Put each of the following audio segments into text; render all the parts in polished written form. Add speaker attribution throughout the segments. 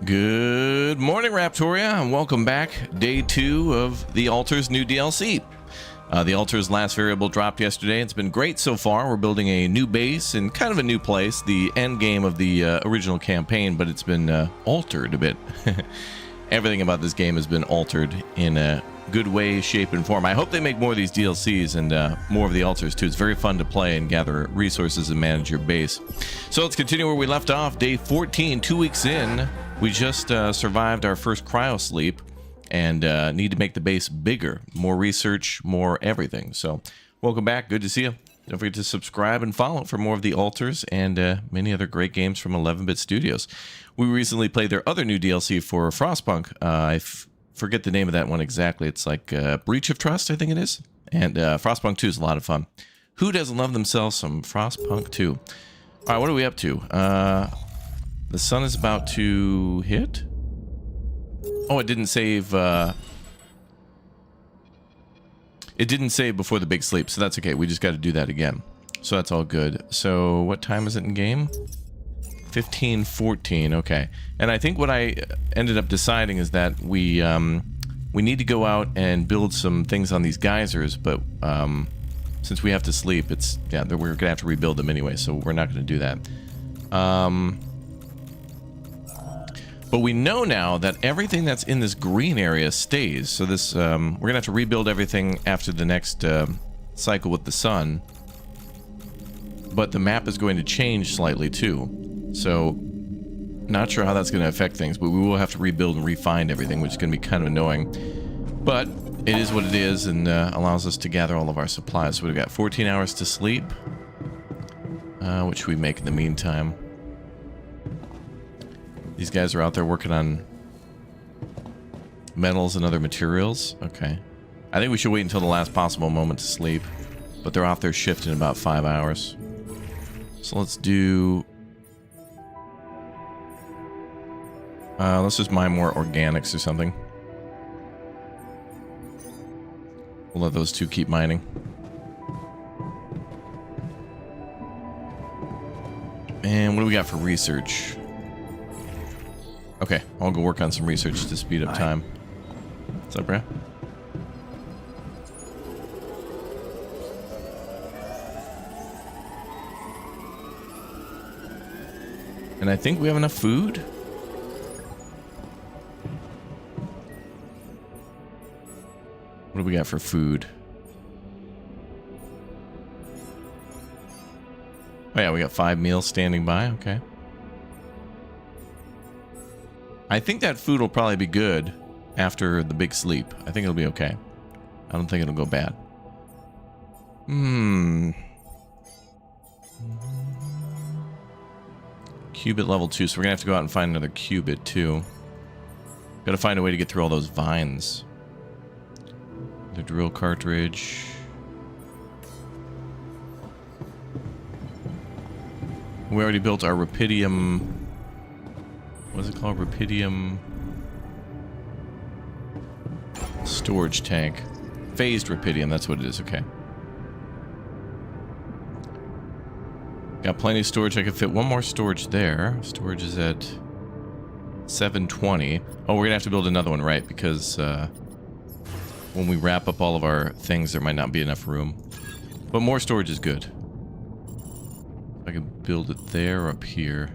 Speaker 1: Good morning, Raptoria, and welcome back. Day 2 of the Altar's new DLC. The Altar's last variable dropped yesterday. It's been great so far. We're building a new base in kind of a new place, the end game of the original campaign, but it's been altered a bit. Everything about this game has been altered in a good way, shape, and form. I hope they make more of these DLCs and more of the Altars too. It's very fun to play and gather resources and manage your base. So let's continue where we left off. Day 14, 2 weeks in. We just survived our first cryo sleep and need to make the base bigger. More research, more everything. So welcome back. Good to see you. Don't forget to subscribe and follow for more of the Altars and many other great games from 11-Bit Studios. We recently played their other new DLC for Frostpunk. I forget the name of that one exactly. It's like Breach of Trust, I think it is. And Frostpunk 2 is a lot of fun. Who doesn't love themselves some Frostpunk 2? All right, what are we up to? The sun is about to hit? Oh, it didn't save. It didn't save before the big sleep, so that's okay. We just got to do that again. So that's all good. So what time is it in game? 15:14. Okay. And I think what I ended up deciding is that we need to go out and build some things on these geysers, but since we have to sleep, we're gonna have to rebuild them anyway, so we're not gonna do that. But we know now that everything that's in this green area stays. So this, we're gonna have to rebuild everything after the next cycle with the sun. But the map is going to change slightly too. So, not sure how that's going to affect things, but we will have to rebuild and refine everything, which is going to be kind of annoying. But it is what it is, and allows us to gather all of our supplies. So we've got 14 hours to sleep. What should we make in the meantime? These guys are out there working on metals and other materials. Okay. I think we should wait until the last possible moment to sleep. But they're off their shift in about 5 hours. So let's do... let's just mine more organics or something. We'll let those two keep mining. And what do we got for research? Okay, I'll go work on some research to speed up time. What's up, bro? And I think we have enough food. What do we got for food? Oh yeah, we got 5 meals standing by. Okay. I think that food will probably be good after the big sleep. I think it'll be okay. I don't think it'll go bad. Qubit level 2, so we're gonna have to go out and find another qubit too. Gotta find a way to get through all those vines. The drill cartridge. We already built our rupidium. What is it called? Rupidium storage tank. Phased rupidium, that's what it is, okay. Got plenty of storage. I could fit one more storage there. Storage is at 720. Oh, we're gonna have to build another one, right? Because when we wrap up all of our things, there might not be enough room. But more storage is good. I can build it there or up here.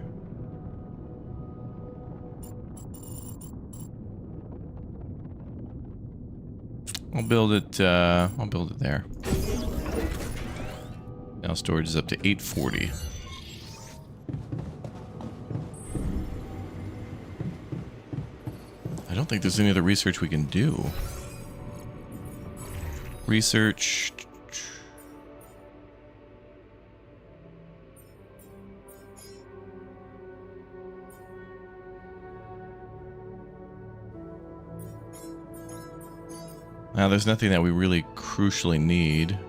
Speaker 1: I'll build it there. Now storage is up to 840. I don't think there's any other research we can do. Research. Now, there's nothing that we really crucially need.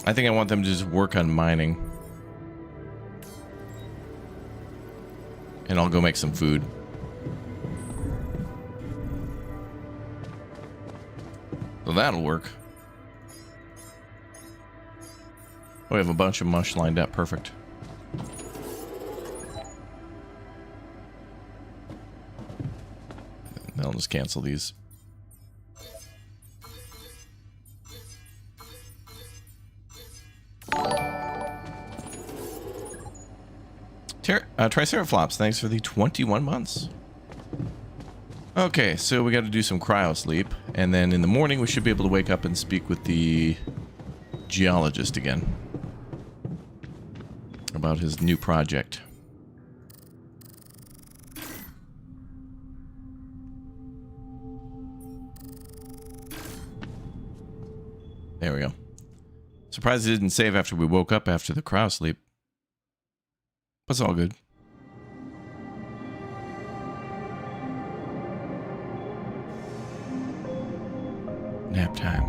Speaker 1: I think I want them to just work on mining. And I'll go make some food. So that'll work. Oh, we have a bunch of mush lined up. Perfect. Then I'll just cancel these. Triceratops, thanks for the 21 months. Okay, so we got to do some cryo sleep, and then in the morning we should be able to wake up and speak with the geologist again about his new project. There we go. Surprised it didn't save after we woke up after the cryo sleep. But it's all good. Nap time.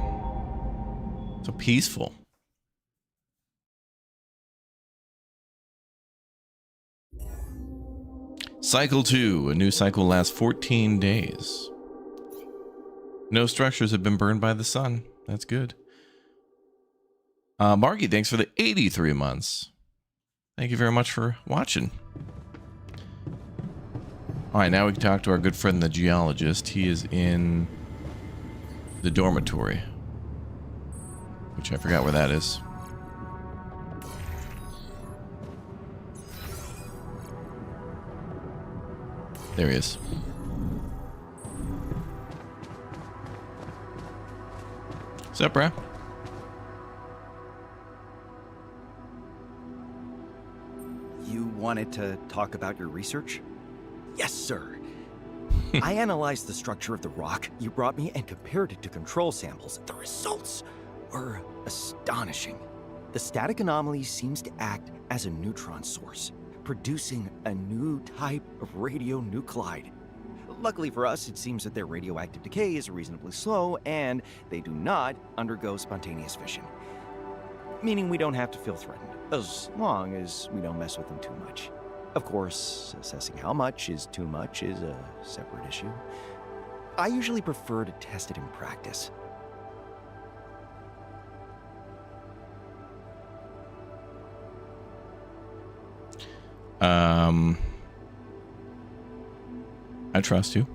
Speaker 1: So peaceful. Cycle 2. A new cycle lasts 14 days. No structures have been burned by the sun. That's good. Margie, thanks for the 83 months. Thank you very much for watching. Alright, now we can talk to our good friend the geologist. He is in the dormitory, which I forgot where that is. There he is. What's up, bruh?
Speaker 2: You wanted to talk about your research? Yes, sir. I analyzed the structure of the rock you brought me and compared it to control samples. The results were astonishing. The static anomaly seems to act as a neutron source, producing a new type of radionuclide. Luckily for us, it seems that their radioactive decay is reasonably slow and they do not undergo spontaneous fission. Meaning we don't have to feel threatened, as long as we don't mess with them too much. Of course, assessing how much is too much is a separate issue. I usually prefer to test it in practice.
Speaker 1: I trust you.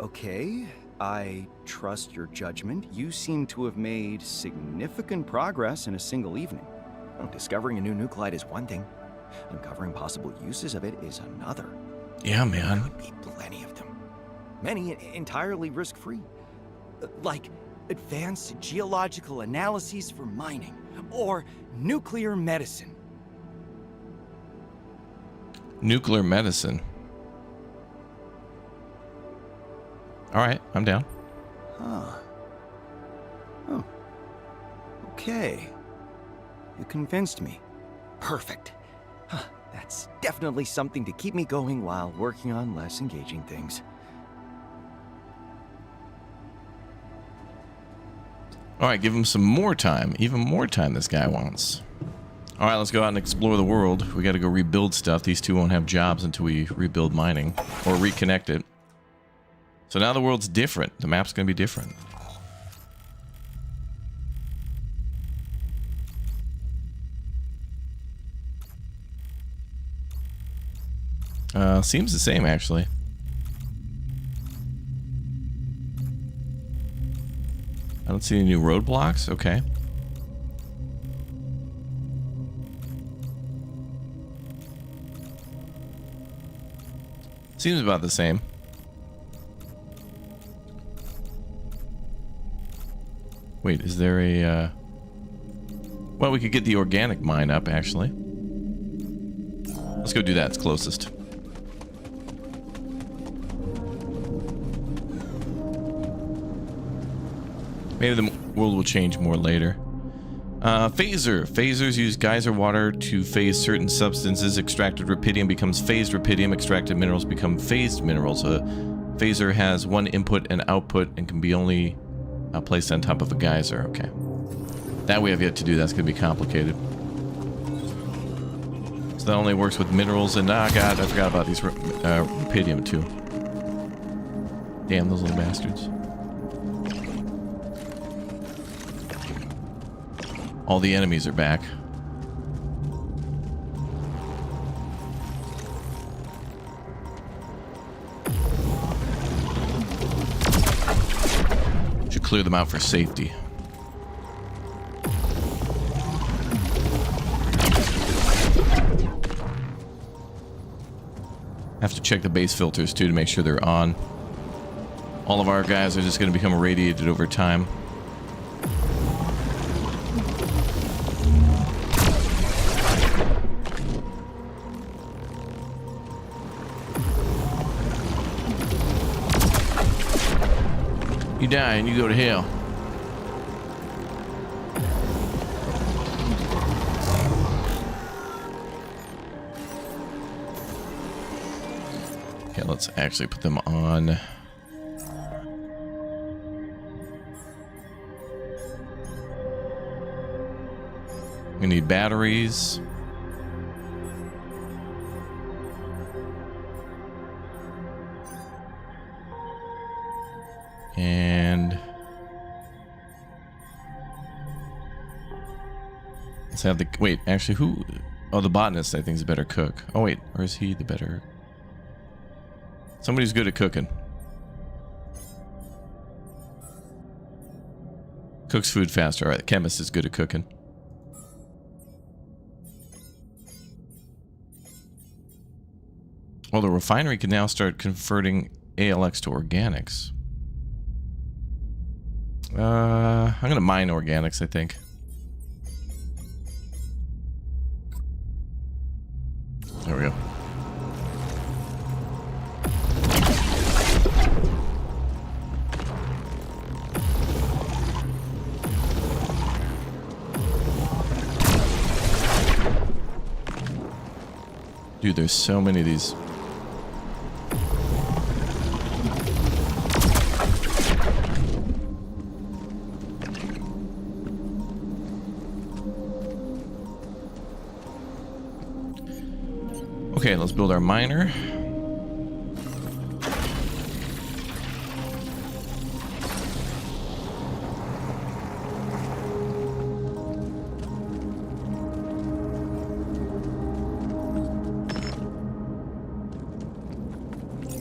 Speaker 2: Okay, I trust your judgment. You seem to have made significant progress in a single evening. Well, discovering a new nuclide is one thing. Uncovering possible uses of it is another.
Speaker 1: Yeah, man.
Speaker 2: There could be plenty of them. Many entirely risk-free. Like advanced geological analyses for mining, or nuclear medicine.
Speaker 1: Nuclear medicine. Alright, I'm down.
Speaker 2: Huh. Oh. Okay. You convinced me. Perfect. Huh. That's definitely something to keep me going while working on less engaging things.
Speaker 1: Alright, give him some more time. Even more time this guy wants. Alright, let's go out and explore the world. We gotta go rebuild stuff. These two won't have jobs until we rebuild mining. Or reconnect it. So now the world's different. The map's gonna be different. Seems the same, actually. I don't see any new roadblocks. Okay. Seems about the same. Wait, is there a... Well, we could get the organic mine up, actually. Let's go do that. It's closest. Maybe the world will change more later. Phaser. Phasers use geyser water to phase certain substances. Extracted rupidium becomes phased rupidium. Extracted minerals become phased minerals. A phaser has one input and output and can be only placed on top of a geyser. Okay. That we have yet to do. That's going to be complicated. So that only works with minerals and... Ah, God, I forgot about these rupidium too. Damn, those little bastards. All the enemies are back. clear them out for safety. Have to check the base filters too to make sure they're on. All of our guys are just going to become irradiated over time. You die and you go to hell. Okay, let's actually put them on. We need batteries. And let's have the, wait, actually who, oh, the botanist I think is a better cook. Oh wait, or is he the better? Somebody's good at cooking. Cooks food faster. All right, the chemist is good at cooking. Well, the refinery can now start converting ALX to organics. I'm gonna mine organics, I think. There we go. Dude, there's so many of these. Okay, let's build our miner.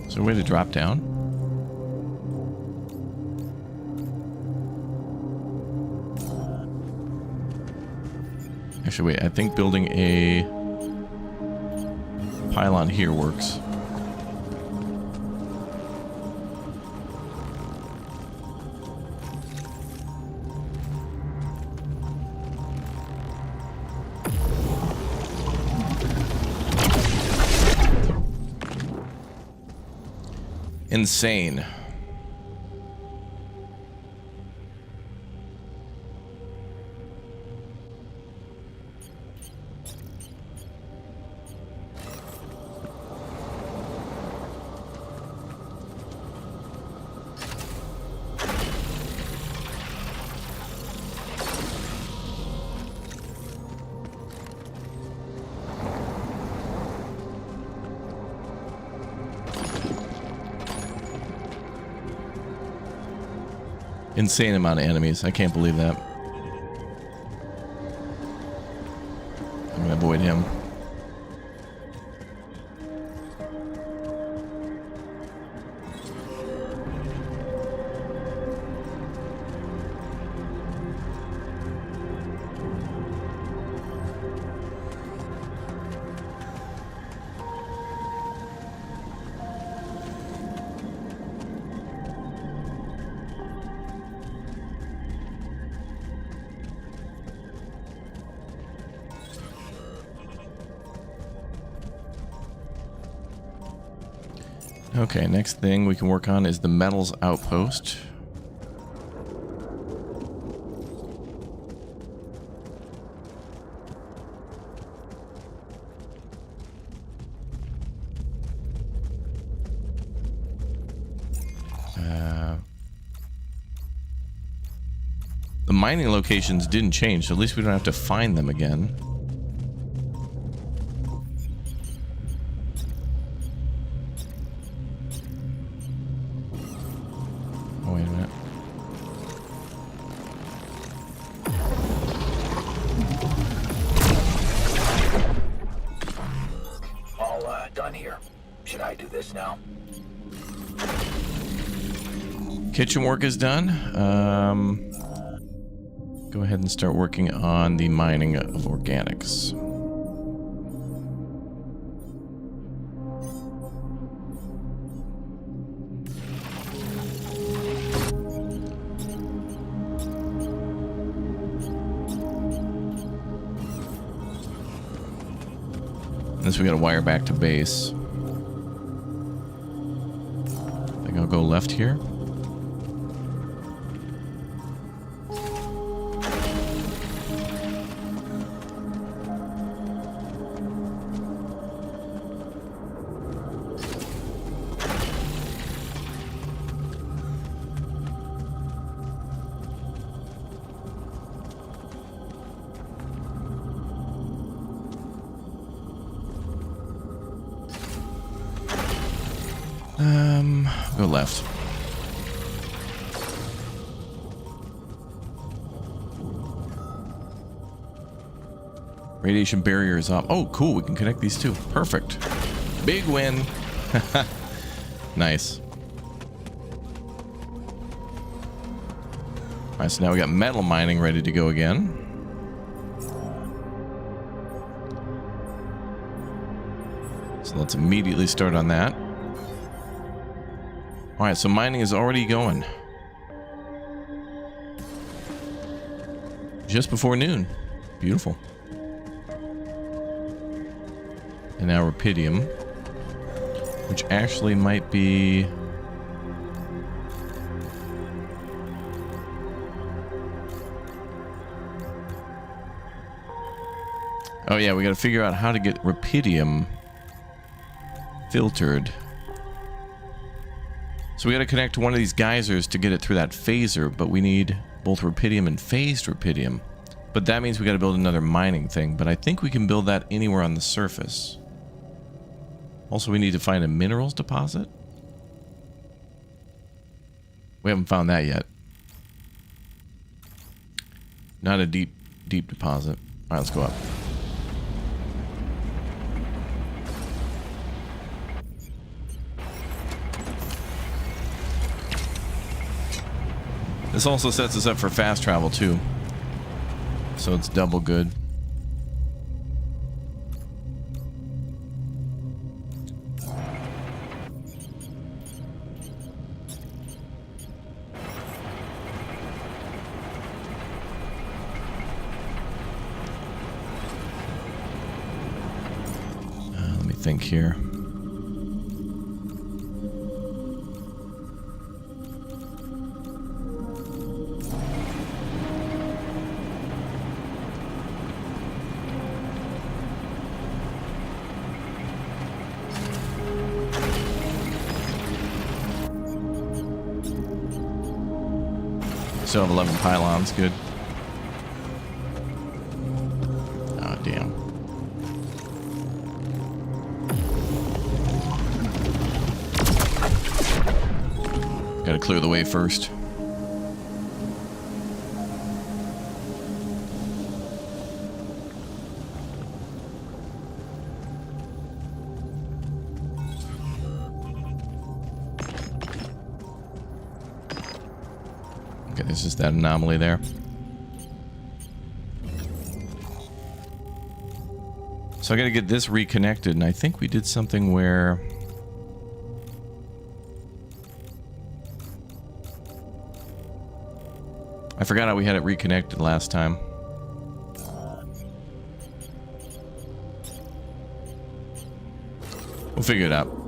Speaker 1: Is there a way to drop down? Actually, wait, I think building a pylon here works. Insane. Insane amount of enemies. I can't believe that. I'm gonna avoid him. Okay, next thing we can work on is the metals outpost. The mining locations didn't change, so at least we don't have to find them again. Kitchen work is done. Go ahead and start working on the mining of organics. This we gotta wire back to base. I think I'll go left here. Go left. Radiation barrier is off. Oh, cool. We can connect these two. Perfect. Big win. Nice. All right, so now we got metal mining ready to go again. So let's immediately start on that. All right, so mining is already going. Just before noon. Beautiful. And now rupidium, which actually might be... Oh yeah, we got to figure out how to get rupidium filtered. So we got to connect to one of these geysers to get it through that phaser, but we need both rupidium and phased rupidium. But that means we got to build another mining thing, but I think we can build that anywhere on the surface. Also, we need to find a minerals deposit. We haven't found that yet. Not a deep deposit. All right, let's go up. This also sets us up for fast travel too, so it's double good. Let me think here. Still have 11 pylons, good. Oh, damn. Gotta clear the way first. Okay, there's just that anomaly there. So I gotta get this reconnected, and I think we did something where... I forgot how we had it reconnected last time. We'll figure it out.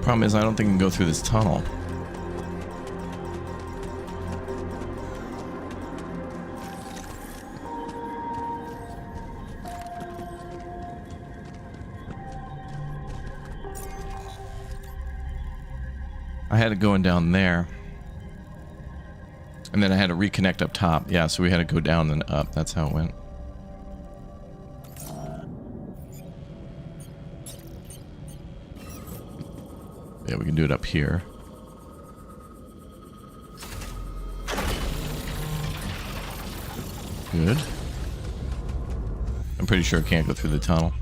Speaker 1: Problem is, I don't think I can go through this tunnel. I had it going down there. And then I had to reconnect up top. Yeah, so we had to go down and up. That's how it went. Yeah, we can do it up here. Good. I'm pretty sure it can't go through the tunnel.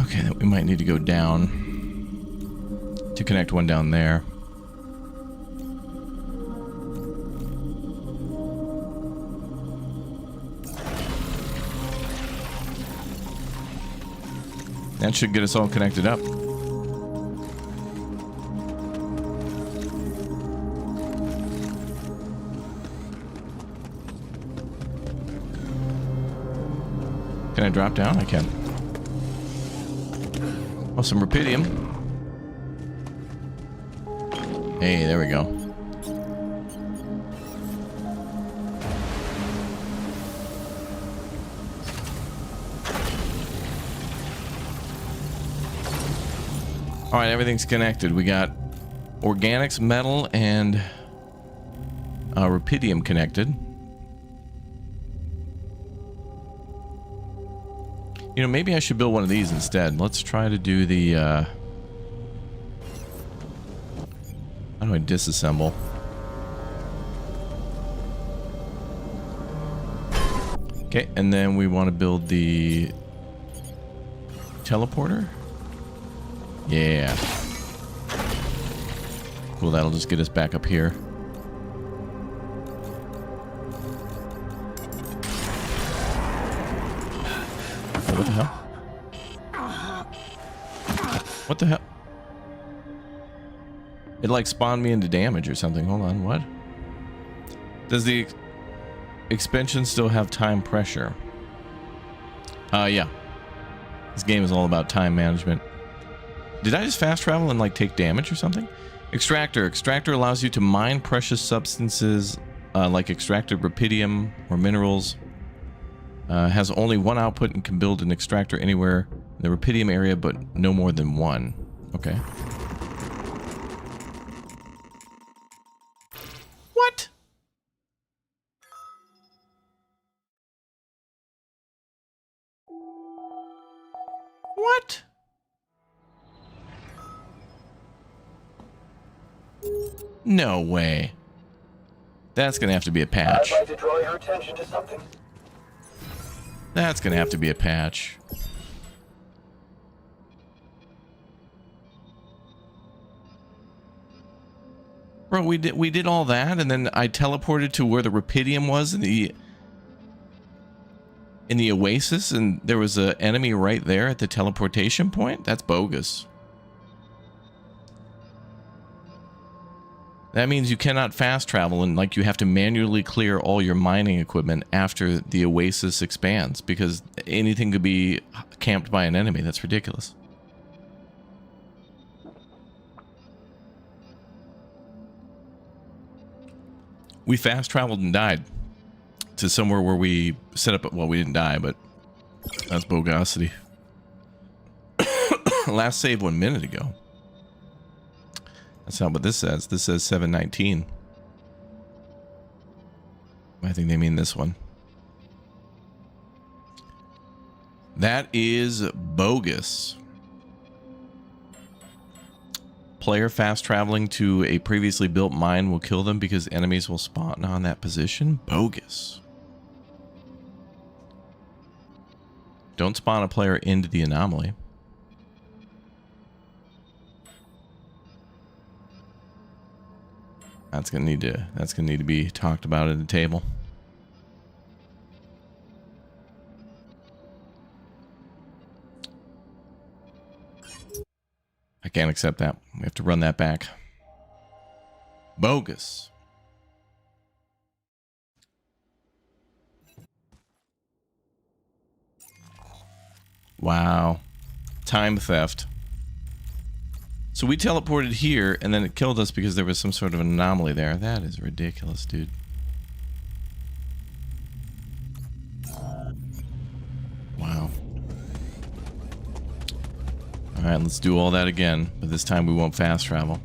Speaker 1: Okay, then we might need to go down to connect one down there. That should get us all connected up. Can I drop down? I can. Oh, some rupidium. Hey, there we go. All right, everything's connected. We got organics, metal, and rupidium connected. You know, maybe I should build one of these instead. Let's try to do the, how do I disassemble? Okay, and then we want to build the teleporter. Yeah. Cool, that'll just get us back up here. What the hell? What the hell? It like spawned me into damage or something. Hold on, what? Does the expansion still have time pressure? Yeah. This game is all about time management. Did I just fast travel and like take damage or something? Extractor. Extractor allows you to mine precious substances like extracted rupidium or minerals. Has only one output and can build an extractor anywhere in the rupidium area, but no more than one. Okay. What? What? No way. That's gonna have to be a patch.
Speaker 3: I'd like to draw your attention to something.
Speaker 1: That's gonna have to be a patch. Bro, we did all that, and then I teleported to where the rupidium was in the oasis, and there was an enemy right there at the teleportation point. That's bogus. That means you cannot fast travel, and like you have to manually clear all your mining equipment after the oasis expands, because anything could be camped by an enemy. That's ridiculous. We fast traveled and died to somewhere where we set up, well, we didn't die, but that's bogosity. Last save 1 minute ago. That's not what this says. This says 7:19. I think they mean this one. That is bogus. Player fast traveling to a previously built mine will kill them because enemies will spawn on that position. Bogus. Don't spawn a player into the anomaly. That's gonna need to be talked about at the table. I can't accept that. We have to run that back. Bogus. Wow. Time theft. So we teleported here, and then it killed us because there was some sort of anomaly there. That is ridiculous, dude. Wow. Alright, let's do all that again, but this time we won't fast travel.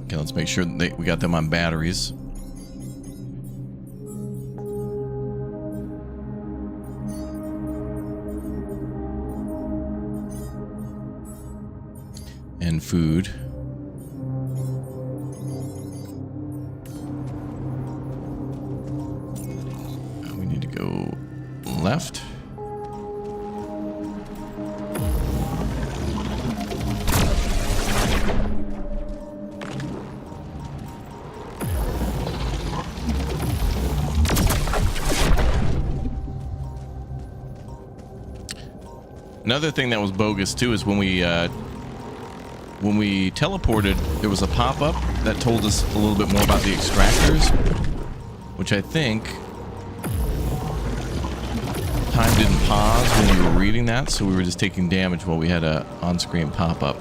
Speaker 1: Okay, let's make sure that we got them on batteries. And food. We need to go left. Another thing that was bogus too is when we teleported, there was a pop-up that told us a little bit more about the extractors, which I think time didn't pause when we were reading that, so we were just taking damage while we had a on-screen pop-up.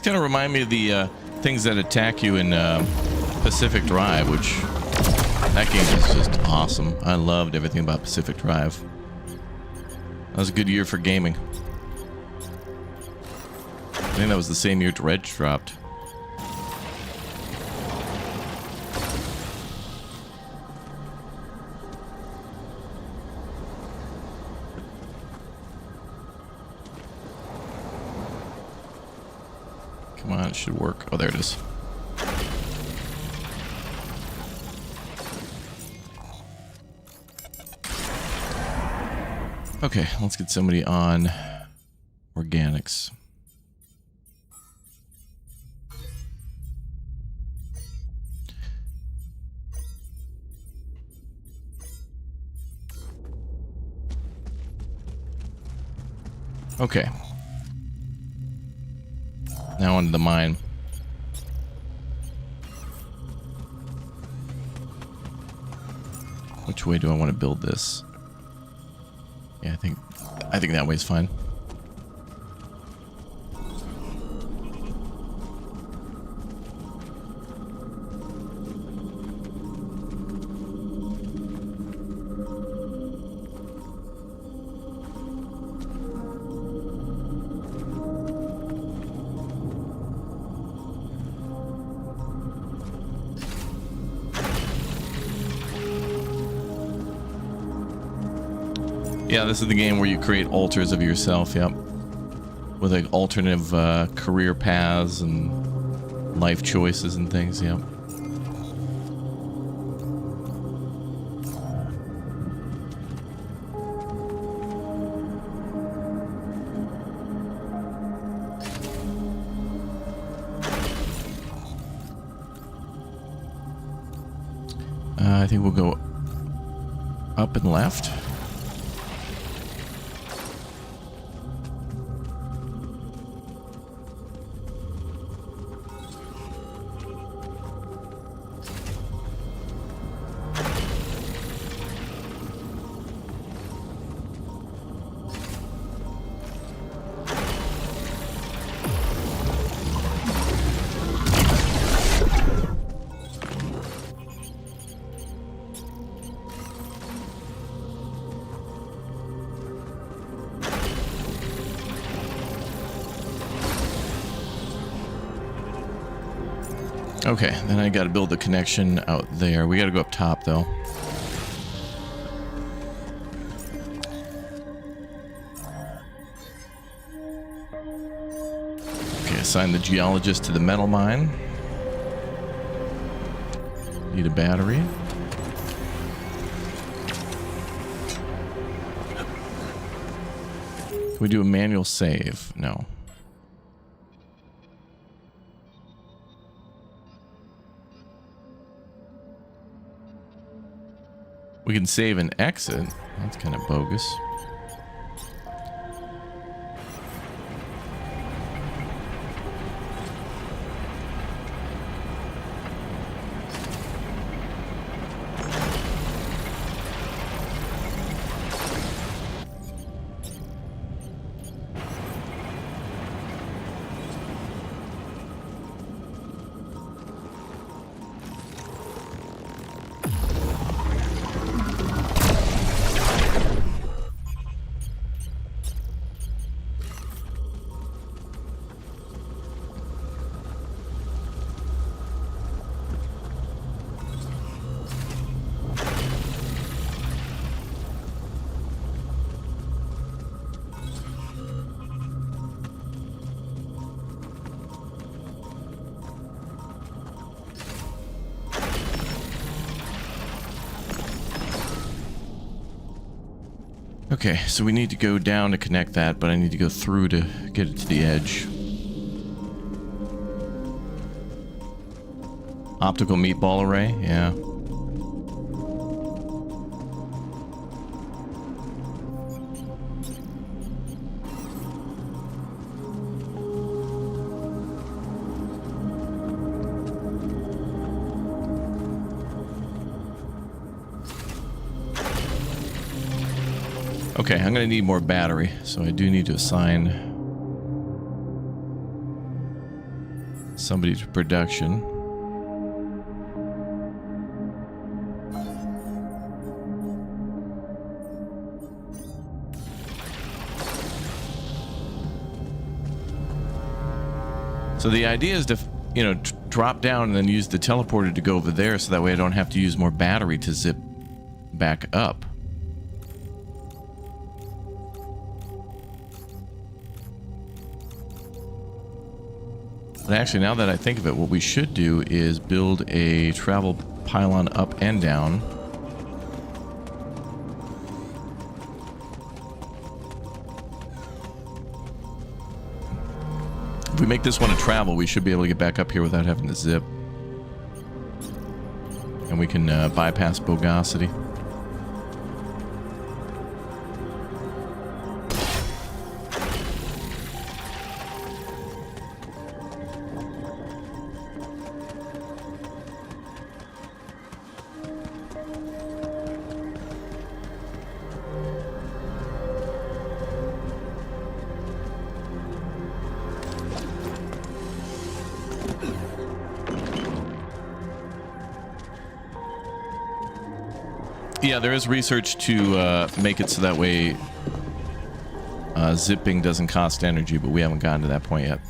Speaker 1: Kind of remind me of the things that attack you in Pacific Drive, which that game is just awesome. I loved everything about Pacific Drive. That was a good year for gaming. I think that was the same year Dredge dropped. Come on, it should work. Oh, there it is. Okay, let's get somebody on organics. Okay. Now onto the mine. Which way do I want to build this? Yeah, I think that way's fine. Yeah, this is the game where you create alters of yourself, yep. With like alternative career paths and life choices and things, yep. I think we'll go up and left. Okay, then I got to build the connection out there. We got to go up top, though. Okay, assign the geologist to the metal mine. Need a battery. Can we do a manual save? No. We can save and exit. That's kind of bogus. Okay, so we need to go down to connect that, but I need to go through to get it to the edge. Optical meatball array, yeah. Okay, I'm gonna need more battery, so I do need to assign somebody to production. So the idea is to, you know, drop down and then use the teleporter to go over there, so that way I don't have to use more battery to zip back up. But actually, now that I think of it, what we should do is build a travel pylon up and down. If we make this one a travel, we should be able to get back up here without having to zip. And we can bypass bogosity. Yeah, there is research to make it so that way zipping doesn't cost energy, but we haven't gotten to that point yet.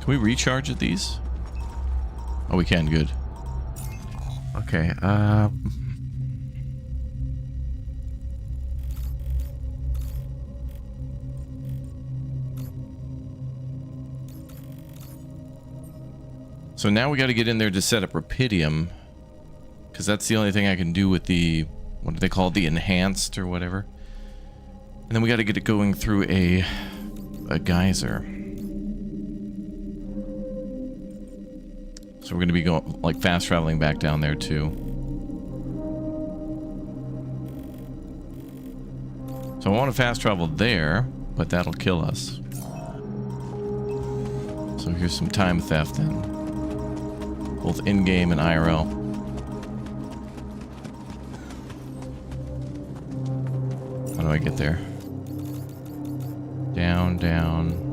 Speaker 1: Can we recharge at these? Oh, we can. Good. Okay. So now we got to get in there to set up Rapidium, because that's the only thing I can do with the, what do they call it, the enhanced or whatever. And then we got to get it going through a geyser. So we're going to be going, like, fast traveling back down there too. So I want to fast travel there, but that'll kill us. So here's some time theft then. Both in-game and IRL. do I get there? Down, down.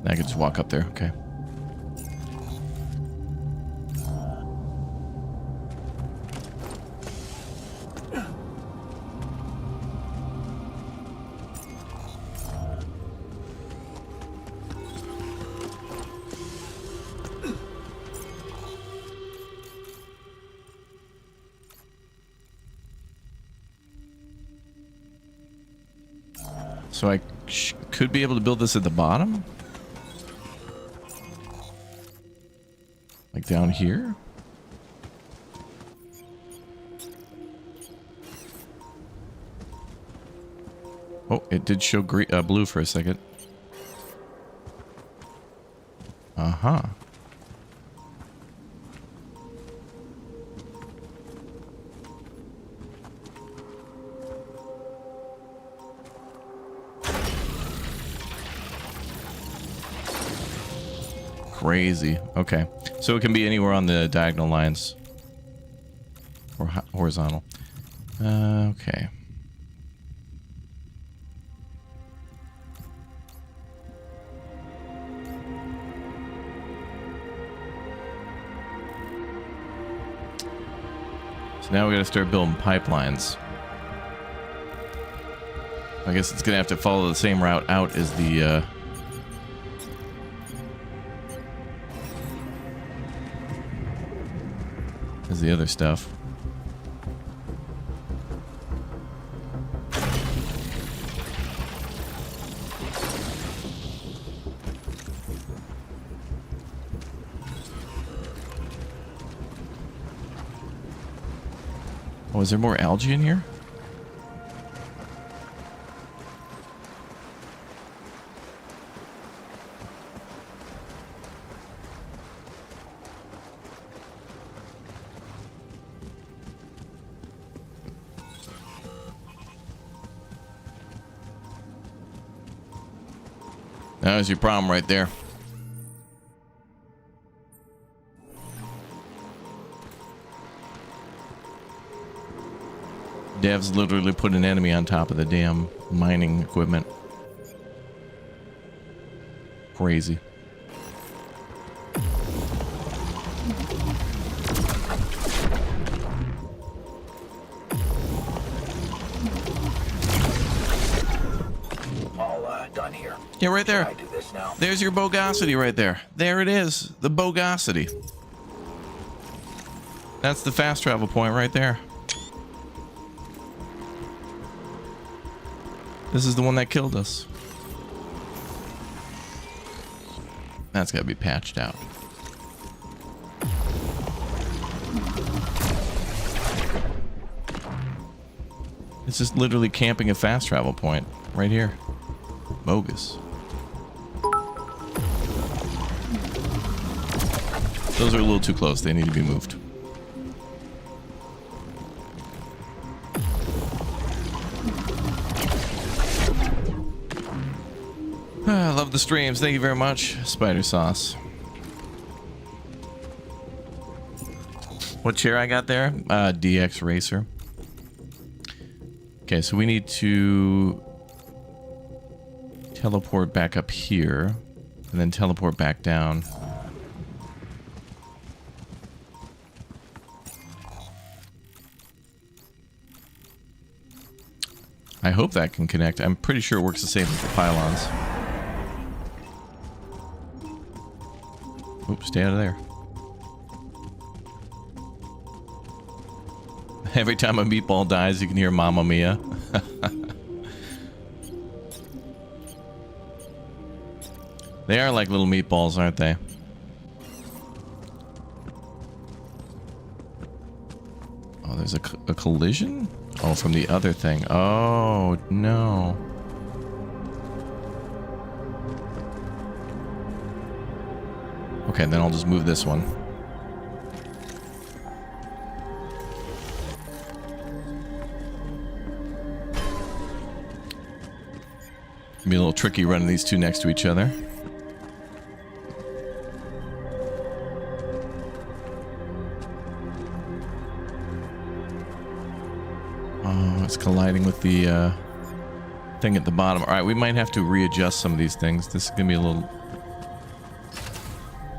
Speaker 1: I can just walk up there, okay. So I could be able to build this at the bottom? Like down here? Oh, it did show blue for a second. Uh-huh. Crazy. Okay. So it can be anywhere on the diagonal lines. Or horizontal. Okay. So now we gotta start building pipelines. I guess it's gonna have to follow the same route out as the other stuff. Oh, is there more algae in here? That was your problem right there. Devs literally put an enemy on top of the damn mining equipment. Crazy.
Speaker 3: Done here.
Speaker 1: Yeah, right there.
Speaker 3: I do this now.
Speaker 1: There's your bogosity right there. There it is. The bogosity. That's the fast travel point right there. This is the one that killed us. That's got to be patched out. It's just literally camping a fast travel point right here. Bogus. Those are a little too close. They need to be moved. I love the streams. Thank you very much, Spider Sauce. What chair I got there? DX Racer. Okay, so we need to teleport back up here and then teleport back down. I hope that can connect. I'm pretty sure it works the same as the pylons. Oops, stay out of there. Every time a meatball dies, you can hear Mamma Mia. They are like little meatballs, aren't they? Oh, there's a collision? Oh, from the other thing. Oh, no. Okay, then I'll just move this one. Be a little tricky running these two next to each other. Oh, it's colliding with the thing at the bottom. All right, we might have to readjust some of these things. This is going to be a little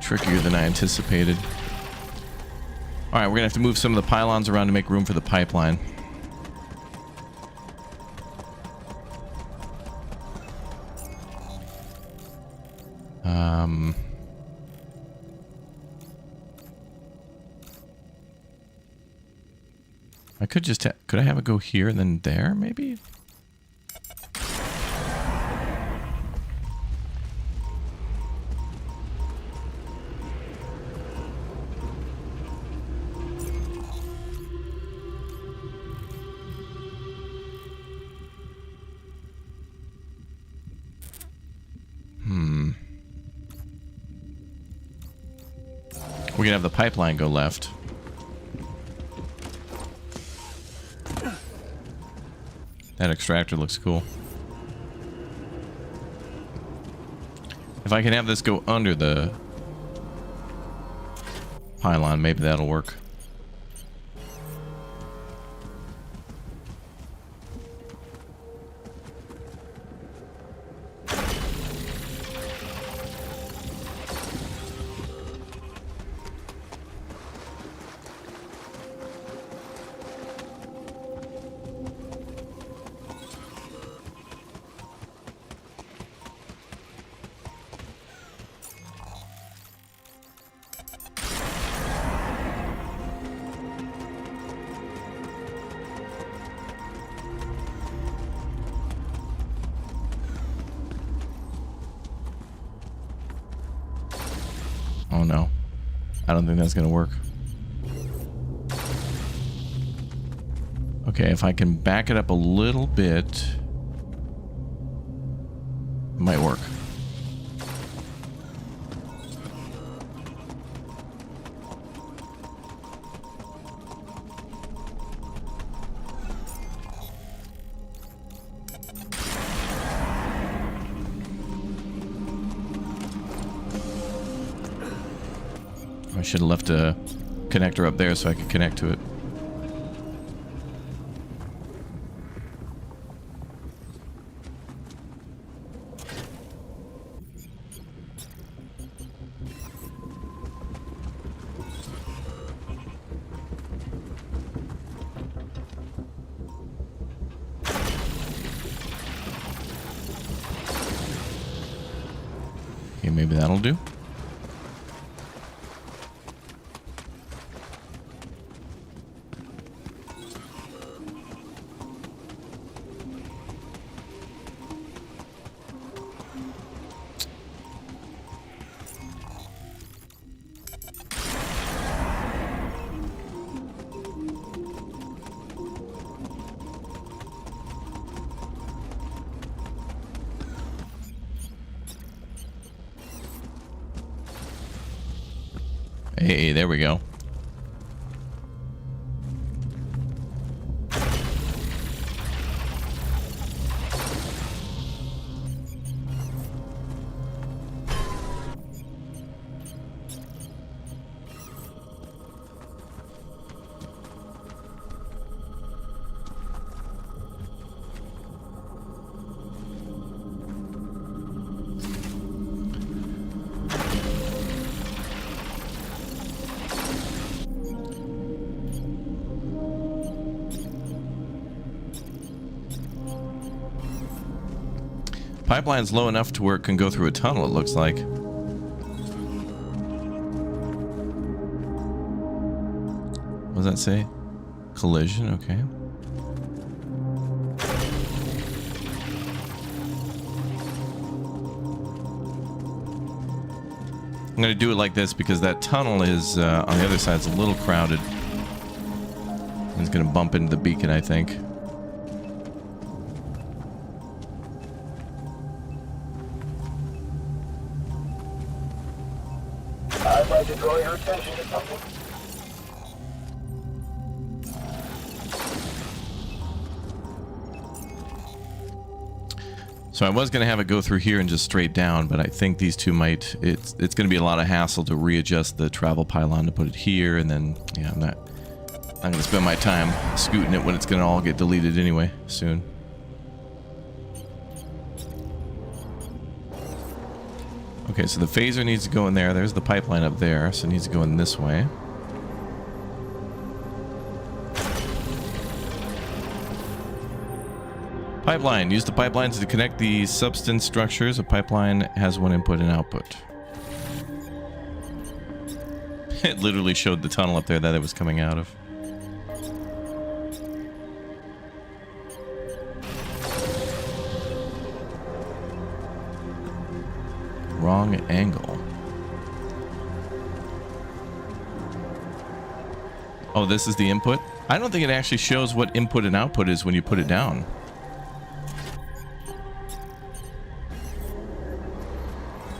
Speaker 1: trickier than I anticipated. All right, we're going to have to move some of the pylons around to make room for the pipeline. I could just could I have it go here and then there, maybe? We can have the pipeline go left. That extractor looks cool. If I can have this go under the pylon, maybe that'll work. Oh no. I don't think that's gonna work. Okay, if I can back it up a little bit, it might work. I should have left a connector up there so I could connect to it. Okay, maybe that'll do. Hey, there we go. Pipeline's low enough to where it can go through a tunnel, it looks like. What does that say? Collision, okay. I'm going to do it like this because that tunnel is on the other side. It's a little crowded. It's going to bump into the beacon, I think.
Speaker 3: I'd like to draw your attention to something.
Speaker 1: So I was going to have it go through here and just straight down, but I think these two might... It's going to be a lot of hassle to readjust the travel pylon to put it here, and then, yeah, I'm not going to spend my time scooting it when it's going to all get deleted anyway soon. Okay, so the phaser needs to go in there. There's the pipeline up there, so it needs to go in this way. Pipeline. Use the pipelines to connect the substance structures. A pipeline has one input and output. It literally showed the tunnel up there that it was coming out of. Wrong angle. Oh, this is the input? I don't think it actually shows what input and output is when you put it down.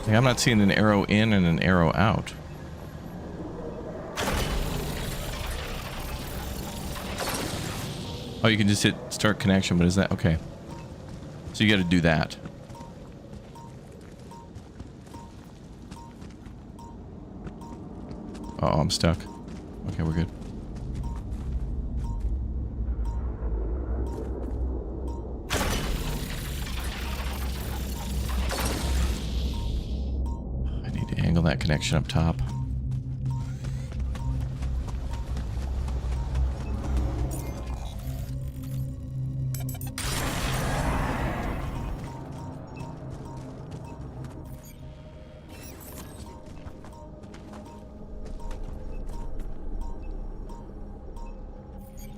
Speaker 1: Like, I'm not seeing an arrow in and an arrow out. Oh, you can just hit start connection, but is that okay? So you got to do that. Oh, I'm stuck. Okay, we're good. I need to angle that connection up top.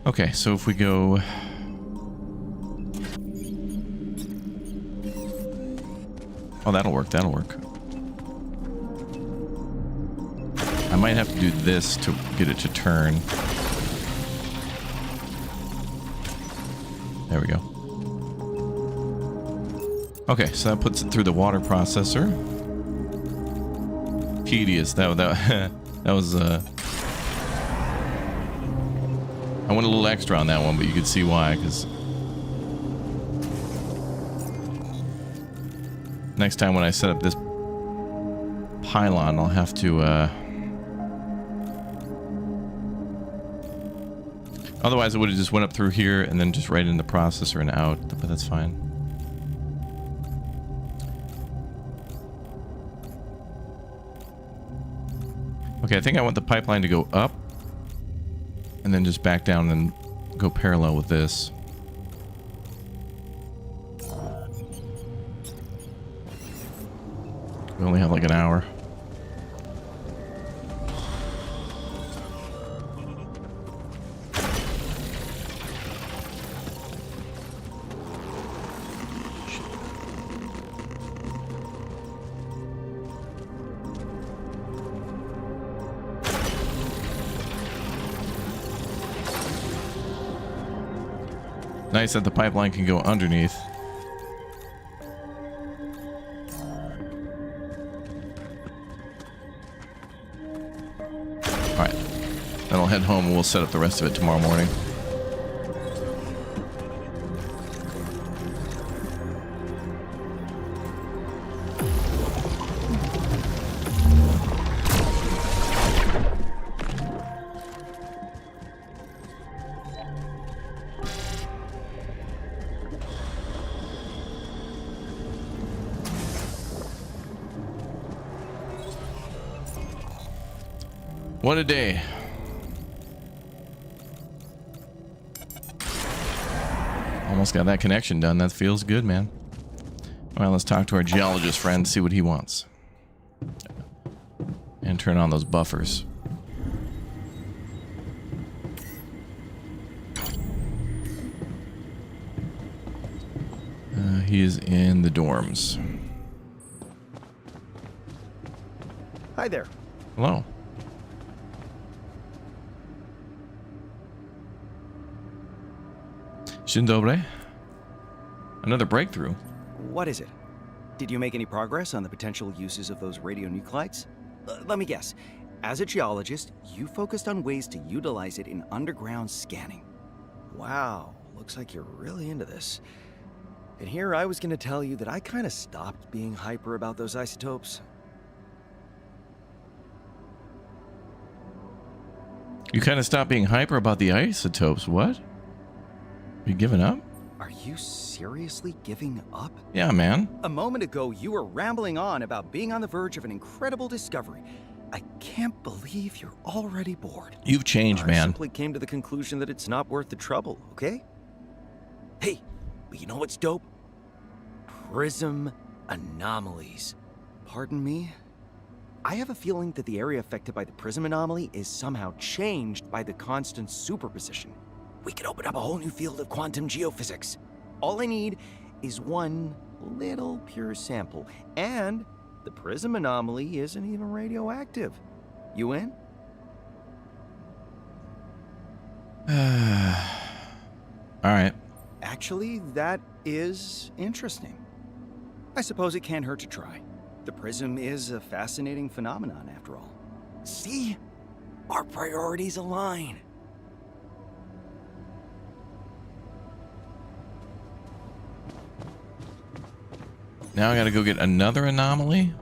Speaker 1: Okay, so if we go... Oh, that'll work, that'll work. I might have to do this to get it to turn. There we go. Okay, so that puts it through the water processor. Tedious. That was... I went a little extra on that one, but you could see why, because next time when I set up this pylon, I'll have to, otherwise it would have just went up through here and then just right in the processor and out, but that's fine. Okay, I think I want the pipeline to go up and then just back down and go parallel with this. We only have like an hour. Nice that the pipeline can go underneath. Alright. Then I'll head home and we'll set up the rest of it tomorrow morning. What a day. Almost got that connection done. That feels good, man. Well, let's talk to our geologist friend, see what he wants. And turn on those buffers. He is in the dorms.
Speaker 2: Hi there.
Speaker 1: Hello. Dzień dobry. Another breakthrough.
Speaker 2: What is it? Did you make any progress on the potential uses of those radionuclides? Let me guess. As a geologist, you focused on ways to utilize it in underground scanning. Wow, looks like you're really into this. And here I was gonna tell you that I kinda stopped being hyper about those isotopes.
Speaker 1: You kind of stopped being hyper about the isotopes. What? You giving up?
Speaker 2: Are you seriously giving up?
Speaker 1: Yeah, man.
Speaker 2: A moment ago, you were rambling on about being on the verge of an incredible discovery. I can't believe you're already bored.
Speaker 1: You've changed,
Speaker 2: I
Speaker 1: man.
Speaker 2: simply came to the conclusion that it's not worth the trouble, okay? Hey, but you know what's dope? Prism anomalies. Pardon me? I have a feeling that the area affected by the prism anomaly is somehow changed by the constant superposition. We could open up a whole new field of quantum geophysics. All I need is one little pure sample, and the prism anomaly isn't even radioactive. You in?
Speaker 1: All right.
Speaker 2: Actually, that is interesting. I suppose it can't hurt to try. The prism is a fascinating phenomenon, after all. See? Our priorities align.
Speaker 1: Now I gotta go get another anomaly.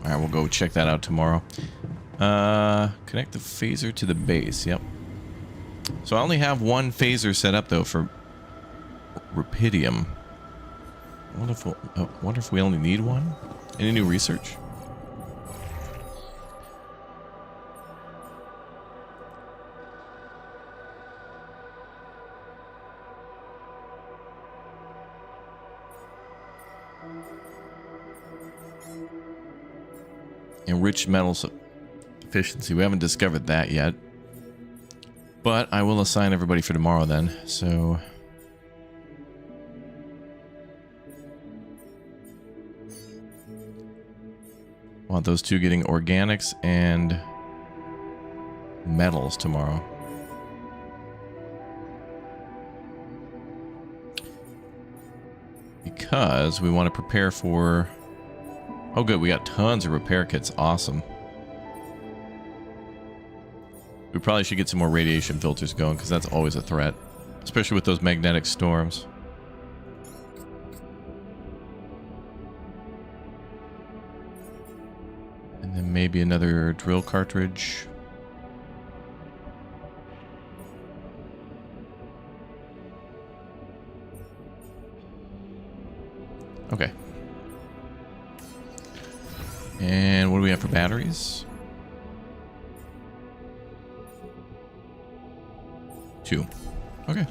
Speaker 1: All right, we'll go check that out tomorrow. Connect the phaser to the base. Yep. So I only have one phaser set up though for rupidium. Wonder if we only need one. Any new research? Enriched metals efficiency. We haven't discovered that yet. But I will assign everybody for tomorrow then. So want those two getting organics and metals tomorrow. Because we want to prepare for... Oh good, we got tons of repair kits. Awesome. We probably should get some more radiation filters going because that's always a threat. Especially with those magnetic storms. And then maybe another drill cartridge. Okay. And what do we have for batteries? 2. Okay.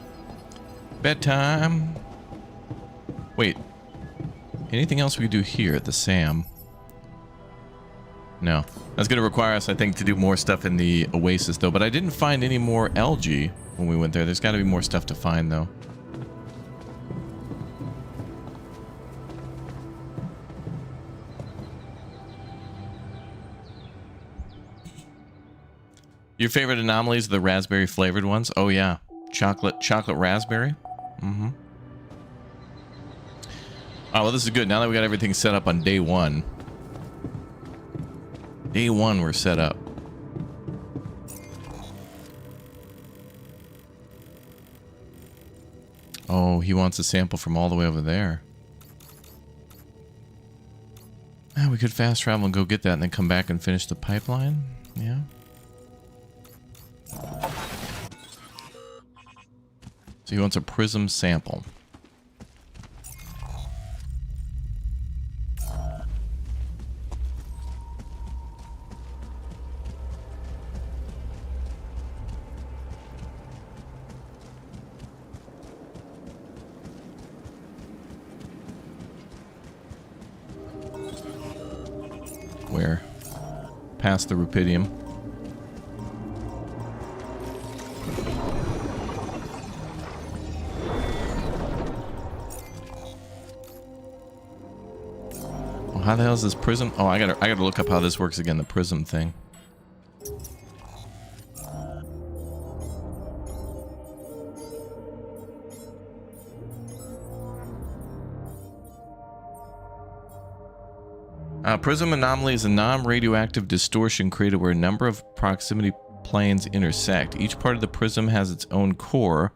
Speaker 1: Bedtime. Wait. Anything else we could do here at the SAM? No. That's going to require us, I think, to do more stuff in the Oasis, though. But I didn't find any more algae when we went there. There's got to be more stuff to find, though. Your favorite anomalies are the raspberry flavored ones? Oh yeah. Chocolate raspberry? Mm-hmm. Oh, well, this is good. Now that we got everything set up on day 1. Day 1 we're set up. Oh, he wants a sample from all the way over there. Ah, we could fast travel and go get that and then come back and finish the pipeline. Yeah. So he wants a prism sample. Where? Past the rupidium. How the hell is this prism? Oh, I gotta look up how this works again, the prism thing. Prism anomaly is a non-radioactive distortion created where a number of proximity planes intersect. Each part of the prism has its own core,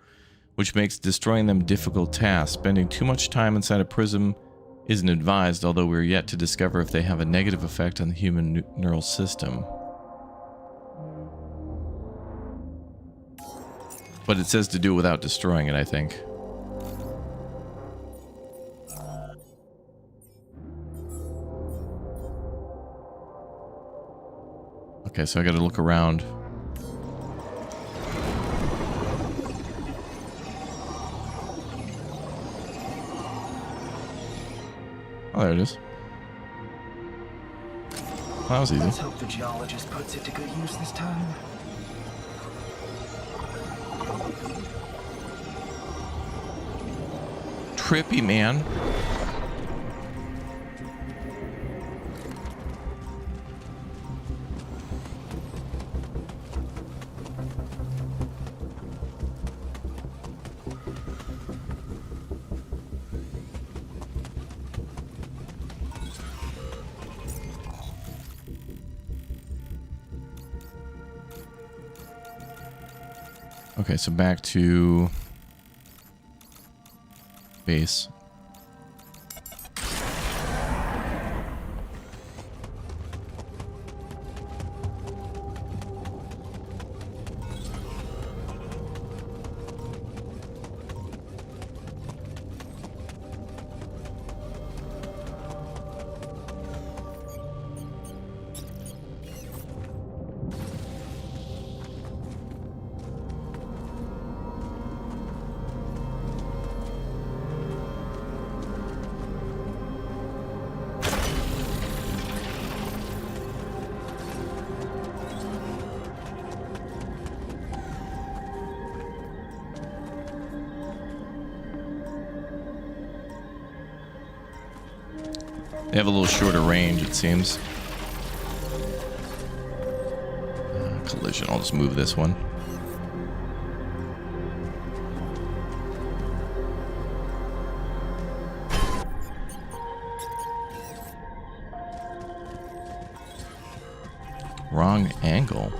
Speaker 1: which makes destroying them a difficult task. Spending too much time inside a prism isn't advised, although we're yet to discover if they have a negative effect on the human neural system. But it says to do it without destroying it, I think. Okay, so I gotta look around. Oh, there it is. That was easy.
Speaker 4: Let's hope the geologist puts it to good use this time.
Speaker 1: Trippy, man. Okay, so back to base. They have a little shorter range, it seems. Collision. I'll just move this one. Wrong angle.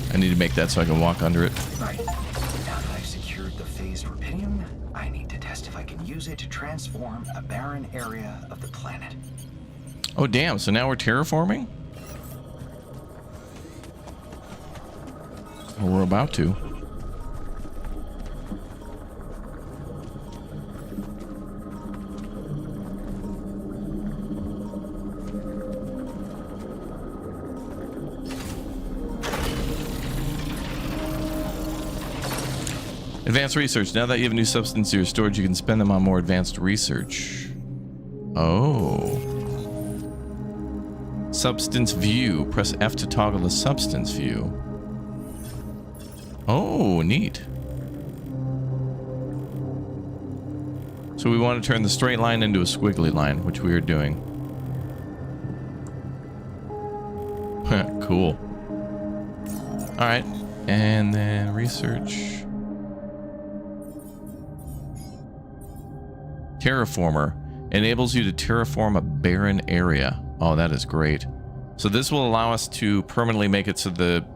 Speaker 1: I need to make that so I can walk under it.
Speaker 4: Right. Now that I've secured the phased rubidium, I need to test if I can use it to transform a barren area of the planet.
Speaker 1: Oh, damn. So now we're terraforming? Well, we're about to. Advanced research. Now that you have a new substance in your storage, you can spend them on more advanced research. Oh. Substance view. Press F to toggle the substance view. Oh, neat. So we want to turn the straight line into a squiggly line, which we are doing. Cool. All right. And then research. Terraformer enables you to terraform a barren area. Oh, that is great. So this will allow us to permanently make it so the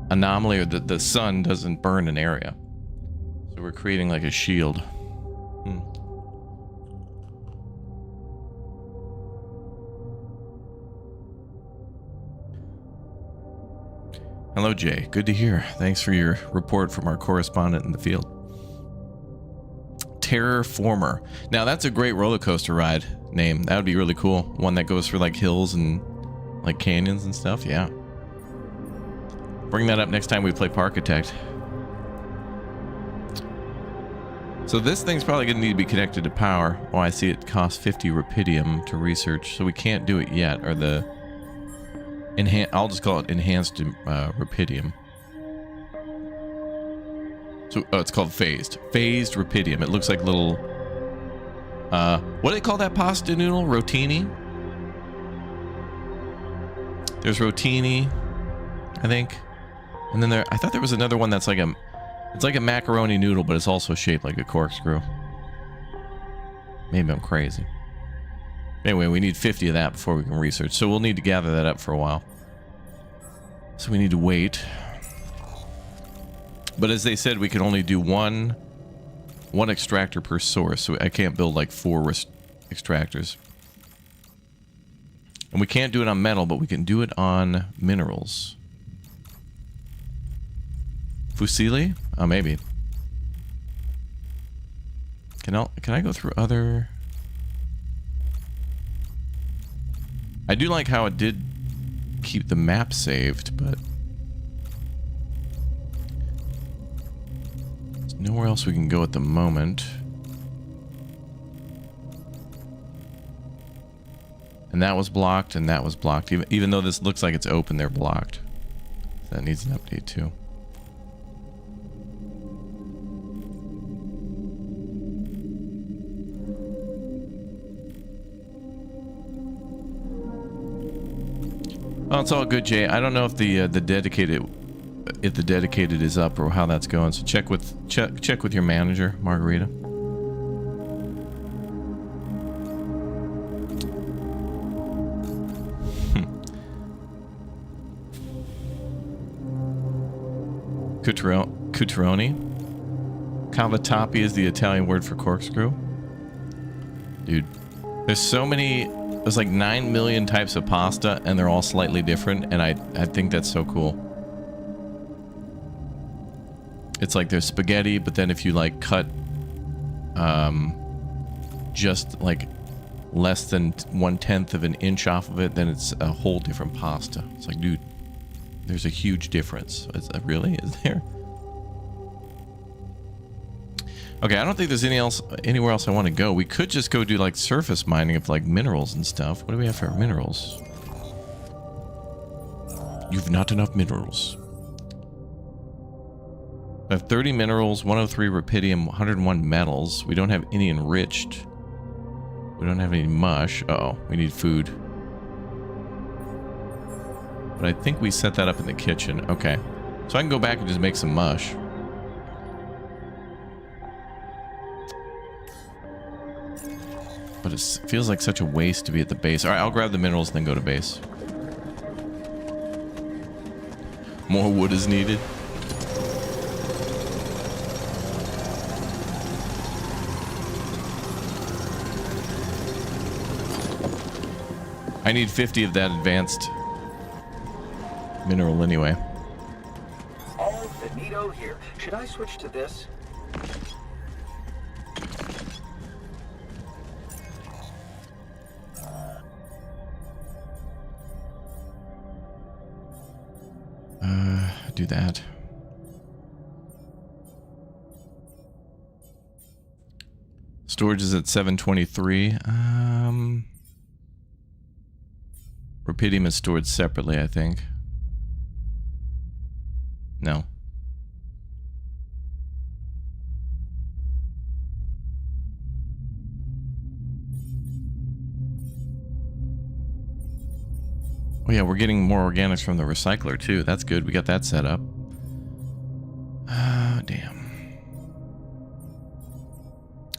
Speaker 1: anomaly or the sun doesn't burn an area. So we're creating like a shield. Hello, Jay. Good to hear. Thanks for your report from our correspondent in the field. Terraformer. Now that's a great roller coaster ride name. That would be really cool. One that goes through like hills and like canyons and stuff. Yeah. Bring that up next time we play Parkitect. So this thing's probably going to need to be connected to power. Oh, I see it costs 50 rubidium to research, so we can't do it yet. Or the I'll just call it enhanced rupidium. So it's called phased rupidium. It looks like little what do they call that pasta noodle? Rotini. There's rotini, I think, and then I thought there was another one that's like it's like a macaroni noodle, but it's also shaped like a corkscrew. Maybe I'm crazy. Anyway, we need 50 of that before we can research, so we'll need to gather that up for a while. So we need to wait. But as they said, we can only do one extractor per source, so I can't build like 4 extractors. And we can't do it on metal, but we can do it on minerals. Fusili? Oh, maybe. Can I go through other... I do like how it did keep the map saved, but... there's nowhere else we can go at the moment. And that was blocked, and that was blocked. Even though this looks like it's open, they're blocked. So that needs an update too. Oh, it's all good, Jay. I don't know if the dedicated is up or how that's going. So check with your manager, Margarita. Cutroni. Cavatappi is the Italian word for corkscrew. Dude, there's like 9 million types of pasta, and they're all slightly different, and I think that's so cool. It's like there's spaghetti, but then if you like cut just like less than 1/10 of an inch off of it, then it's a whole different pasta. It's like, dude, there's a huge difference. Really? Is there? Okay, I don't think there's anywhere else I want to go. We could just go do like surface mining of like minerals and stuff. What do we have for minerals? You've not enough minerals. I have 30 minerals, 103 rupidium, 101 metals. We don't have any enriched. We don't have any mush. Uh-oh, we need food. But I think we set that up in the kitchen. Okay. So I can go back and just make some mush. But it feels like such a waste to be at the base. Alright, I'll grab the minerals and then go to base. More wood is needed. I need 50 of that advanced mineral anyway.
Speaker 4: All finito here. Should I switch to this?
Speaker 1: Do that. Storage is at 723. Rupidium is stored separately, I think. No. Oh yeah, we're getting more organics from the recycler too. That's good. We got that set up. Damn.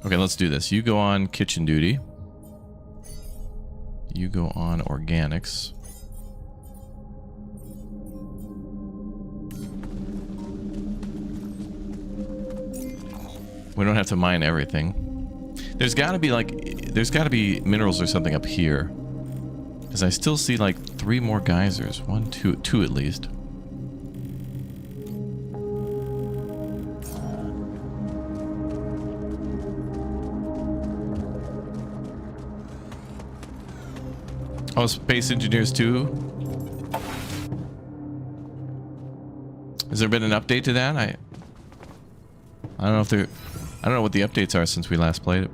Speaker 1: Okay, let's do this. You go on kitchen duty. You go on organics. We don't have to mine everything. There's got to be minerals or something up here. Because I still see like 3 more geysers. 1, 2 at least. Oh, Space Engineers 2? Has there been an update to that? I don't know if there... I don't know what the updates are since we last played it.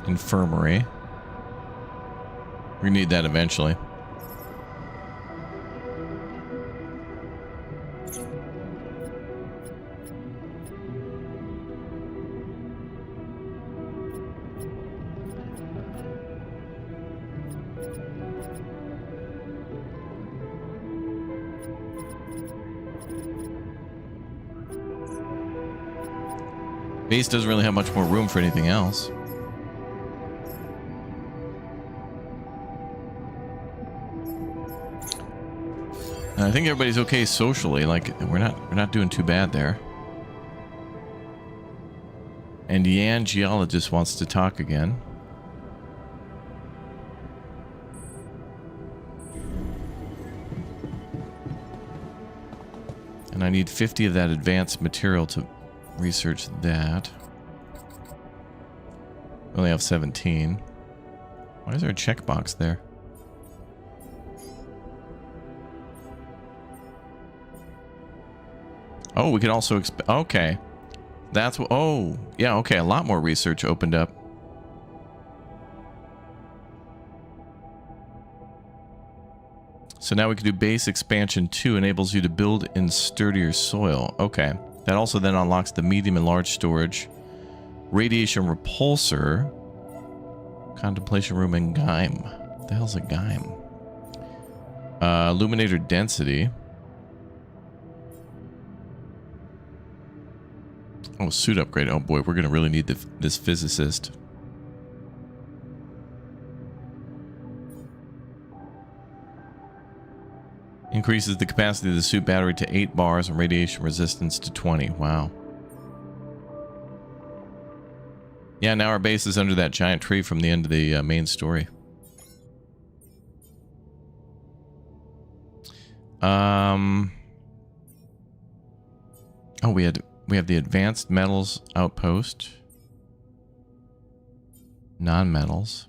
Speaker 1: infirmary. We need that eventually. Base doesn't really have much more room for anything else. And I think everybody's okay socially. Like we're not doing too bad there. And Yan Geologist wants to talk again. And I need 50 of that advanced material to research that. We only have 17. Why is there a checkbox there? Oh, we could also okay. That's what. Oh, yeah. Okay, a lot more research opened up. So now we can do base expansion 2, enables you to build in sturdier soil. Okay. That also then unlocks the medium and large storage, radiation repulsor, contemplation room, and Gaim. What the hell's a Gaim? Illuminator density. Oh, suit upgrade. Oh boy, we're gonna really need this physicist. Increases the capacity of the suit battery to 8 bars and radiation resistance to 20. Wow. Yeah, now our base is under that giant tree from the end of the main story. Oh, we have the advanced metals outpost. Non-metals.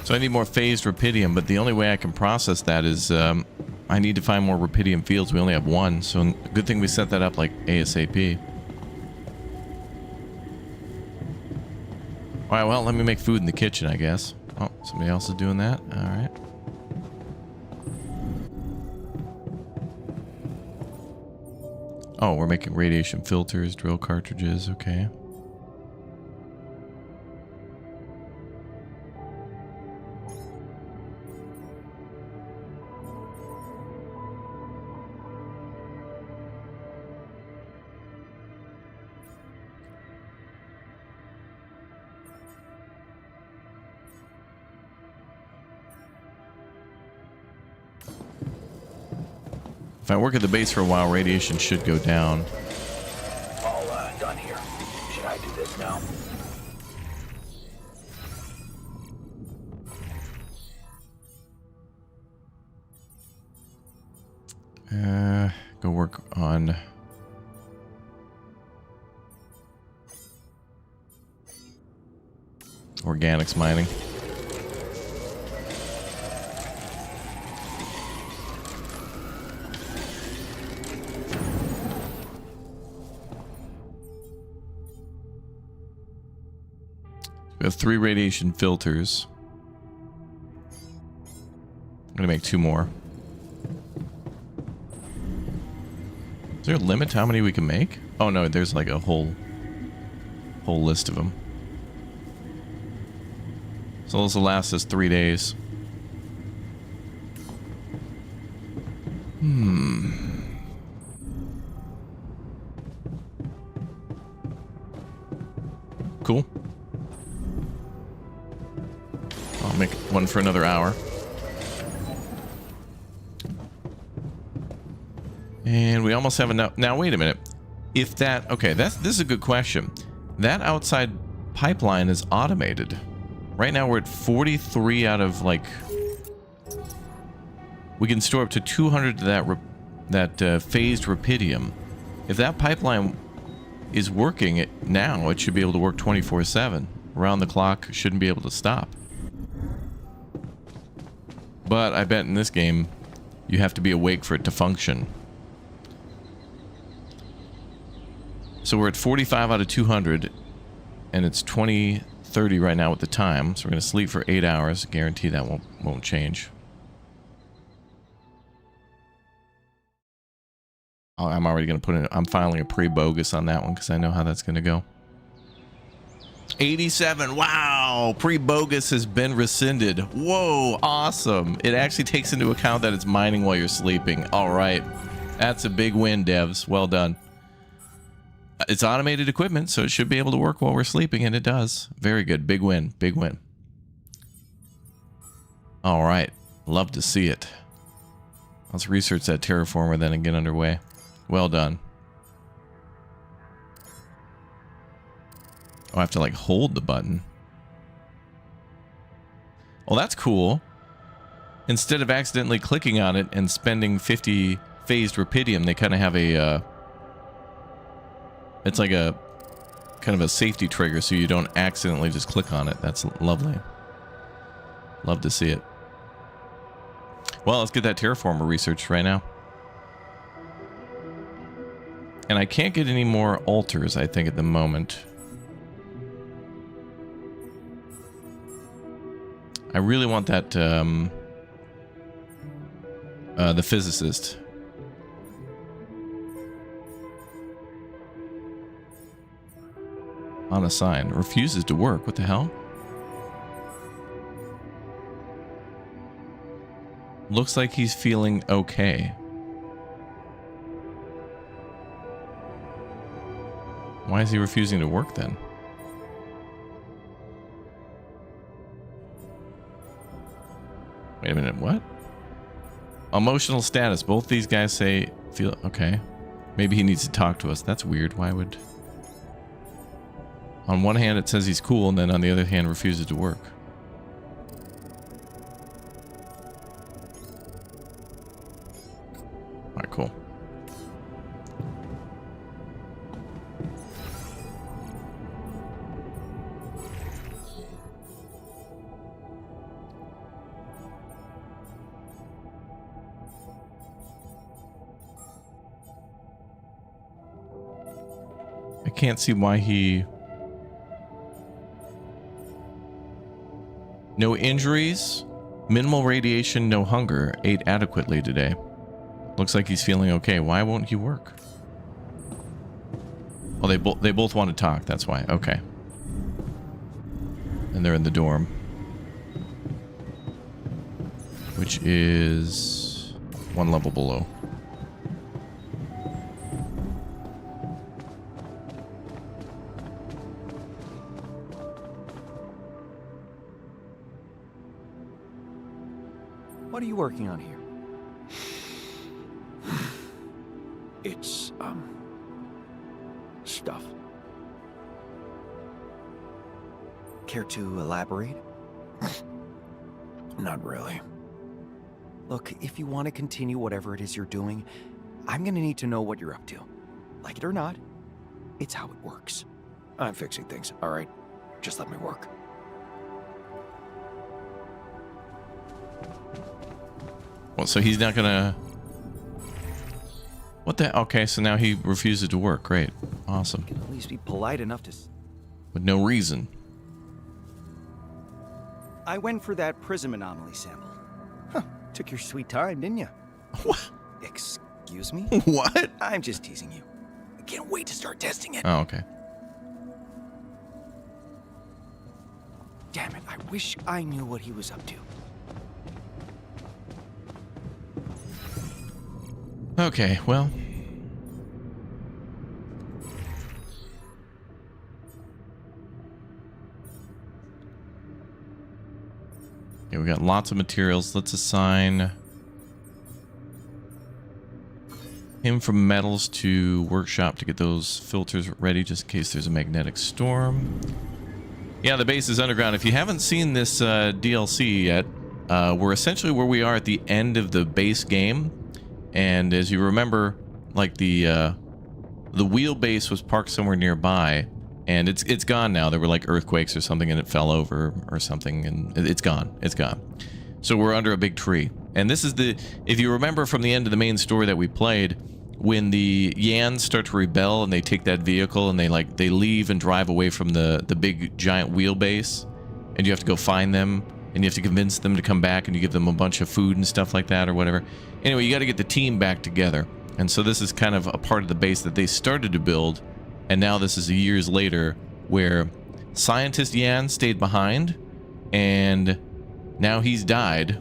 Speaker 1: So I need more phased rupidium, but the only way I can process that is I need to find more rupidium fields. We only have one, so good thing we set that up like ASAP. Alright, well, let me make food in the kitchen, I guess. Oh, somebody else is doing that? Alright. Oh, we're making radiation filters, drill cartridges, okay. If I work at the base for a while, radiation should go down.
Speaker 3: All done here. Should I do this now?
Speaker 1: Go work on organics mining. We have 3 radiation filters. I'm gonna make 2 more. Is there a limit to how many we can make? Oh no, there's like a whole list of them. So this will last us 3 days. Cool. I'll make one for another hour. And we almost have enough. Now, wait a minute. If that... Okay, this is a good question. That outside pipeline is automated. Right now, we're at 43 out of, like... We can store up to 200 of that phased rupidium. If that pipeline is working now, it should be able to work 24/7. around the clock, shouldn't be able to stop. But I bet in this game, you have to be awake for it to function. So we're at 45 out of 200, and it's 20:30 right now with the time. So we're going to sleep for 8 hours. Guarantee that won't change. I'm already going to put in... I'm filing a pre-bogus on that one because I know how that's going to go. 87. Wow. Pre-bogus has been rescinded. Whoa. Awesome. It actually takes into account that it's mining while you're sleeping. All right. That's a big win, devs. Well done. It's automated equipment, so it should be able to work while we're sleeping, and it does. Very good. Big win. Big win. All right. Love to see it. Let's research that terraformer then and get underway. Well done. Oh, I have to like hold the button. Well, that's cool. Instead of accidentally clicking on it and spending 50 phased rupidium, they kind of have a it's like a kind of a safety trigger so you don't accidentally just click on it. That's lovely. Love to see it. Well, let's get that terraformer researched right now. And I can't get any more altars, I think, at the moment. I really want that, the physicist. On a sign. Refuses to work. What the hell? Looks like he's feeling okay. Why is he refusing to work then? Wait a minute, what? Emotional status. Both these guys say feel okay. Maybe he needs to talk to us. That's weird. Why would... On one hand it says he's cool, and then on the other hand refuses to work. Alright, cool. I can't see why he... No injuries, minimal radiation, no hunger. Ate adequately today. Looks like he's feeling okay. Why won't he work? Oh, they both want to talk. That's why. Okay. And they're in the dorm, which is one level below.
Speaker 2: What are you working on here?
Speaker 3: It's, stuff.
Speaker 2: Care to elaborate?
Speaker 3: Not really.
Speaker 2: Look, if you want to continue whatever it is you're doing, I'm gonna need to know what you're up to. Like it or not, it's how it works.
Speaker 3: I'm fixing things, all right? Just let me work.
Speaker 1: Well, so he's not gonna... What the... Okay, so now he refuses to work. Great. Awesome.
Speaker 2: You can at least be polite enough to...
Speaker 1: With no reason.
Speaker 2: I went for that prism anomaly sample. Huh. Took your sweet time, didn't you?
Speaker 1: What?
Speaker 2: Excuse me?
Speaker 1: What?
Speaker 2: I'm just teasing you. I can't wait to start testing it.
Speaker 1: Oh, okay.
Speaker 2: Damn it, I wish I knew what he was up to.
Speaker 1: Okay, well... Okay, we got lots of materials. Let's assign him from metals to workshop to get those filters ready just in case there's a magnetic storm. Yeah, the base is underground. If you haven't seen this DLC yet, we're essentially where we are at the end of the base game. And as you remember, like the wheelbase was parked somewhere nearby, And it's gone now. There were like earthquakes or something, and it fell over or something, and it's gone. It's gone. So we're under a big tree. And this is if you remember from the end of the main story that we played, when the Yans start to rebel and they take that vehicle and they leave and drive away from the big giant wheelbase, and you have to go find them, and you have to convince them to come back, and you give them a bunch of food and stuff like that or whatever. Anyway, you got to get the team back together. And so this is kind of a part of the base that they started to build. And now this is years later where scientist Yan stayed behind, and now he's died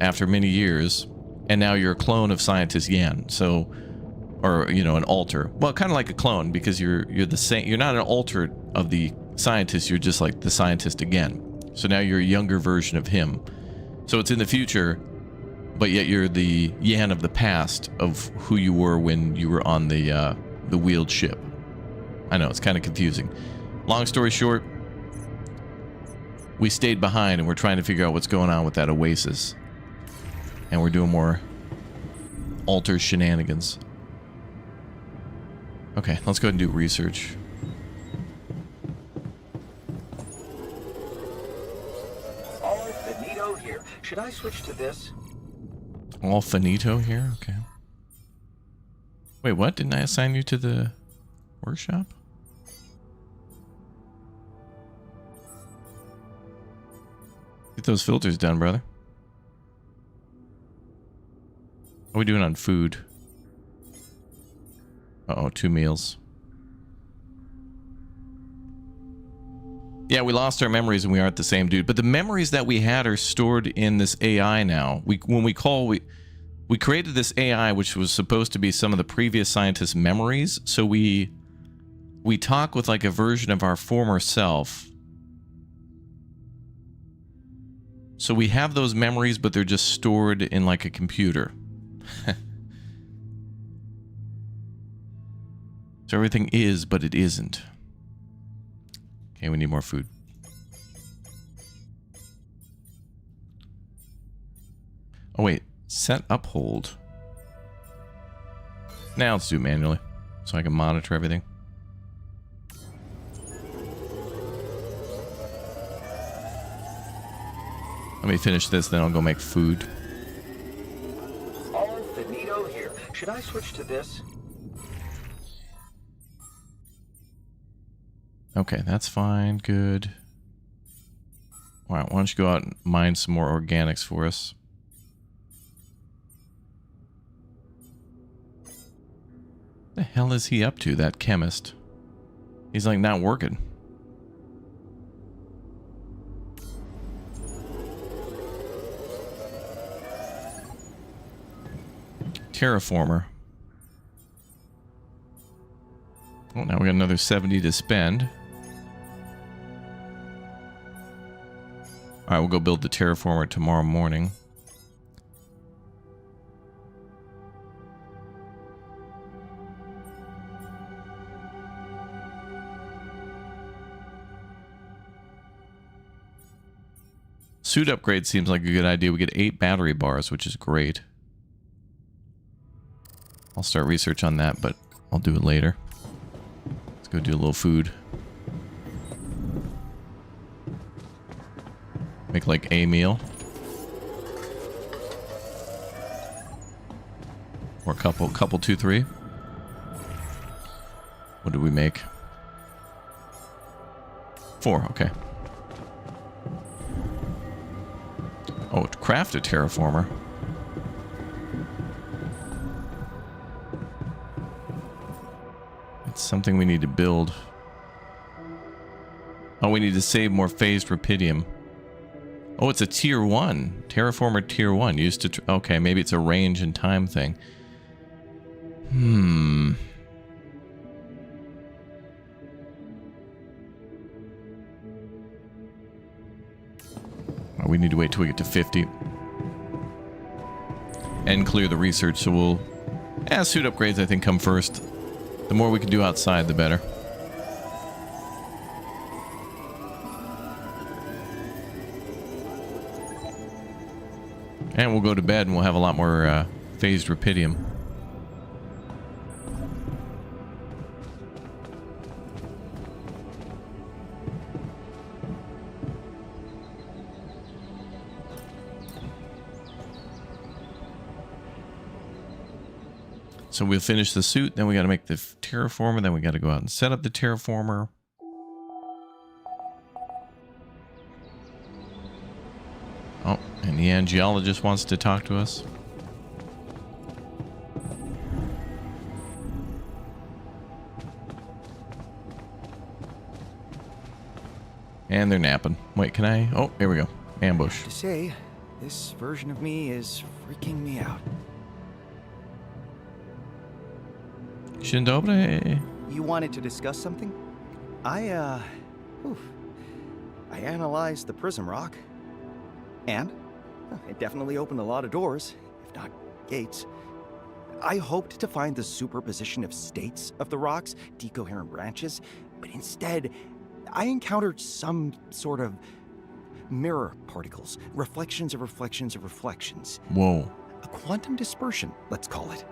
Speaker 1: after many years, and now you're a clone of scientist Yan. So, or you know, an alter. Well, kind of like a clone, because you're the same. You're not an alter of the scientist. You're just like the scientist again. So now you're a younger version of him. So it's in the future, but yet you're the Yan of the past of who you were when you were on the wheeled ship. I know, it's kind of confusing. Long story short, we stayed behind and we're trying to figure out what's going on with that oasis. And we're doing more alter shenanigans. Okay, let's go ahead and do research.
Speaker 4: All finito here. Should I switch to this?
Speaker 1: All finito here? Okay. Wait, what? Didn't I assign you to the workshop? Get those filters done, brother. What are we doing on food? Uh-oh, 2 meals. Yeah, we lost our memories and we aren't the same dude. But the memories that we had are stored in this AI now. We created this AI which was supposed to be some of the previous scientists' memories. So we talk with like a version of our former self. So we have those memories, but they're just stored in like a computer. So everything is, but it isn't. Okay, we need more food. Oh wait, set uphold. Now let's do it manually, so I can monitor everything. Let me finish this, then I'll go make food.
Speaker 4: All finito here. Should I switch to this?
Speaker 1: Okay, that's fine. Good. Alright, why don't you go out and mine some more organics for us? What the hell is he up to, that chemist? He's like not working. Terraformer. Oh, now we got another 70 to spend. Alright, we'll go build the terraformer tomorrow morning. Suit upgrade seems like a good idea. We get 8 battery bars, which is great. I'll start research on that, but I'll do it later. Let's go do a little food. Make like a meal. Or a couple 2, 3. What did we make? 4, okay. Oh, craft a terraformer. It's something we need to build. Oh, we need to save more phased rupidium. Oh, it's a tier 1. Terraformer tier 1. Used to... okay, maybe it's a range and time thing. Oh, we need to wait till we get to 50. And clear the research, so we'll... suit upgrades, I think, come first. The more we can do outside, the better. And we'll go to bed and we'll have a lot more phased rupidium. So we'll finish the suit, then we got to make the terraformer, then we got to go out and set up the terraformer. Oh, and the angiologist wants to talk to us. And they're napping. Wait, can I? Oh, here we go. Ambush.
Speaker 2: To say, this version of me is freaking me out.
Speaker 1: Shindobre.
Speaker 2: You wanted to discuss something? I analyzed the prism rock. And it definitely opened a lot of doors, if not gates. I hoped to find the superposition of states of the rocks, decoherent branches, but instead, I encountered some sort of mirror particles, reflections of reflections of reflections.
Speaker 1: Whoa.
Speaker 2: A quantum dispersion, let's call it.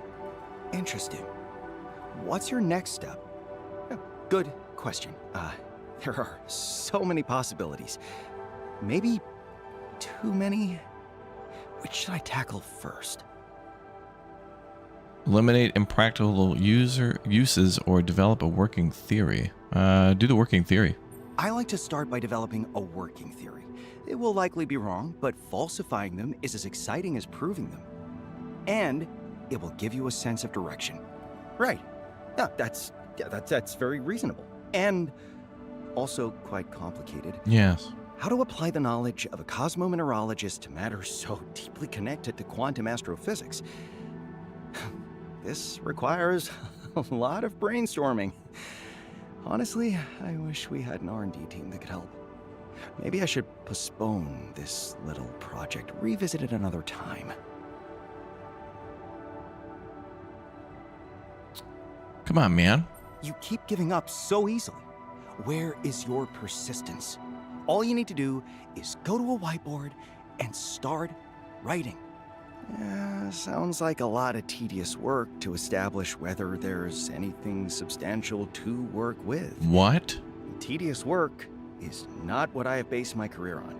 Speaker 2: Interesting. What's your next step? Good question. There are so many possibilities. Maybe too many? Which should I tackle first?
Speaker 1: Eliminate impractical uses or develop a working theory. Do the working theory.
Speaker 2: I like to start by developing a working theory. It will likely be wrong, but falsifying them is as exciting as proving them. And it will give you a sense of direction. Right. Yeah, that's very reasonable. And also quite complicated.
Speaker 1: Yes.
Speaker 2: How to apply the knowledge of a cosmomineralogist to matters so deeply connected to quantum astrophysics. This requires a lot of brainstorming. Honestly, I wish we had an R&D team that could help. Maybe I should postpone this little project, revisit it another time.
Speaker 1: Come on, man.
Speaker 2: You keep giving up so easily. Where is your persistence? All you need to do is go to a whiteboard and start writing. Sounds like a lot of tedious work to establish whether there's anything substantial to work with.
Speaker 1: What?
Speaker 2: Tedious work is not what I have based my career on.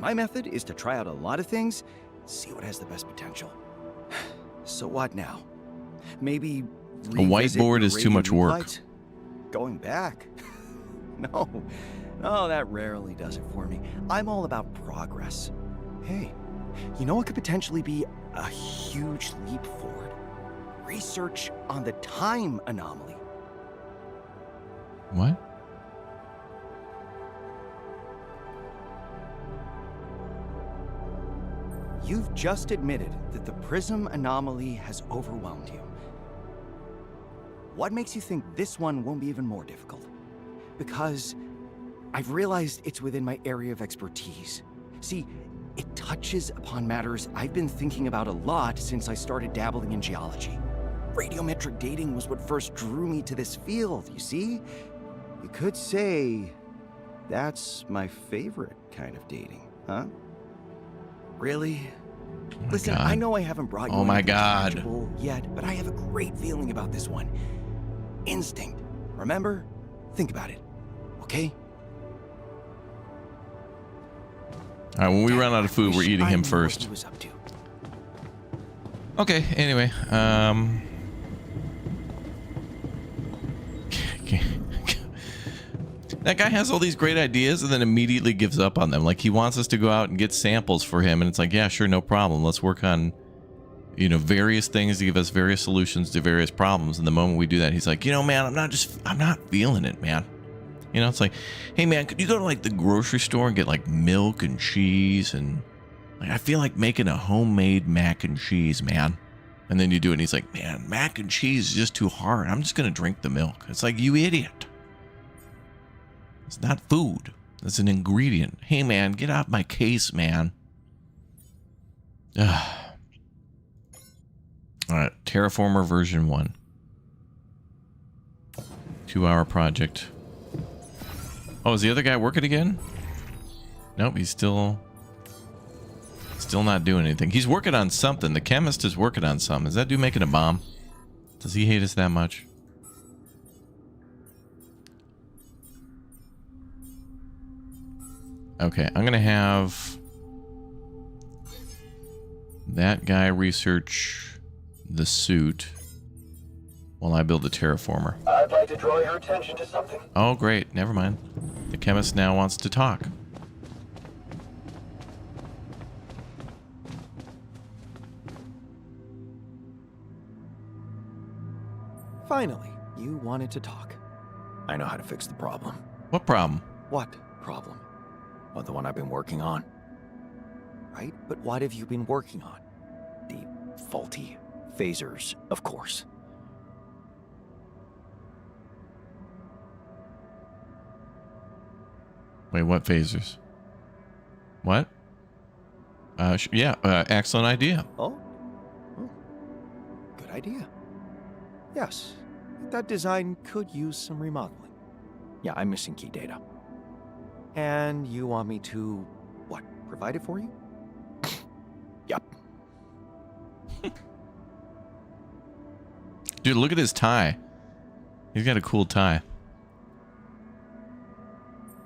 Speaker 2: My method is to try out a lot of things, see what has the best potential. So what now? Maybe
Speaker 1: a whiteboard is too much work.
Speaker 2: Going back? No, that rarely does it for me. I'm all about progress. Hey, you know what could potentially be a huge leap forward? Research on the time anomaly.
Speaker 1: What?
Speaker 2: You've just admitted that the prism anomaly has overwhelmed you. What makes you think this one won't be even more difficult? Because I've realized it's within my area of expertise. See, it touches upon matters I've been thinking about a lot since I started dabbling in geology. Radiometric dating was what first drew me to this field, you see? You could say that's my favorite kind of dating, huh? Really?
Speaker 1: Oh
Speaker 2: Listen,
Speaker 1: God.
Speaker 2: I know I haven't brought you
Speaker 1: Oh my
Speaker 2: anything
Speaker 1: God.
Speaker 2: tangible yet, but I have a great feeling about this one. Instinct. Remember? Think about it. Okay?
Speaker 1: All right, when we run out of food, we're
Speaker 2: Wish
Speaker 1: eating
Speaker 2: I
Speaker 1: him
Speaker 2: knew
Speaker 1: first.
Speaker 2: what he was up to.
Speaker 1: Okay, anyway. That guy has all these great ideas and then immediately gives up on them. Like, he wants us to go out and get samples for him, and it's like, yeah, sure, no problem. Let's work on, various things to give us various solutions to various problems. And the moment we do that, he's like, man, I'm not feeling it, man. It's like, hey, man, could you go to, like, the grocery store and get, like, milk and cheese? And, like, I feel like making a homemade mac and cheese, man. And then you do it, and he's like, man, mac and cheese is just too hard. I'm just going to drink the milk. It's like, you idiot. It's not food. It's an ingredient. Hey, man, get out my case, man. All right, Terraformer version 1. 2-hour project. Oh, is the other guy working again? Nope, he's still not doing anything. He's working on something. The chemist is working on something. Is that dude making a bomb? Does he hate us that much? Okay, I'm gonna have that guy research the suit. while I build the terraformer.
Speaker 3: I'd like to draw your attention to something.
Speaker 1: Oh, great. Never mind. The chemist now wants to talk.
Speaker 2: Finally, you wanted to talk. I know how to fix the problem.
Speaker 1: What problem?
Speaker 2: What problem? Well, the one I've been working on. Right? But what have you been working on? The faulty phasers, of course.
Speaker 1: Wait, what phasers? What? Yeah, excellent idea.
Speaker 2: Oh? Good idea. Yes, that design could use some remodeling. Yeah, I'm missing key data. And you want me to, what, provide it for you? Yep.
Speaker 1: Dude, look at his tie. He's got a cool tie.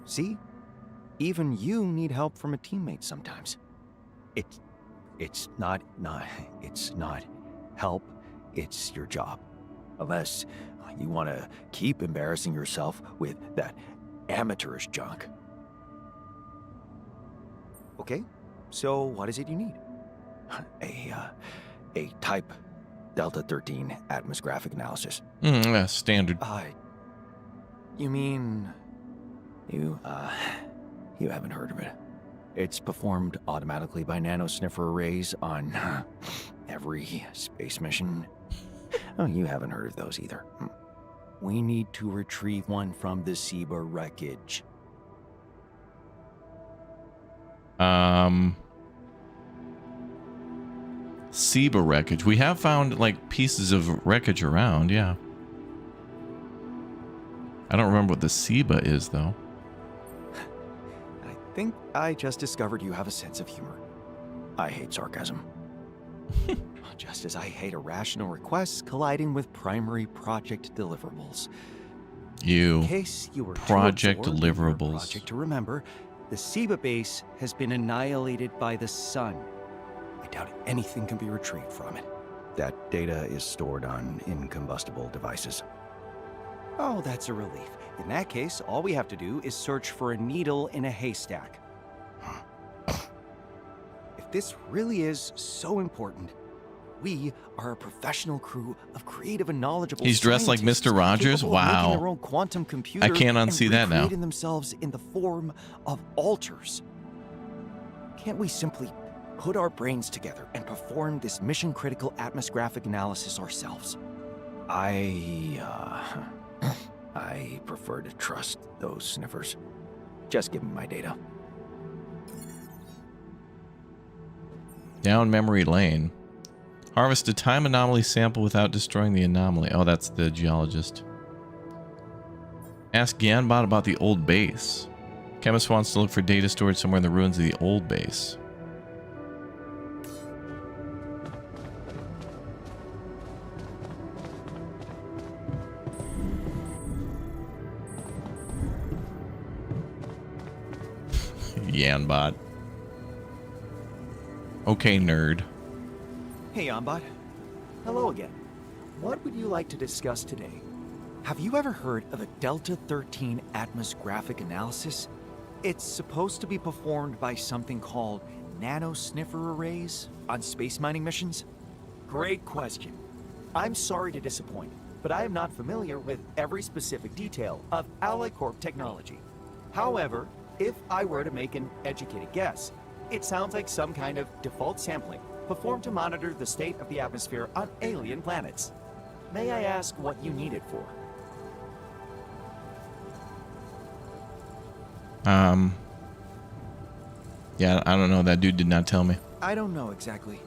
Speaker 2: See? Even you need help from a teammate sometimes. It's not help, it's your job. Unless you want to keep embarrassing yourself with that amateurish junk. Okay, so what is it you need? A type Delta 13 atmosgraphic analysis.
Speaker 1: Yeah, standard.
Speaker 2: You mean you haven't heard of it. It's performed automatically by nanosniffer arrays on every space mission. Oh, you haven't heard of those either. We need to retrieve one from the SEBA wreckage.
Speaker 1: SEBA wreckage. We have found, like, pieces of wreckage around, yeah. I don't remember what the SEBA is, though.
Speaker 2: I think I just discovered you have a sense of humor. I hate sarcasm. Just as I hate irrational requests colliding with primary project deliverables.
Speaker 1: You.
Speaker 2: In case you were
Speaker 1: Project
Speaker 2: too absorbed in your
Speaker 1: deliverables.
Speaker 2: project to remember, the SEBA base has been annihilated by the sun. I doubt anything can be retrieved from it. That data is stored on incombustible devices. Oh, that's a relief. In that case, all we have to do is search for a needle in a haystack. If this really is so important, we are a professional crew of creative and knowledgeable
Speaker 1: He's dressed like
Speaker 2: scientists
Speaker 1: Mr. Rogers?
Speaker 2: capable of making
Speaker 1: Wow.
Speaker 2: their own quantum computer
Speaker 1: I can't
Speaker 2: and
Speaker 1: unsee that now.
Speaker 2: recreating themselves in the form of alters. Can't we simply put our brains together and perform this mission-critical atmosgraphic analysis ourselves? I prefer to trust those sniffers. Just give me my data.
Speaker 1: Down memory lane. Harvest a time anomaly sample without destroying the anomaly. Oh, that's the geologist. Ask Ganbot about the old base. Chemist wants to look for data stored somewhere in the ruins of the old base. Yanbot. Okay, nerd.
Speaker 2: Hey, Ambot. Hello again. What would you like to discuss today? Have you ever heard of a Delta 13 atmosgraphic analysis? It's supposed to be performed by something called nanosniffer arrays on space mining missions. Great question. I'm sorry to disappoint, but I am not familiar with every specific detail of Ally Corp technology. However, if I were to make an educated guess, it sounds like some kind of default sampling performed to monitor the state of the atmosphere on alien planets. May I ask what you need it for?
Speaker 1: Yeah, I don't know. That dude did not tell me.
Speaker 2: I don't know exactly.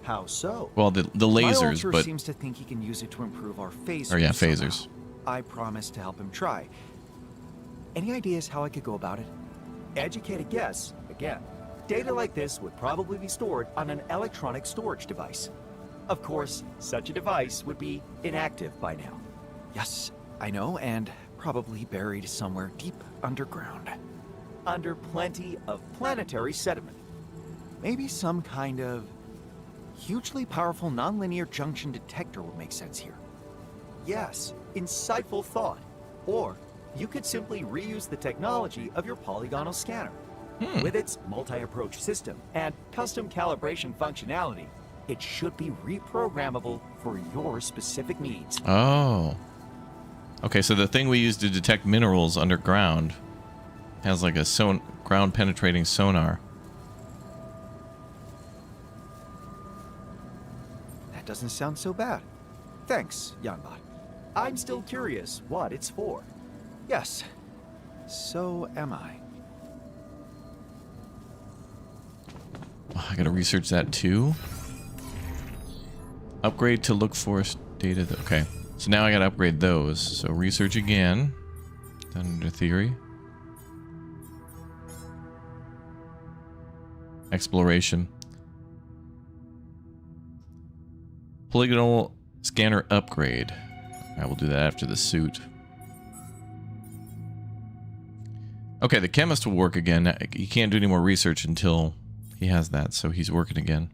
Speaker 2: How so?
Speaker 1: Well, the
Speaker 2: My
Speaker 1: lasers,
Speaker 2: ulcer
Speaker 1: but
Speaker 2: seems to think he can use it to improve our phasers.
Speaker 1: or yeah,
Speaker 2: somehow.
Speaker 1: phasers.
Speaker 2: I promise to help him try. Any ideas how I could go about it? Educated guess, again. Data like this would probably be stored on an electronic storage device. Of course, such a device would be inactive by now. Yes, I know, and probably buried somewhere deep underground. Under plenty of planetary sediment. Maybe some kind of hugely powerful nonlinear junction detector would make sense here. Yes, insightful thought. Or you could simply reuse the technology of your polygonal scanner. With its multi-approach system and custom calibration functionality, it should be reprogrammable for your specific needs.
Speaker 1: Oh. Okay, so the thing we use to detect minerals underground has like a ground-penetrating sonar.
Speaker 2: That doesn't sound so bad. Thanks, Yanbot. I'm still curious what it's for. Yes, so am I.
Speaker 1: Oh, I gotta research that too. Upgrade to look for data. Okay, so now I gotta upgrade those. So research again. Done under theory. Exploration. Polygonal scanner upgrade. I will do that after the suit. Okay, the chemist will work again. He can't do any more research until he has that, so he's working again.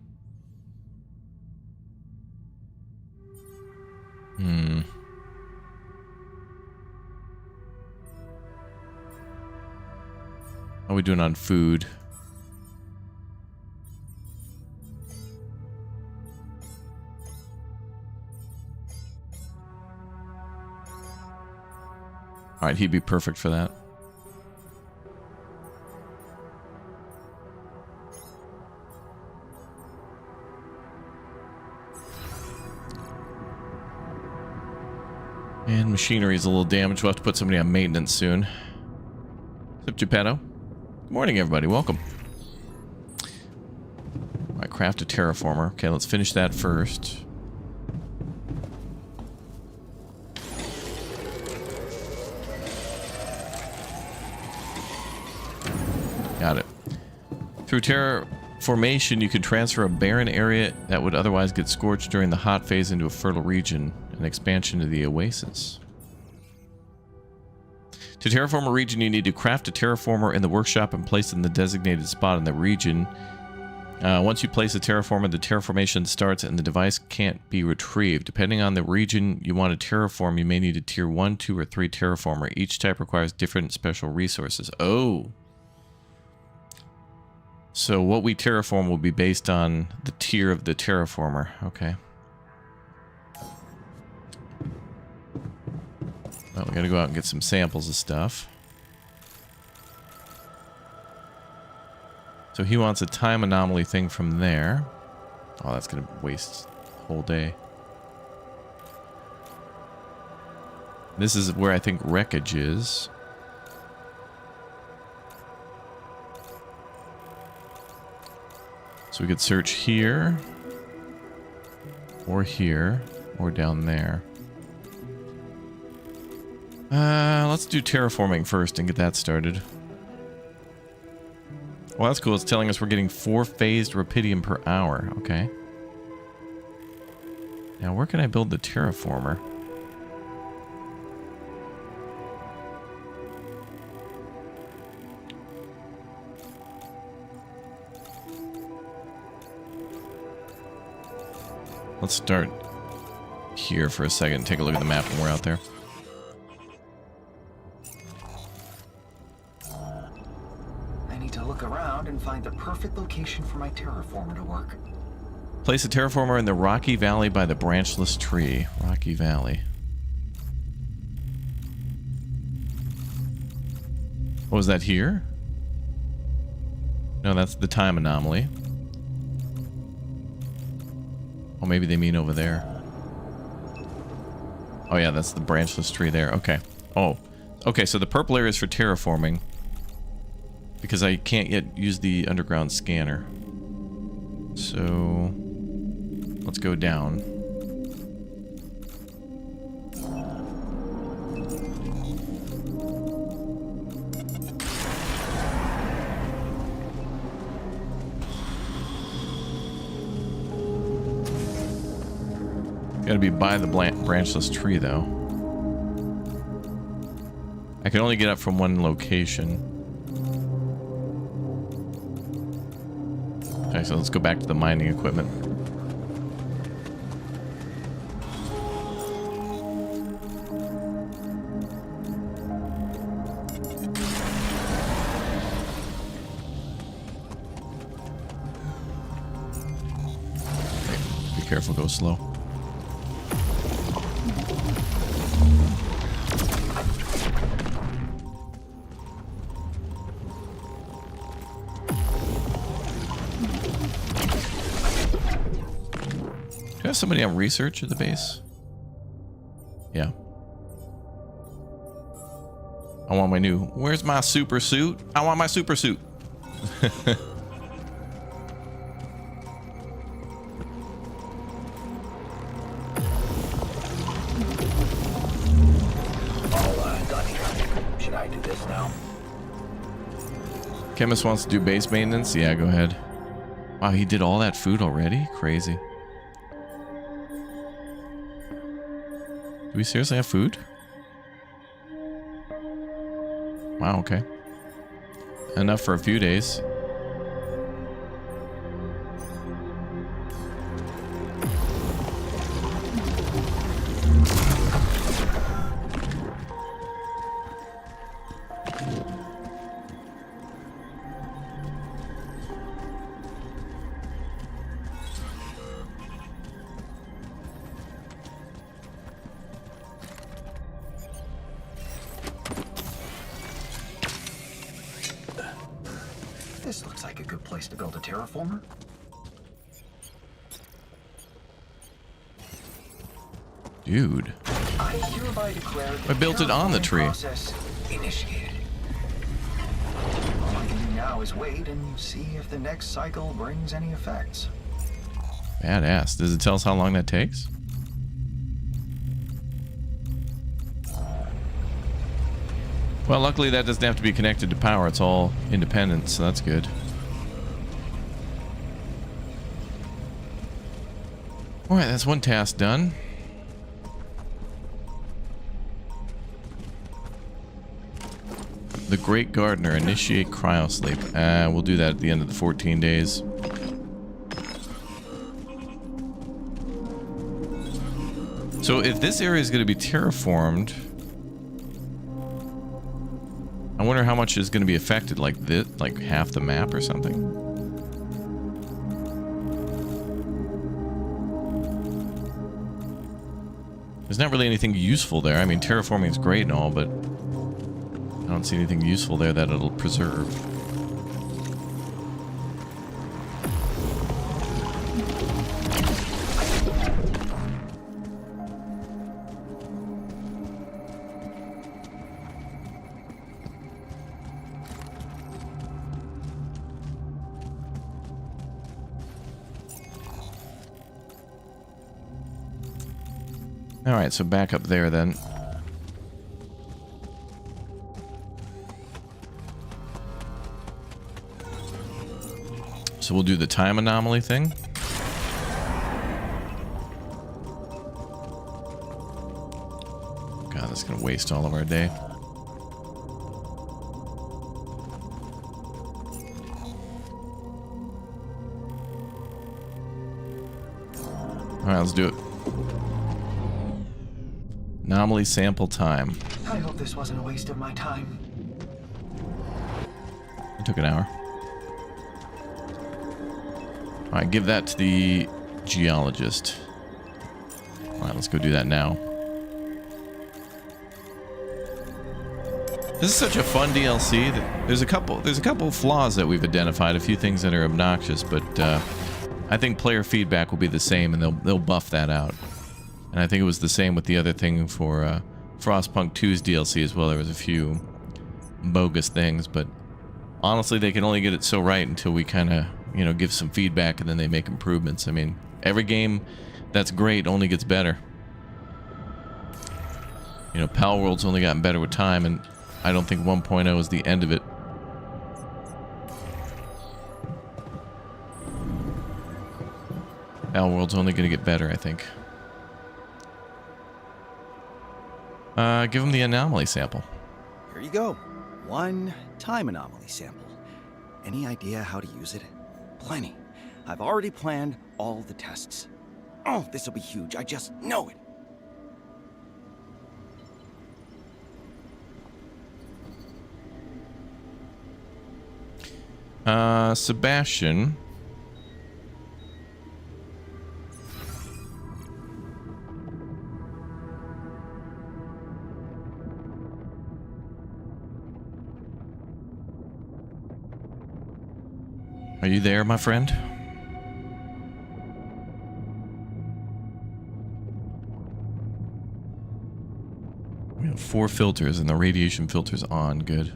Speaker 1: How are we doing on food? Alright, he'd be perfect for that. And machinery is a little damaged. We'll have to put somebody on maintenance soon. Sup, Geppetto? Good morning, everybody. Welcome. Alright, craft a terraformer. Okay, let's finish that first. Got it. Through terraformation, you can transfer a barren area that would otherwise get scorched during the hot phase into a fertile region, an expansion of the oasis. To terraform a region, you need to craft a terraformer in the workshop and place it in the designated spot in the region. Once you place a terraformer, the terraformation starts and the device can't be retrieved. Depending on the region you want to terraform, you may need a tier 1, 2, or 3 terraformer. Each type requires different special resources. Oh! So what we terraform will be based on the tier of the terraformer. Okay. Well, we gotta go out and get some samples of stuff. So he wants a time anomaly thing from there. Oh, that's gonna waste a whole day. This is where I think wreckage is. So we could search here, or down there. Let's do terraforming first and get that started. Well, that's cool. It's telling us we're getting 4 phased rupidium per hour. Okay. Now, where can I build the terraformer? Let's start here for a second. Take a look at the map when we're out there.
Speaker 4: I need to look around and find the perfect location for my terraformer to work.
Speaker 1: Place a terraformer in the rocky valley by the branchless tree. Rocky Valley. What was that here? No, that's the time anomaly. Oh, maybe they mean over there. Oh yeah, that's the branchless tree there. Okay. Oh. Okay, so the purple area is for terraforming. Because I can't yet use the underground scanner. So... let's go down. Gotta be by the branchless tree, though. I can only get up from one location. Okay, so let's go back to the mining equipment. careful, go slow. Do you have somebody on research at the base? Yeah. I want my new... Where's my super suit? I want my super suit.
Speaker 3: Done here. Should I do this now?
Speaker 1: Chemist wants to do base maintenance? Yeah, go ahead. Wow, he did all that food already? Crazy. Do we seriously have food? Wow, okay. Enough for a few days.
Speaker 4: This looks like a good place to build a terraformer.
Speaker 1: Dude.
Speaker 4: I hereby declare
Speaker 1: I built it on the
Speaker 4: terraforming
Speaker 1: tree.
Speaker 4: Process initiated. All I can do now is wait and see if the next cycle brings any effects.
Speaker 1: Badass. Does it tell us how long that takes? Well, luckily that doesn't have to be connected to power. It's all independent, so that's good. Alright, that's one task done. The Great Gardener, initiate cryosleep. We'll do that at the end of the 14 days. So if this area is going to be terraformed, I wonder how much is going to be affected, like this, like half the map or something. There's not really anything useful there. I mean, terraforming is great and all, but I don't see anything useful there that it'll preserve. Alright, so back up there then. So we'll do the time anomaly thing. God, that's gonna waste all of our day. Alright, let's do it. Anomaly sample time.
Speaker 4: I hope this wasn't a waste of my time.
Speaker 1: It took an hour. Alright, give that to the geologist. Alright, let's go do that now. This is such a fun DLC. There's a couple flaws that we've identified, a few things that are obnoxious, but I think player feedback will be the same, and they'll buff that out. And I think it was the same with the other thing for Frostpunk 2's DLC as well. There was a few bogus things, but honestly, they can only get it so right until we kind of, you know, give some feedback and then they make improvements. I mean, every game that's great only gets better. You know, Pal World's only gotten better with time, and I don't think 1.0 is the end of it. Pal World's only going to get better, I think. Give them the anomaly sample.
Speaker 2: Here you go. One time anomaly sample. Any idea how to use it? Plenty. I've already planned all the tests. Oh, this will be huge. I just know
Speaker 1: it. Sebastian. Are you there, my friend? We have 4 filters and the radiation filter's on. Good.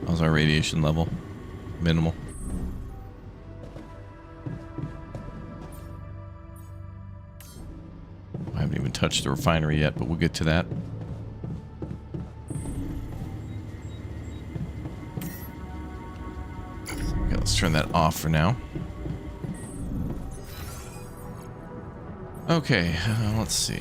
Speaker 1: How's our radiation level? Minimal. I haven't even touched the refinery yet, but we'll get to that. Okay, let's turn that off for now. Okay, let's see.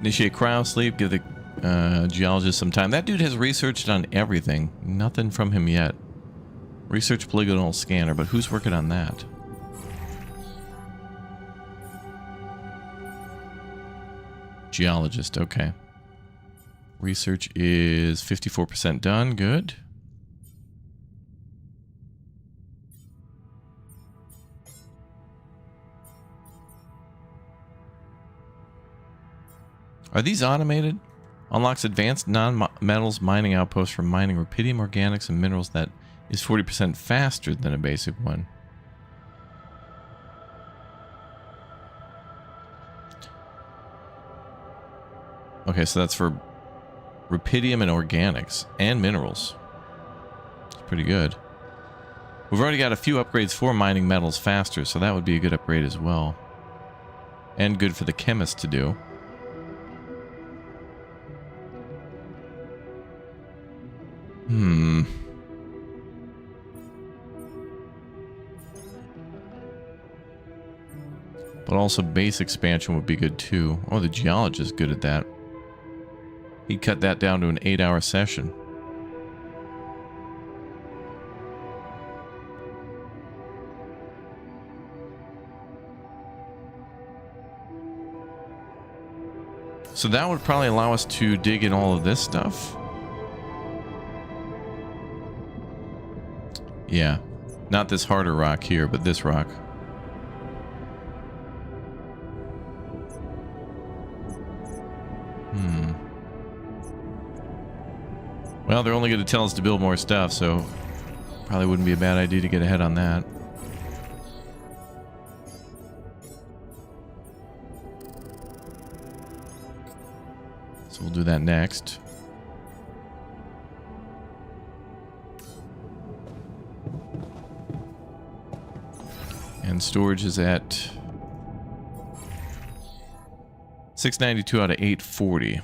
Speaker 1: Initiate cryo sleep, give the geologist some time. That dude has researched on everything. Nothing from him yet. Research polygonal scanner, but who's working on that? Geologist, okay. Research is 54% done, good. Are these automated? Unlocks advanced non-metals mining outposts for mining rubidium, organics, and minerals that is 40% faster than a basic one. Okay, so that's for rubidium and organics and minerals. It's pretty good. We've already got a few upgrades for mining metals faster, so that would be a good upgrade as well. And good for the chemist to do. But also base expansion would be good too. Oh, the geologist is good at that. He'd cut that down to an 8-hour session. So that would probably allow us to dig in all of this stuff. Yeah, not this harder rock here, but this rock. Well, they're only going to tell us to build more stuff, so probably wouldn't be a bad idea to get ahead on that. So we'll do that next. And storage is at 692 out of 840.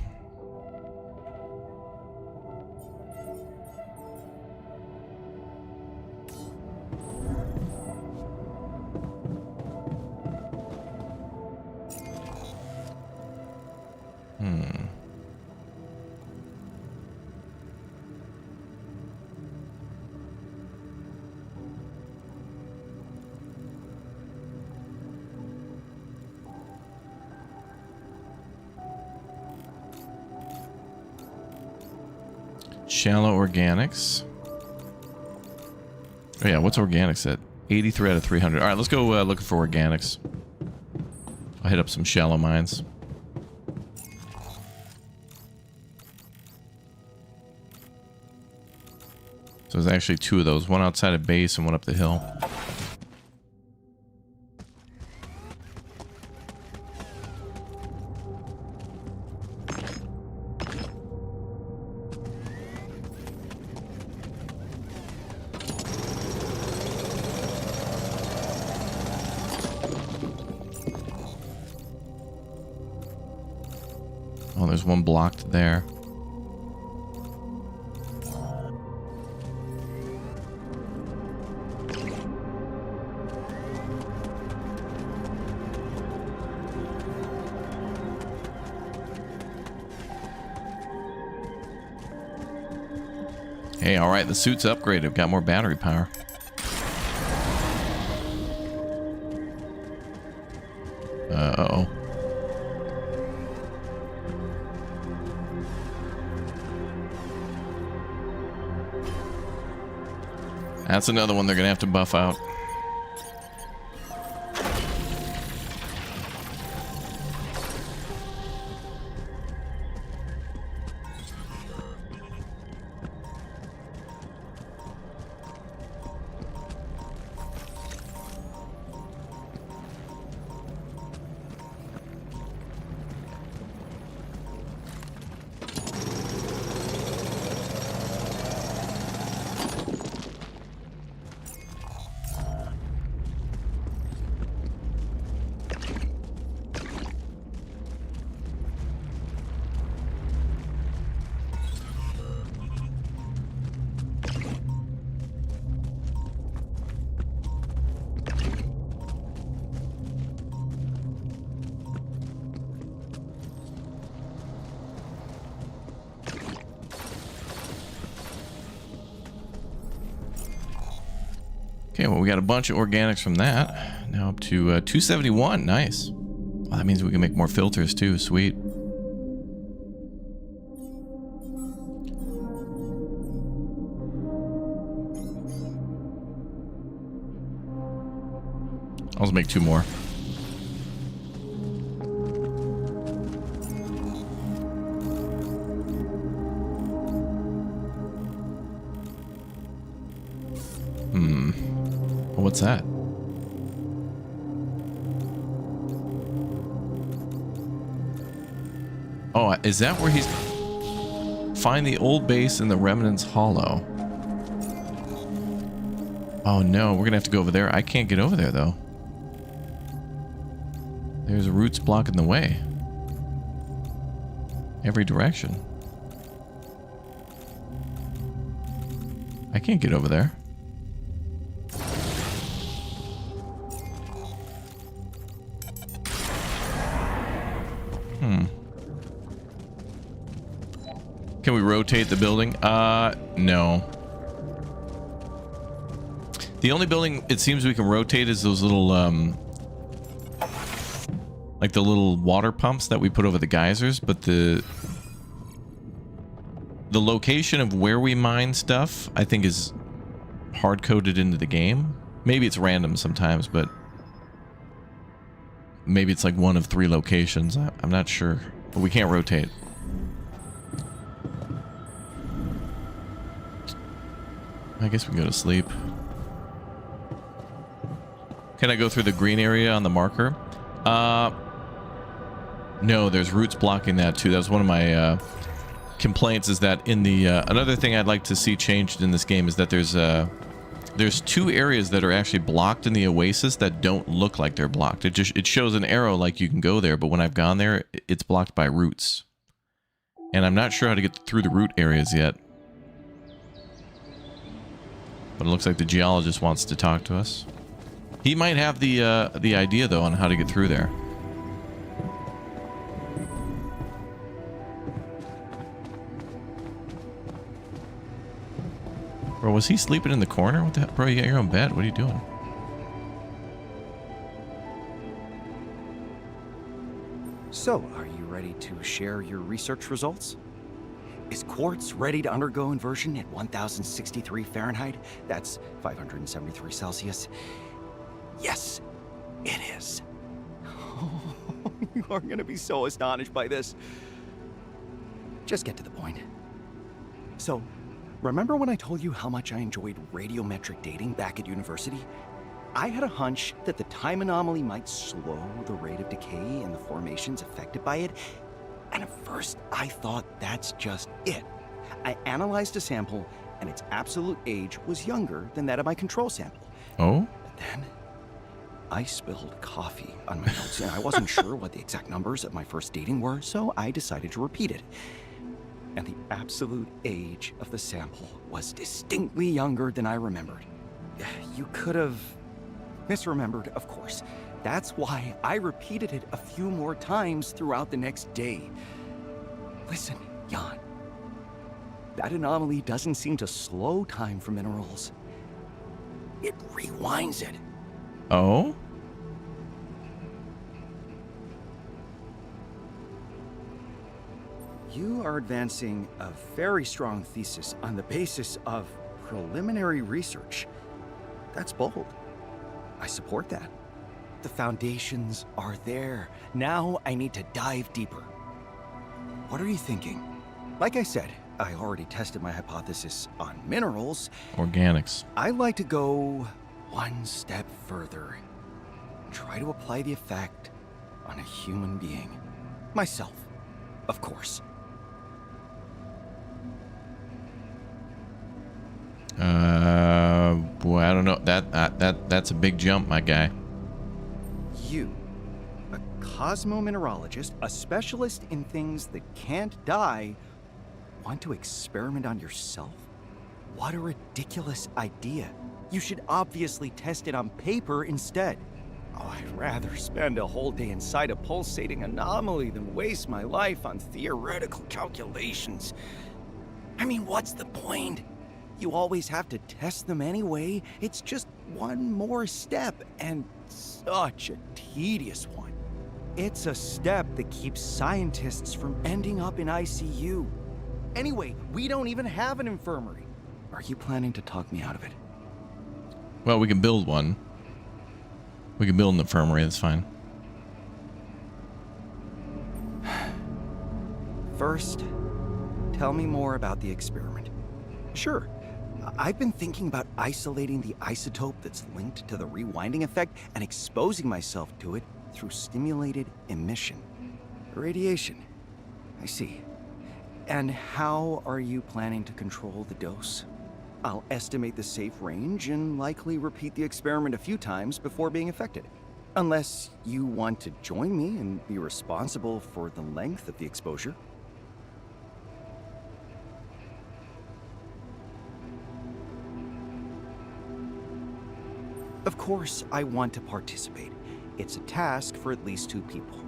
Speaker 1: Shallow organics. Oh yeah, what's organics at? 83 out of 300. All right, let's go looking for organics. I'll hit up some shallow mines. So there's actually 2 of those. One outside of base and one up the hill. Oh, there's one blocked there. Hey, all right, the suit's upgraded. Got more battery power. Uh-oh. That's another one they're going to have to buff out. Okay, well, we got a bunch of organics from that. Now up to 271. Nice. Well, that means we can make more filters too. Sweet. I'll just make 2 more. What's that? Oh, is that where he's... Find the old base in the Remnant's Hollow. Oh no, we're gonna have to go over there. I can't get over there though. There's roots blocking the way. Every direction. I can't get over there. Can we rotate the building? No. The only building it seems we can rotate is those little, like the little water pumps that we put over the geysers, but the location of where we mine stuff, I think, is hard-coded into the game. Maybe it's random sometimes, but maybe it's like one of 3 locations. I'm not sure, but we can't rotate. I guess we can go to sleep. Can I go through the green area on the marker? No, there's roots blocking that too. That was one of my complaints, is that in the another thing I'd like to see changed in this game is that there's 2 areas that are actually blocked in the oasis that don't look like they're blocked. It shows an arrow like you can go there, but when I've gone there, it's blocked by roots. And I'm not sure how to get through the root areas yet. But it looks like the geologist wants to talk to us. He might have the idea though on how to get through there. Bro, was he sleeping in the corner? What the hell? Bro, you got your own bed. What are you doing?
Speaker 2: So, are you ready to share your research results? Is quartz ready to undergo inversion at 1063 Fahrenheit? That's 573 Celsius. Yes, it is. You are going to be so astonished by this. Just get to the point. So, remember when I told you how much I enjoyed radiometric dating back at university? I had a hunch that the time anomaly might slow the rate of decay in the formations affected by it. And at first, I thought that's just it. I analyzed a sample, and its absolute age was younger than that of my control sample.
Speaker 1: Oh?
Speaker 2: But then, I spilled coffee on my notes, and I wasn't sure what the exact numbers of my first dating were, so I decided to repeat it. And the absolute age of the sample was distinctly younger than I remembered. You could have misremembered, of course. That's why I repeated it a few more times throughout the next day. Listen, Jan. That anomaly doesn't seem to slow time for minerals. It rewinds it.
Speaker 1: Oh?
Speaker 2: You are advancing a very strong thesis on the basis of preliminary research. That's bold. I support that. The foundations are there. Now I need to dive deeper. What are you thinking? Like I said, I already tested my hypothesis on minerals.
Speaker 1: Organics.
Speaker 2: I'd like to go one step further. Try to apply the effect on a human being. Myself, of course.
Speaker 1: Boy, I don't know. That's a big jump, my guy.
Speaker 2: You, a cosmomineralogist, a specialist in things that can't die, want to experiment on yourself? What a ridiculous idea. You should obviously test it on paper instead. Oh, I'd rather spend a whole day inside a pulsating anomaly than waste my life on theoretical calculations. I mean, what's the point? You always have to test them anyway. It's just one more step, and such a tedious one. It's a step that keeps scientists from ending up in ICU. Anyway, we don't even have an infirmary. Are you planning to talk me out of it?
Speaker 1: Well, we can build one. We can build an infirmary, that's fine.
Speaker 2: First, tell me more about the experiment. Sure, I've been thinking about isolating the isotope that's linked to the rewinding effect and exposing myself to it through stimulated emission. Radiation. I see. And how are you planning to control the dose? I'll estimate the safe range and likely repeat the experiment a few times before being affected. Unless you want to join me and be responsible for the length of the exposure. Of course, I want to participate. It's a task for at least 2 people.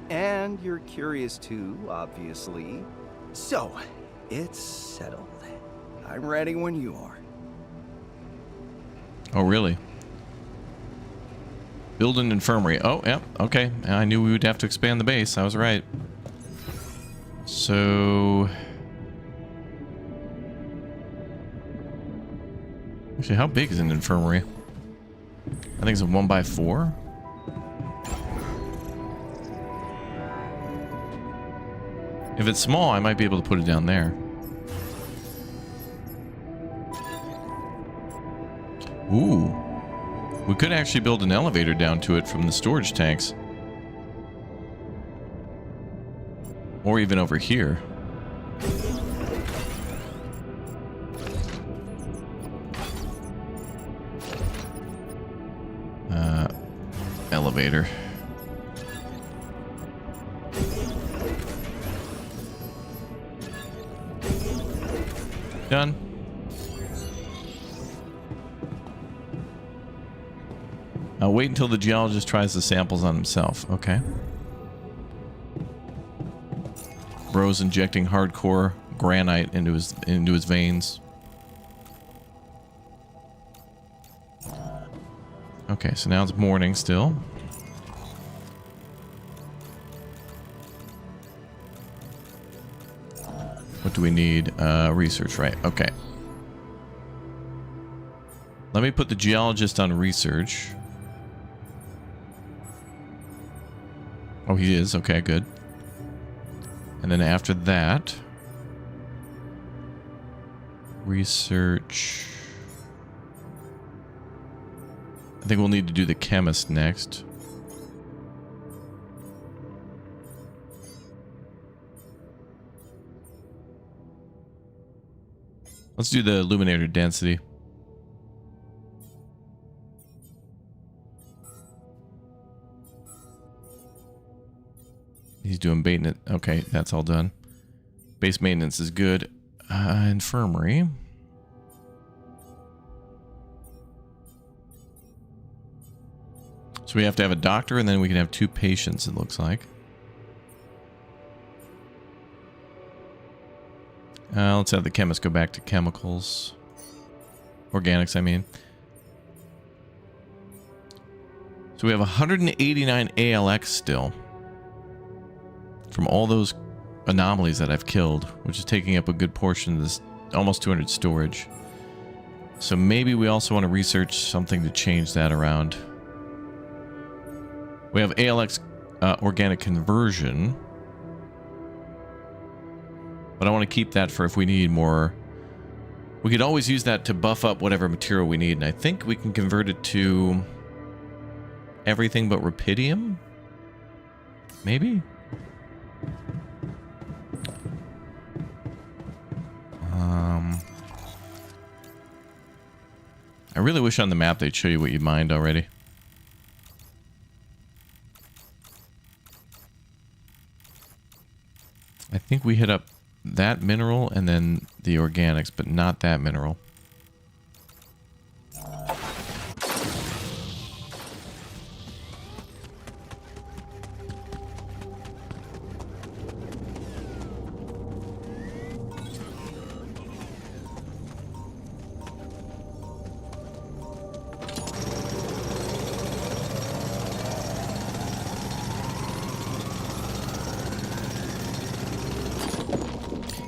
Speaker 2: And you're curious too, obviously. So, it's settled. I'm ready when you are.
Speaker 1: Oh, really? Build an infirmary. Oh, yeah, okay. I knew we would have to expand the base. I was right. So... actually, how big is an infirmary? I think it's a 1x4. If it's small, I might be able to put it down there. Ooh. We could actually build an elevator down to it from the storage tanks. Or even over here. Elevator. Done. I'll wait until the geologist tries the samples on himself. Okay. Bro's injecting hardcore granite into his veins. Okay, so now it's morning still. What do we need? Research, right? Okay. Let me put the geologist on research. Oh, he is. Okay, good. And then after that, research. I think we'll need to do the chemist next. Let's do the illuminator density. He's doing maintenance. Okay, that's all done. Base maintenance is good. Infirmary. So we have to have a doctor, and then we can have 2 patients, it looks like. Let's have the chemist go back to chemicals. Organics, I mean. So we have 189 ALX still. From all those anomalies that I've killed, which is taking up a good portion of this, almost 200 storage. So maybe we also want to research something to change that around. We have ALX organic conversion. But I want to keep that for if we need more. We could always use that to buff up whatever material we need. And I think we can convert it to everything but rupidium? Maybe? I really wish on the map they'd show you what you mined already. I think we hit up that mineral and then the organics, but not that mineral.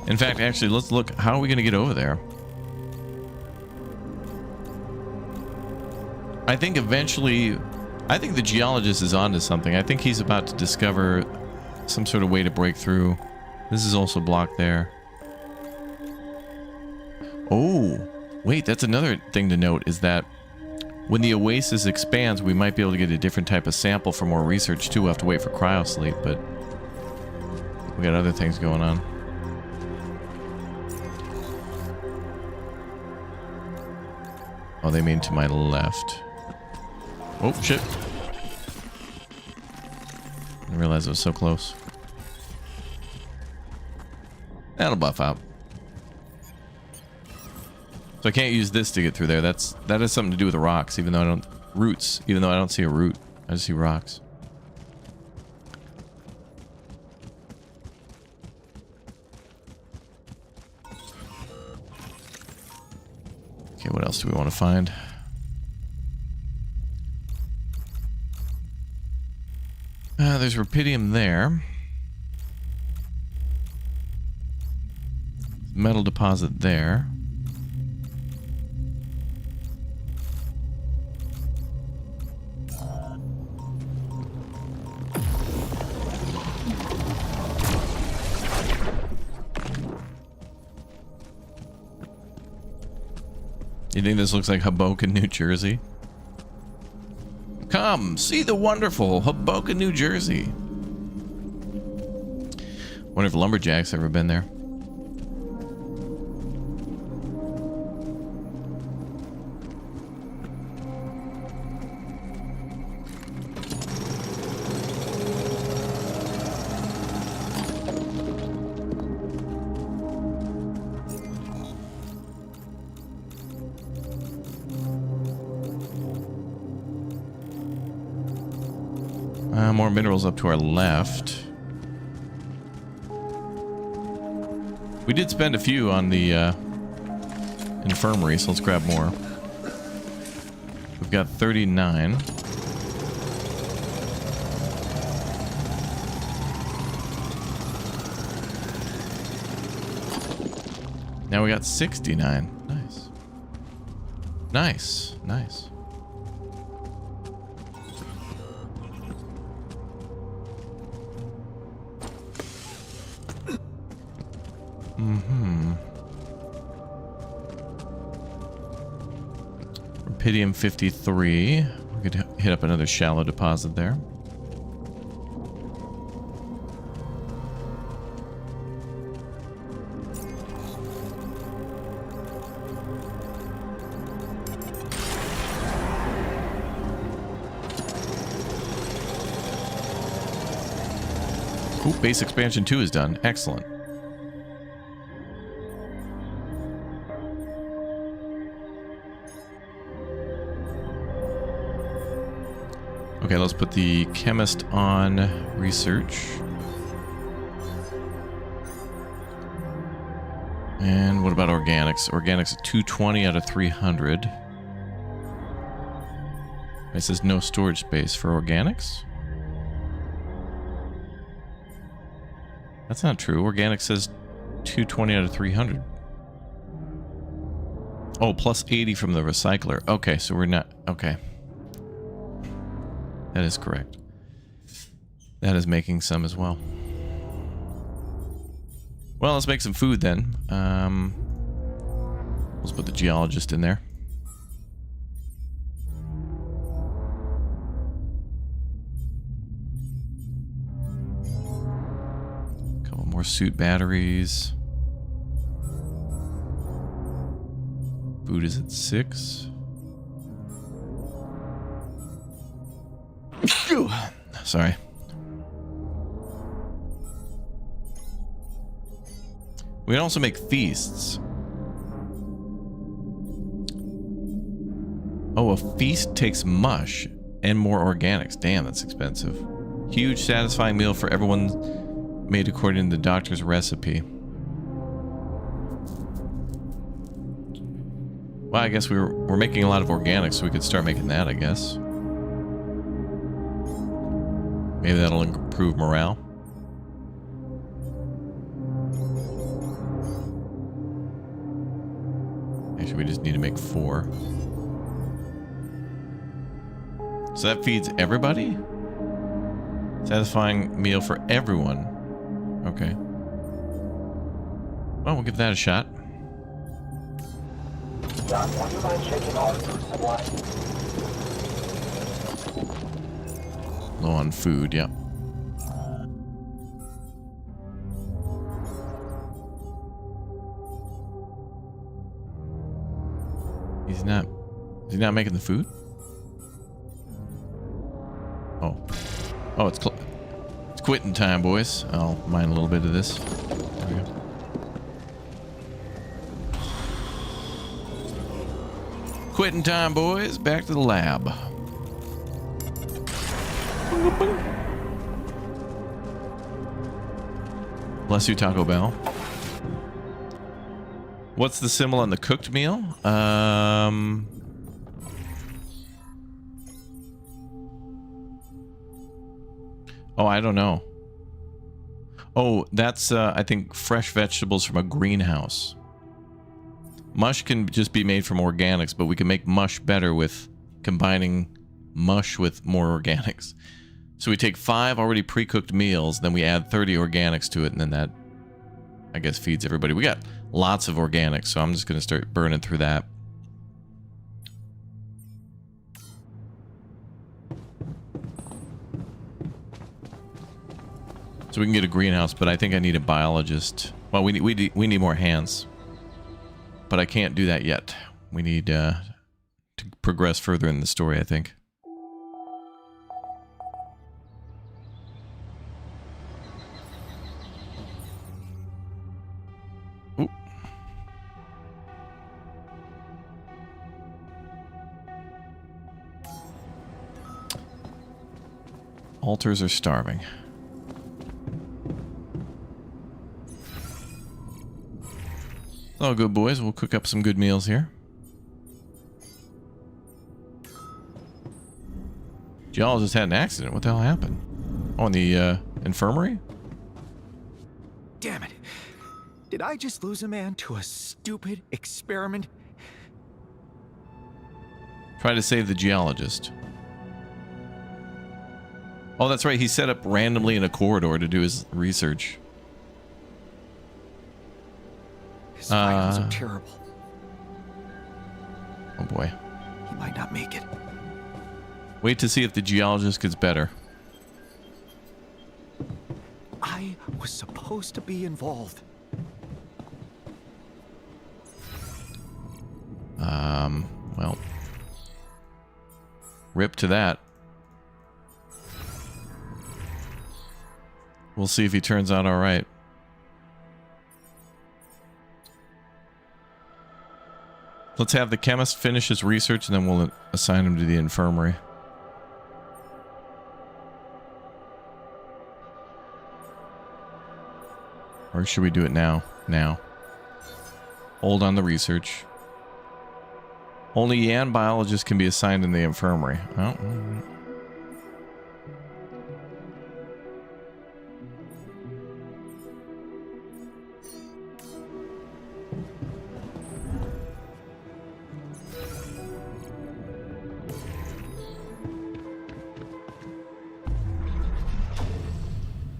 Speaker 1: In fact, actually, let's look. How are we going to get over there? I think eventually, I think the geologist is onto something. I think he's about to discover some sort of way to break through. This is also blocked there. Oh, wait, that's another thing to note is that when the oasis expands, we might be able to get a different type of sample for more research too. We'll have to wait for cryosleep, but we got other things going on. Oh, they mean to my left. Oh, shit. I didn't realize it was so close. That'll buff out. So I can't use this to get through there. That has something to do with the rocks, even though I don't... Roots, even though I don't see a root. I just see rocks. Okay, what else do we want to find? There's rupidium there. Metal deposit there. You think this looks like Hoboken, New Jersey? Come, see the wonderful Hoboken, New Jersey. Wonder if lumberjacks ever been there. More minerals up to our left. We did spend a few on the infirmary, so let's grab more. We've got 39. Now we got 69. Nice. Nice. Nice. Rupidium 53. We could hit up another shallow deposit there. Ooh, base expansion 2 is done. Excellent. Okay, let's put the chemist on research. And what about organics? Organics at 220 out of 300. It says no storage space for organics. That's not true. Organics says 220 out of 300. Oh, plus 80 from the recycler. Okay, so we're not... Okay. That is correct. That is making some as well. Well, let's make some food then. Let's put the geologist in there. Couple more suit batteries. Food is at 6. Sorry. We can also make feasts. Oh, a feast takes mush and more organics. Damn, that's expensive. Huge, satisfying meal for everyone made according to the doctor's recipe. Well, I guess we're making a lot of organics, so we could start making that, I guess. Maybe that'll improve morale. Actually, we just need to make 4. So that feeds everybody? Satisfying meal for everyone. Okay. Well, we'll give that a shot.
Speaker 3: John, would you mind checking our food supply?
Speaker 1: Low on food, yep. Is he not making the food? Oh, it's quitting time, boys. I'll mine a little bit of this. There we go. Quitting time, boys. Back to the lab. Bless you, Taco Bell. What's the symbol on the cooked meal? Oh, I don't know. Oh, that's, I think, fresh vegetables from a greenhouse. Mush can just be made from organics, but we can make mush better with combining mush with more organics. So we take 5 already pre-cooked meals, then we add 30 organics to it, and then that, I guess, feeds everybody. We got lots of organics, so I'm just going to start burning through that. So we can get a greenhouse, but I think I need a biologist. Well, we need more hands. But I can't do that yet. We need to progress further in the story, I think. Ooh. Altars are starving. All good, boys. We'll cook up some good meals here. Geologist had an accident. What the hell happened? Oh, in the infirmary?
Speaker 2: Damn it. Did I just lose a man to a stupid experiment?
Speaker 1: Try to save the geologist. Oh, that's right. He set up randomly in a corridor to do his research.
Speaker 2: His vitals are terrible.
Speaker 1: Oh boy.
Speaker 2: He might not make it.
Speaker 1: Wait to see if the geologist gets better.
Speaker 2: I was supposed to be involved.
Speaker 1: Well. Rip to that. We'll see if he turns out all right. Let's have the chemist finish his research and then we'll assign him to the infirmary. Or should we do it now? Now. Hold on the research. Only Yan biologists can be assigned in the infirmary. Oh.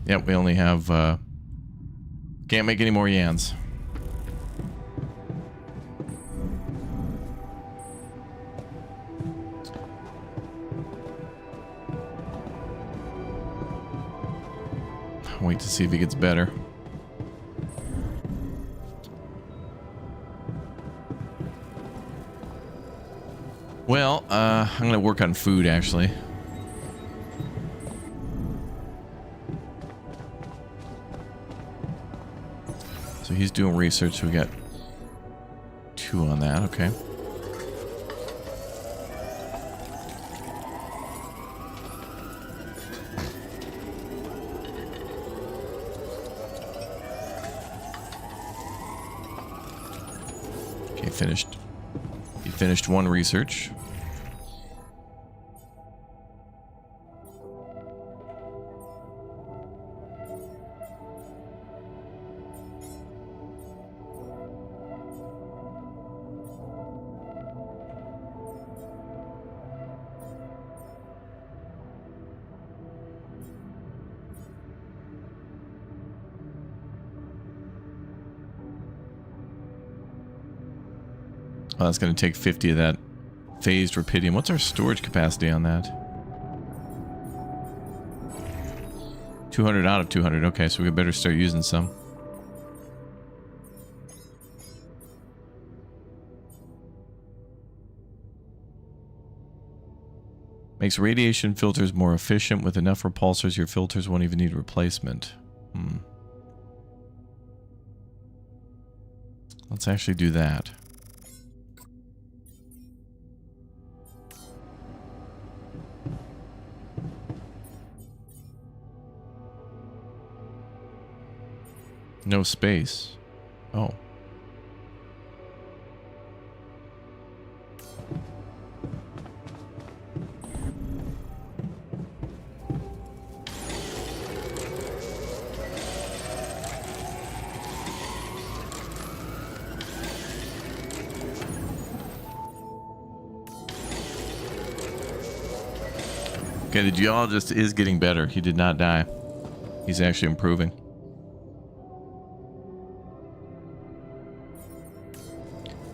Speaker 1: Yep, we only have, can't make any more Yans. Wait to see if he gets better. Well, I'm gonna work on food, actually. So he's doing research, so we got 2 on that, okay. Okay, finished. He finished 1 research. Oh, that's going to take 50 of that phased rupidium. What's our storage capacity on that? 200 out of 200. Okay, so we better start using some. Makes radiation filters more efficient. With enough repulsors, your filters won't even need replacement. Let's actually do that. No space. Oh. Okay, the geologist is getting better. He did not die. He's actually improving.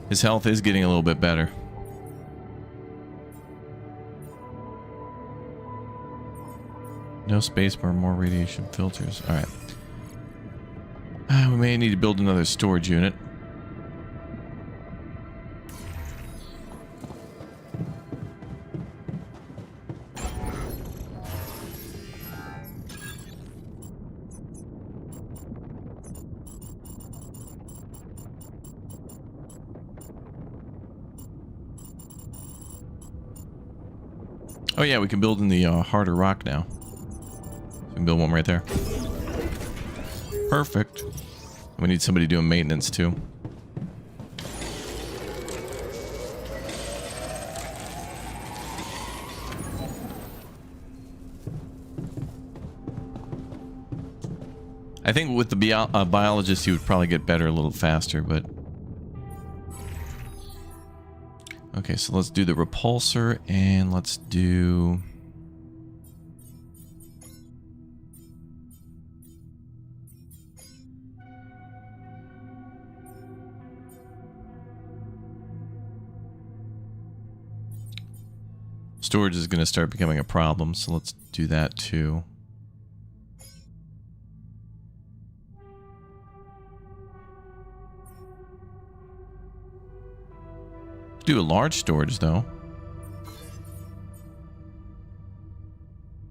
Speaker 1: His health is getting a little bit better. No space for more radiation filters. Alright. We may need to build another storage unit. Oh yeah, we can build in the harder rock now. So we can build one right there. Perfect. We need somebody doing maintenance too. I think with the biologist, he would probably get better a little faster, but... Okay, so let's do the repulsor, and let's do... Storage is going to start becoming a problem, so let's do that too. Do a large storage though.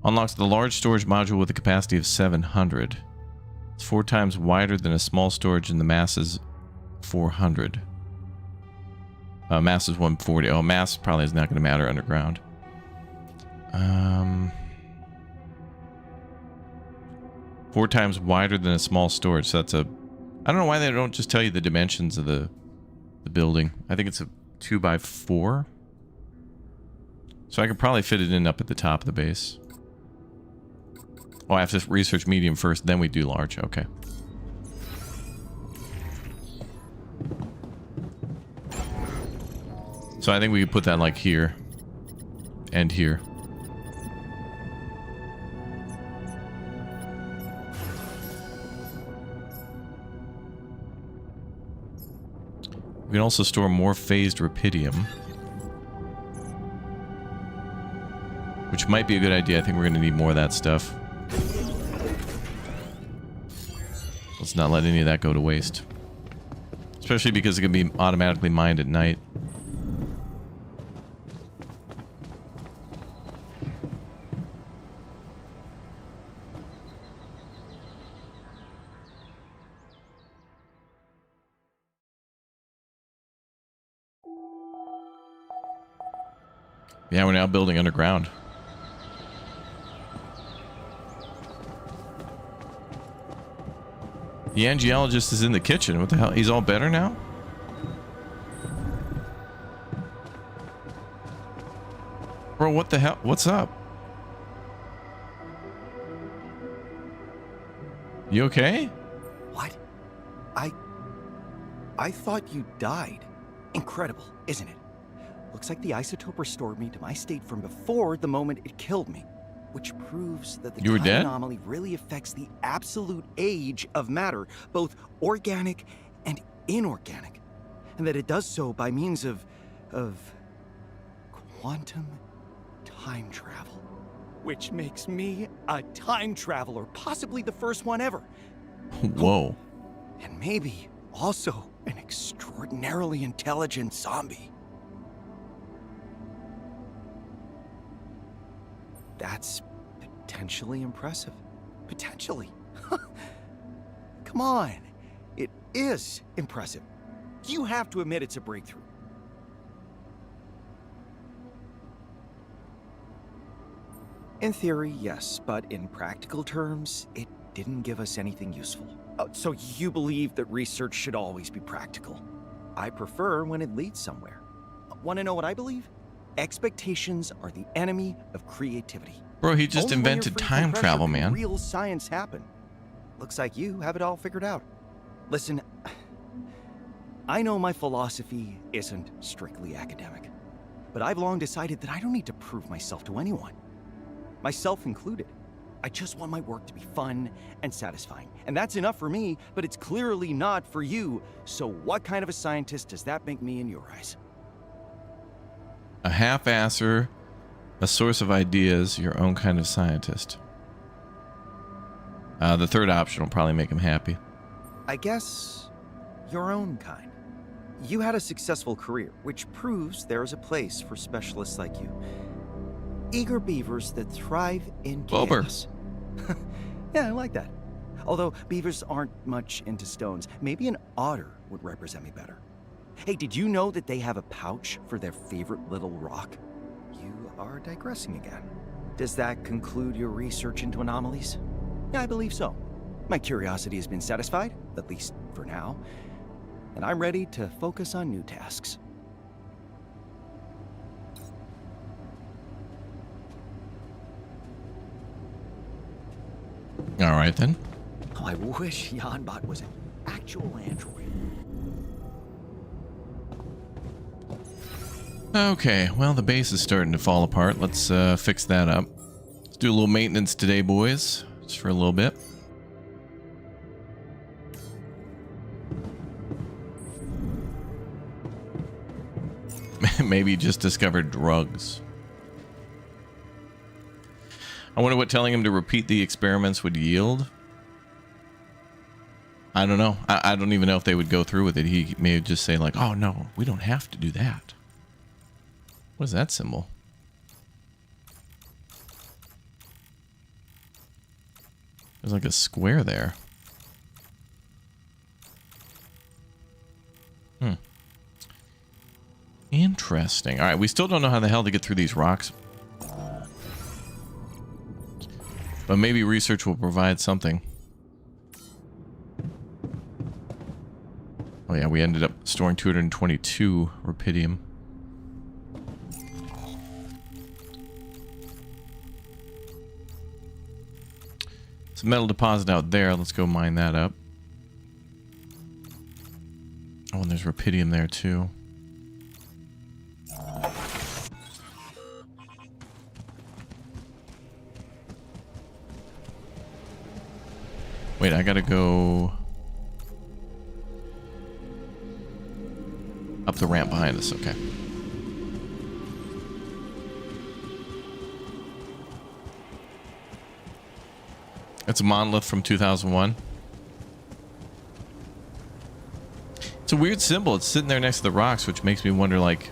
Speaker 1: Unlocks the large storage module with a capacity of 700. It's 4 times wider than a small storage, and the mass is 400. Mass is 140. Oh, mass probably is not going to matter underground. 4 times wider than a small storage. So that's a... I don't know why they don't just tell you the dimensions of the the building. I think it's a 2x4. So I could probably fit it in up at the top of the base. Oh, I have to research medium first, then we do large. Okay. So I think we could put that like here. And here. We can also store more phased rupidium. Which might be a good idea. I think we're going to need more of that stuff. Let's not let any of that go to waste. Especially because it can be automatically mined at night. Yeah, we're now building underground. The angiologist is in the kitchen. What the hell? He's all better now? Bro, what the hell? What's up? You okay?
Speaker 2: What? I thought you died. Incredible, isn't it? Looks like the isotope restored me to my state from before the moment it killed me, which proves that the
Speaker 1: You were
Speaker 2: time
Speaker 1: dead?
Speaker 2: anomaly really affects the absolute age of matter, both organic and inorganic, and that it does so by means of quantum time travel, which makes me a time traveler, possibly the first one ever,
Speaker 1: Whoa.
Speaker 2: and maybe also an extraordinarily intelligent zombie. That's potentially impressive. Potentially. Come on. It is impressive. You have to admit it's a breakthrough. In theory, yes, but in practical terms, it didn't give us anything useful. So you believe that research should always be practical? I prefer when it leads somewhere. Want to know what I believe? Expectations are the enemy of creativity.
Speaker 1: Bro, he just
Speaker 2: Only when you're
Speaker 1: invented
Speaker 2: free from
Speaker 1: time
Speaker 2: pressure
Speaker 1: travel,
Speaker 2: can
Speaker 1: man.
Speaker 2: Real science happen. Looks like you have it all figured out. Listen, I know my philosophy isn't strictly academic, but I've long decided that I don't need to prove myself to anyone, myself included. I just want my work to be fun and satisfying, and that's enough for me, but it's clearly not for you. So what kind of a scientist does that make me in your eyes?
Speaker 1: A half-asser, a source of ideas, your own kind of scientist. The third option will probably make him happy.
Speaker 2: I guess your own kind. You had a successful career, which proves there is a place for specialists like you. Eager beavers that thrive in
Speaker 1: Bober.
Speaker 2: chaos. Yeah, I like that. Although beavers aren't much into stones, maybe an otter would represent me better. Hey, did you know that they have a pouch for their favorite little rock? You are digressing again. Does that conclude your research into anomalies? Yeah, I believe so. My curiosity has been satisfied, at least for now, and I'm ready to focus on new tasks.
Speaker 1: All right, then.
Speaker 2: Oh, I wish Yanbot was an actual android.
Speaker 1: Okay, well, the base is starting to fall apart. Let's fix that up. Let's do a little maintenance today, boys. Just for a little bit. Maybe just discovered drugs. I wonder what telling him to repeat the experiments would yield. I don't know. I don't even know if they would go through with it. He may just say like, oh no, we don't have to do that. What is that symbol? There's like a square there. Interesting. All right, we still don't know how the hell to get through these rocks. But maybe research will provide something. Oh yeah, we ended up storing 222 rupidium. It's a metal deposit out there. Let's go mine that up. Oh, and there's rupidium there too. Wait, I gotta go up the ramp behind us. Okay. It's a monolith from 2001. It's a weird symbol. It's sitting there next to the rocks, which makes me wonder, like,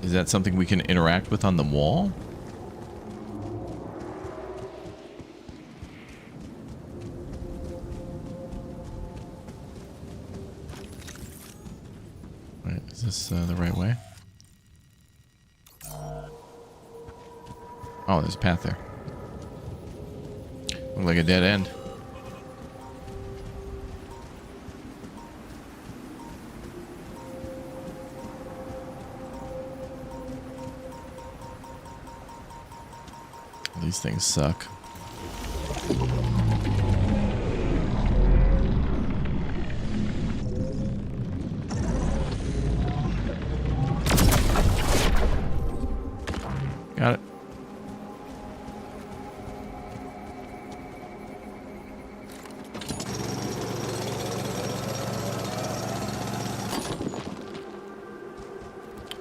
Speaker 1: is that something we can interact with on the wall? Right, is this the right way? Oh, there's a path there. Look like a dead end. These things suck. Got it.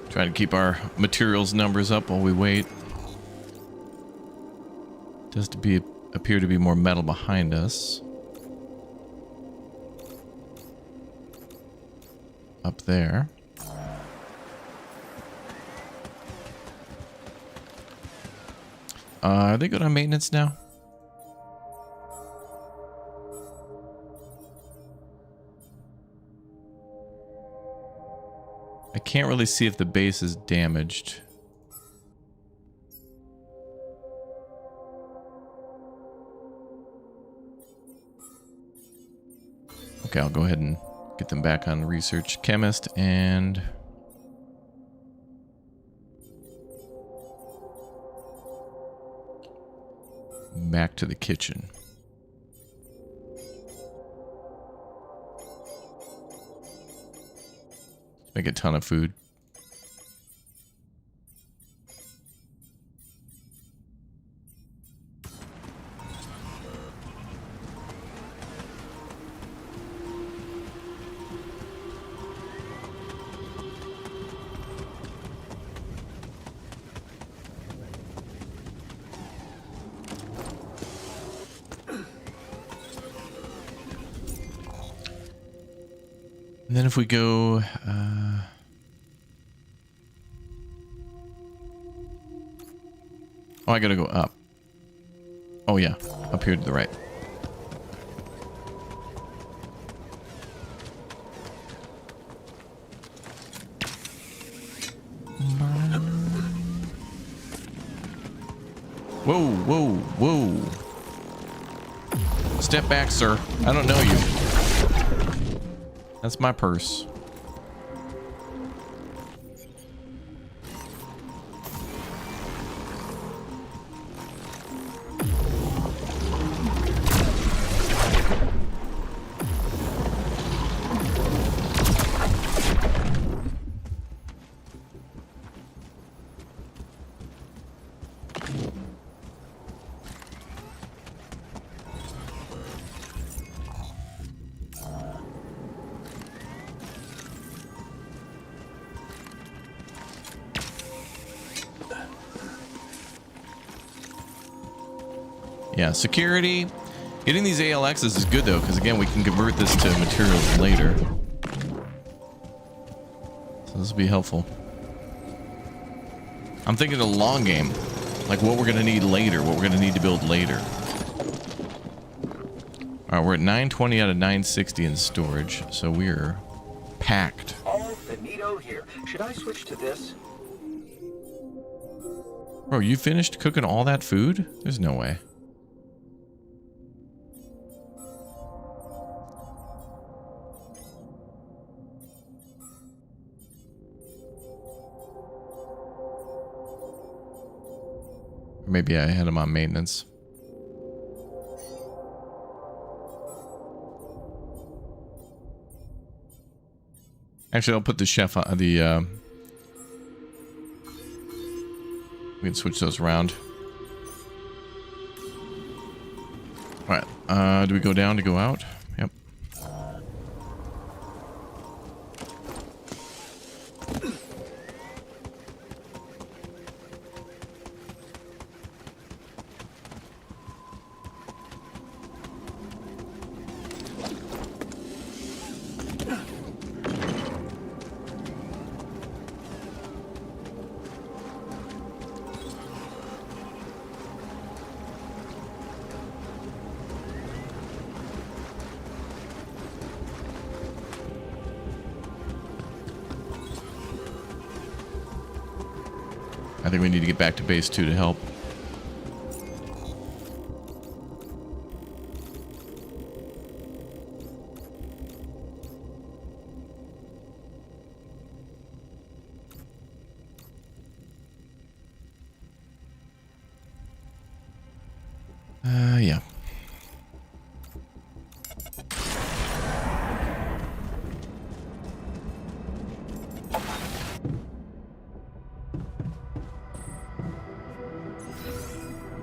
Speaker 1: Trying to keep our materials numbers up while we wait. Does appear to be more metal behind us. Up there. Are they good on maintenance now? I can't really see if the base is damaged. Okay, I'll go ahead and get them back on research chemist and back to the kitchen. Make a ton of food. And then if we go, oh, I gotta go up. Oh yeah, up here to the right. Whoa, whoa, whoa. Step back, sir. I don't know you. That's my purse. Yeah, security. Getting these ALXs is good though, because again, we can convert this to materials later. So this will be helpful. I'm thinking the long game, like what we're gonna need later, what we're gonna need to build later. All right, we're at 920 out of 960 in storage, so we're packed.
Speaker 4: All finito here. Should I switch to this?
Speaker 1: Bro, you finished cooking all that food? There's no way. Maybe I had him on maintenance. Actually, I'll put the chef on the, we can switch those around. Alright, do we go down to go out? Yep. I think we need to get back to base 2 to help. Yeah.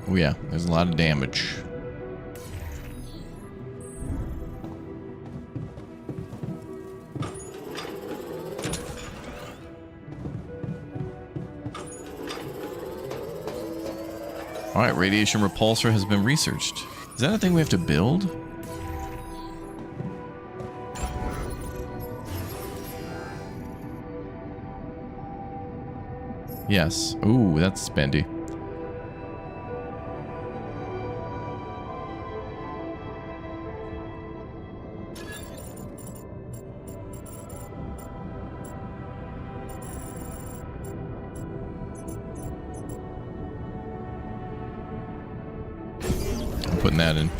Speaker 1: Oh yeah, there's a lot of damage. Alright, radiation repulsor has been researched. Is that a thing we have to build? Yes. Ooh, that's spendy. Putting that in.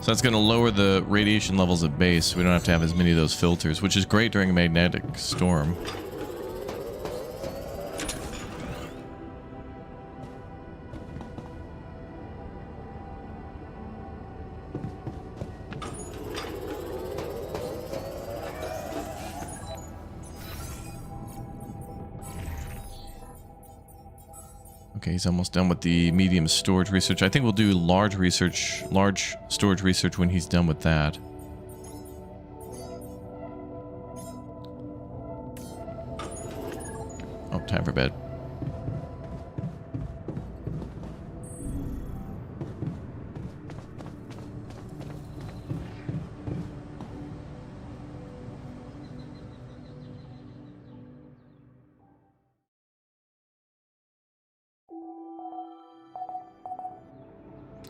Speaker 1: So that's going to lower the radiation levels at base. We don't have to have as many of those filters, which is great during a magnetic storm. Okay, he's almost done with the medium storage research. I think we'll do large storage research when he's done with that. Oh, time for bed.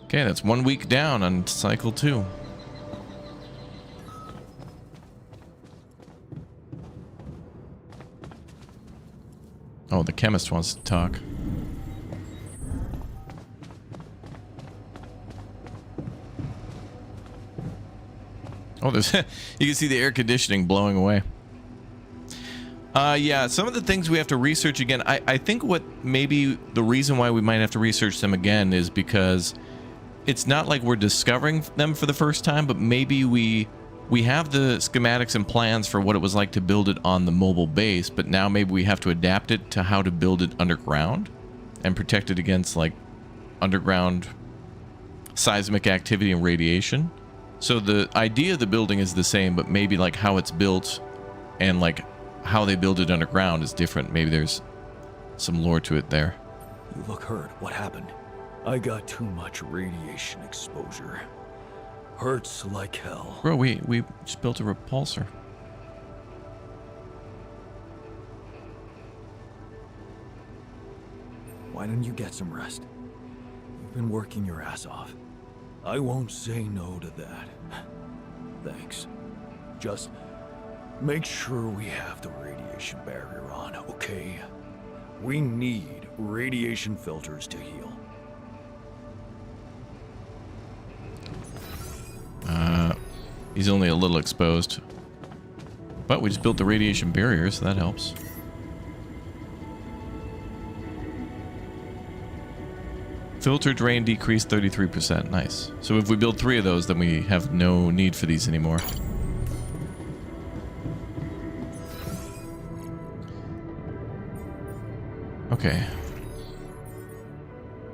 Speaker 1: Okay, that's 1 week down on cycle 2. Oh, the chemist wants to talk. Oh, there's you can see the air conditioning blowing away. Yeah, some of the things we have to research again. I think what maybe the reason why we might have to research them again is because it's not like we're discovering them for the first time, but maybe we have the schematics and plans for what it was like to build it on the mobile base, but now maybe we have to adapt it to how to build it underground and protect it against like underground seismic activity and radiation. So the idea of the building is the same, but maybe like how it's built and like how they build it underground is different. Maybe there's some lore to it there.
Speaker 2: You look hurt. What happened? I got too much radiation exposure. Hurts like hell.
Speaker 1: Bro, we just built a repulsor.
Speaker 2: Why don't you get some rest? You've been working your ass off. I won't say no to that. Thanks. Just make sure we have the radiation barrier on, okay? We need radiation filters to heal.
Speaker 1: He's only a little exposed. But we just built the radiation barrier, so that helps. Filter drain decreased 33%. Nice. So if we build 3 of those, then we have no need for these anymore. Okay.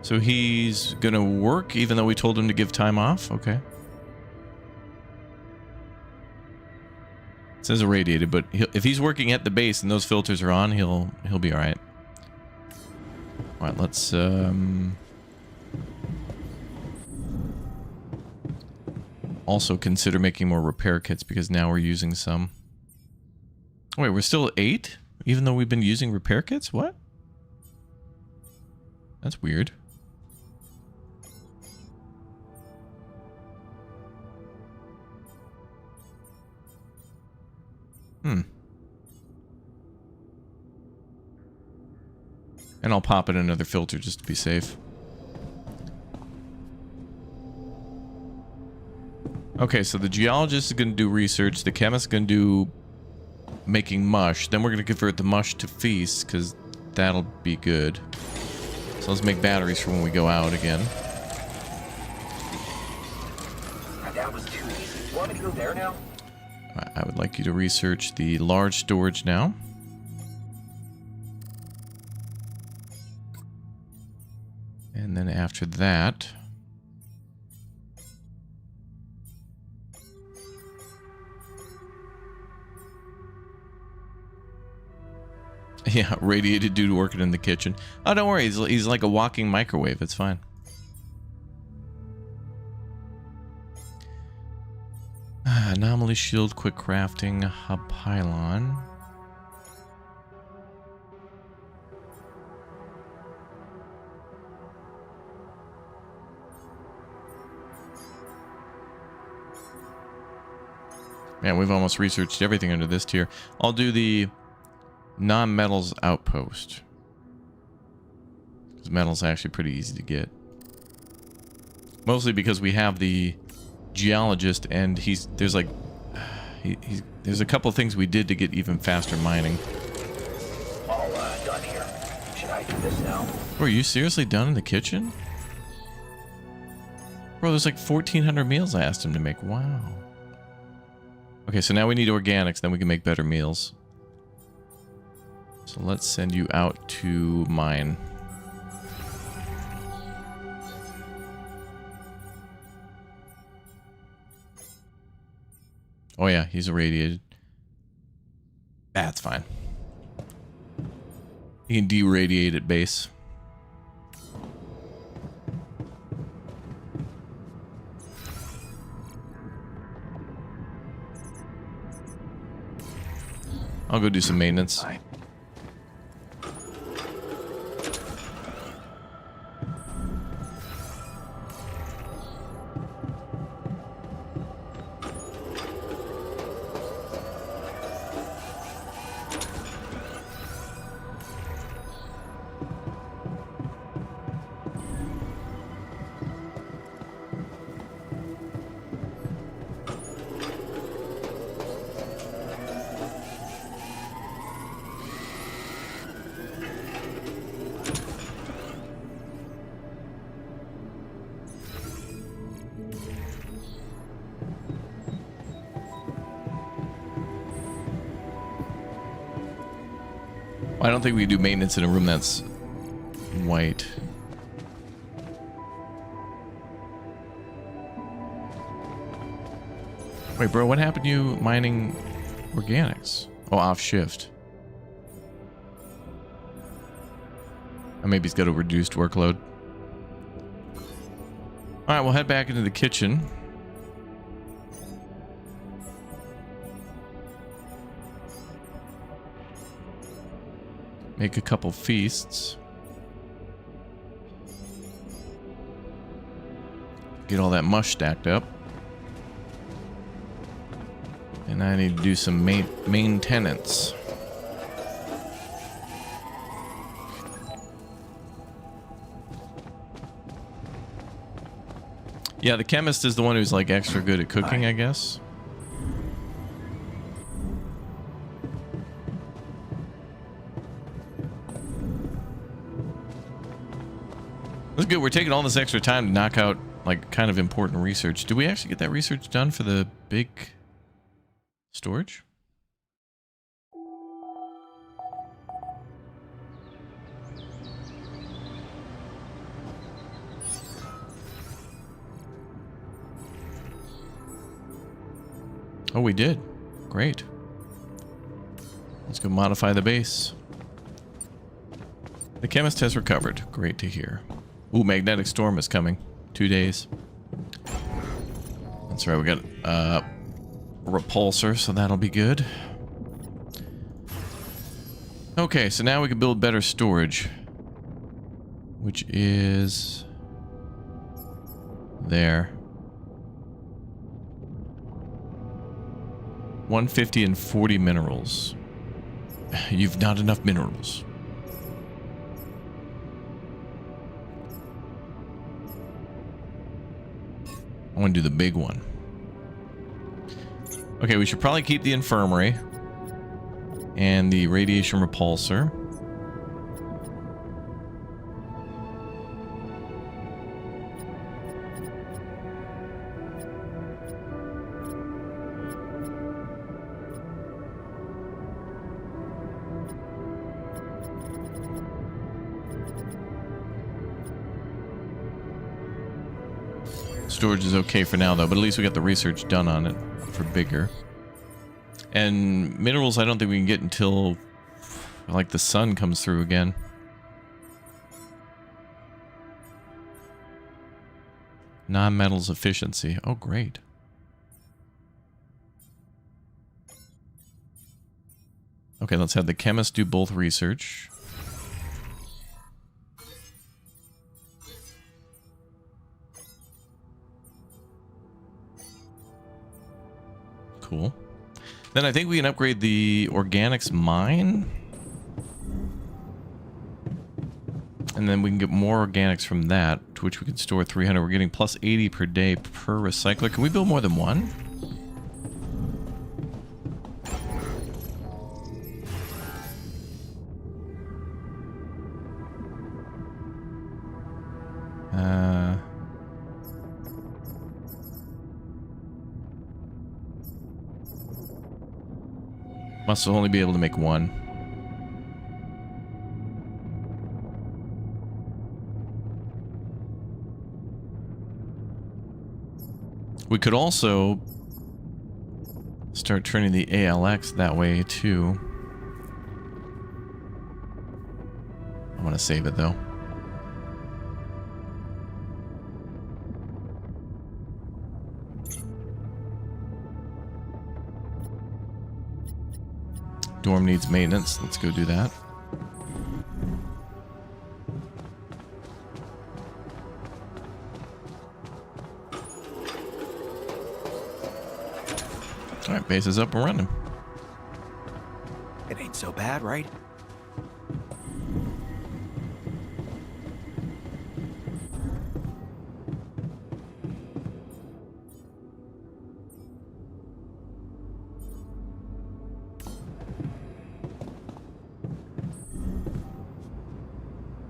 Speaker 1: So he's gonna work even though we told him to give time off? Okay. It says irradiated, but if he's working at the base and those filters are on, he'll be all right. All right, let's also consider making more repair kits because now we're using some. Wait, we're still at 8 even though we've been using repair kits? What? That's weird. And I'll pop in another filter just to be safe. Okay, so the geologist is going to do research. The chemist is going to do making mush. Then we're going to convert the mush to feast because that'll be good. So let's make batteries for when we go out again.
Speaker 4: That was too easy. You want me to go there now?
Speaker 1: I would like you to research the large storage now. And then after that... Yeah, radiated dude working in the kitchen. Oh, don't worry. He's like a walking microwave. It's fine. Anomaly shield, quick crafting, hub pylon. Man, we've almost researched everything under this tier. I'll do the non-metals outpost. Because metal's actually pretty easy to get. Mostly because we have the geologist and there's like there's a couple things we did to get even faster mining.
Speaker 3: All done here. Should I do this now?
Speaker 1: Bro, are you seriously done in the kitchen? Bro, there's like 1,400 meals I asked him to make. Wow. Okay, so now we need organics, then we can make better meals. So let's send you out to mine. Oh yeah, he's irradiated. That's fine. He can deradiate at base. I'll go do some maintenance. I don't think we can do maintenance in a room that's white. Wait, bro, what happened to you mining organics? Oh, off shift. Or maybe he's got a reduced workload. Alright, we'll head back into the kitchen. Make a couple feasts. Get all that mush stacked up. And I need to do some maintenance. Yeah, the chemist is the one who's like extra good at cooking, I guess. That's good. We're taking all this extra time to knock out, like, kind of important research. Did we actually get that research done for the big storage? Oh, we did. Great. Let's go modify the base. The chemist has recovered. Great to hear. Ooh, magnetic storm is coming. 2 days. That's right, we got a repulsor, so that'll be good. Okay, so now we can build better storage. Which is... there. 150 and 40 minerals. You've not enough minerals. I want to do the big one. Okay, we should probably keep the infirmary and the radiation repulsor. Storage is okay for now, though, but at least we got the research done on it for bigger. And minerals, I don't think we can get until, like, the sun comes through again. Non-metals efficiency. Oh, great. Okay, let's have the chemist do both research. Cool. Then I think we can upgrade the organics mine. And then we can get more organics from that, to which we can store 300. We're getting plus 80 per day per recycler. Can we build more than one? Must only be able to make one. We could also start turning the ALX that way too. I want to save it though. Dorm needs maintenance. Let's go do that. Alright, base is up and running.
Speaker 2: It ain't so bad, right?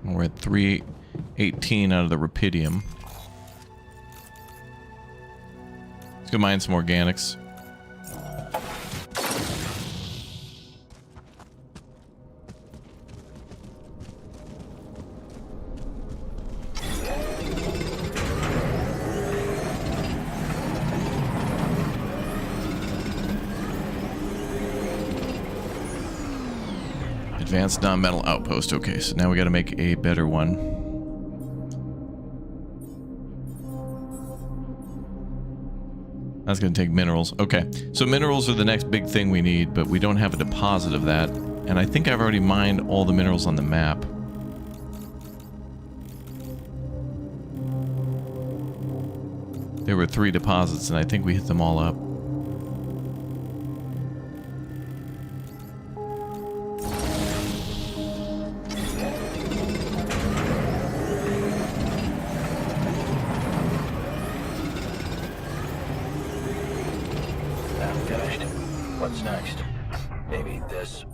Speaker 1: We're at 318 out of the rupidium. Let's go mine some organics. Advanced non-metal outpost. Okay, so now we got to make a better one. That's going to take minerals. Okay, so minerals are the next big thing we need, but we don't have a deposit of that. And I think I've already mined all the minerals on the map. There were 3 deposits, and I think we hit them all up.
Speaker 3: What's next? Maybe this.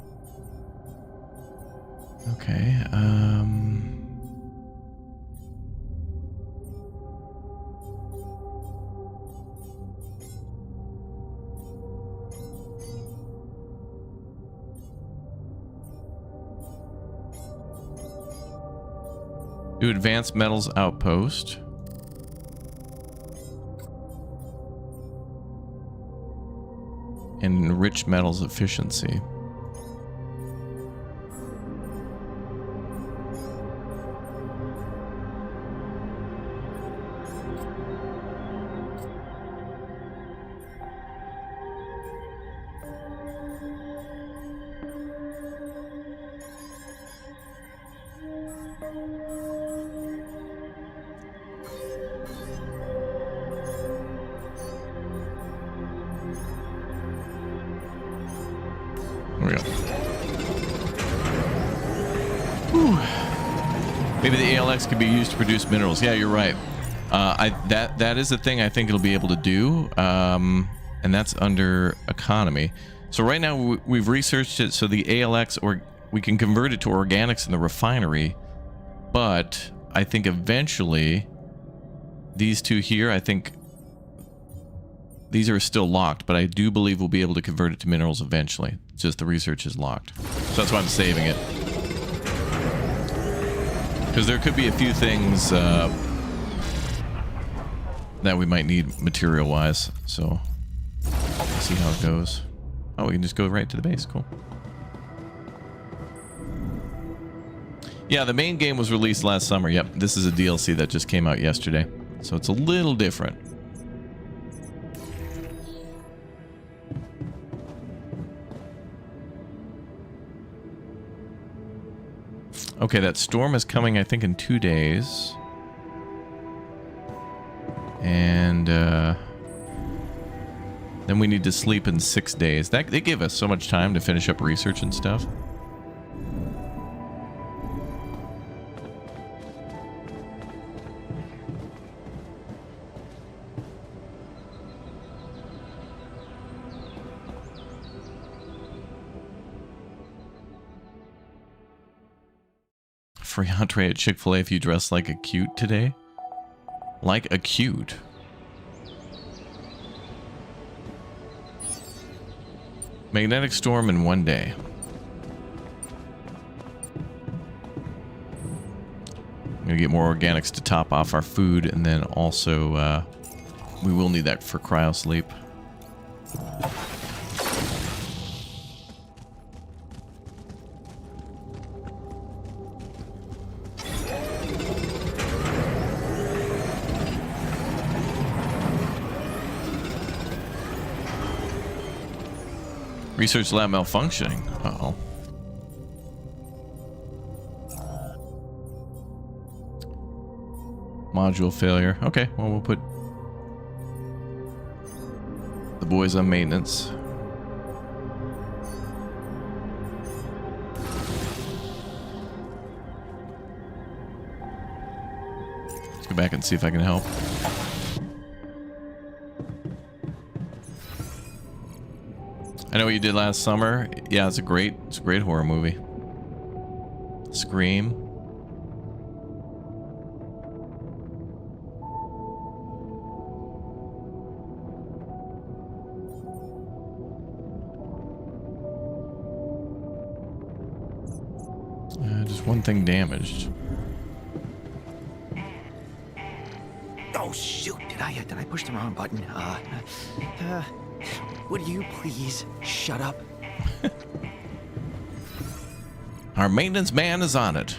Speaker 1: Okay, Do advanced metals outpost. And enrich metals efficiency. There we go. Whew. Maybe the ALX could be used to produce minerals. Yeah, you're right. That is the thing I think it'll be able to do, and that's under economy. So right now we've researched it, so the ALX, or we can convert it to organics in the refinery, but I think eventually these two here, I think these are still locked, but I do believe we'll be able to convert it to minerals eventually. It's just the research is locked. So that's why I'm saving it. Because there could be a few things that we might need material-wise. So, let's see how it goes. Oh, we can just go right to the base. Cool. Yeah, the main game was released last summer. Yep, this is a DLC that just came out yesterday. So it's a little different. Okay, that storm is coming, I think, in 2 days. And then we need to sleep in 6 days. They give us so much time to finish up research and stuff. Free entree at Chick-fil-A if you dress like a cute today. Like a cute. Magnetic storm in 1 day. I'm gonna get more organics to top off our food, and then also we will need that for cryo sleep. Research lab malfunctioning. Uh-oh. Module failure. Okay, well, we'll put the boys on maintenance. Let's go back and see if I can help. I know what you did last summer. Yeah, it's a great horror movie. Scream. Just one thing damaged.
Speaker 2: Oh shoot! Did I push the wrong button? Would you please shut up?
Speaker 1: Our maintenance man is on it.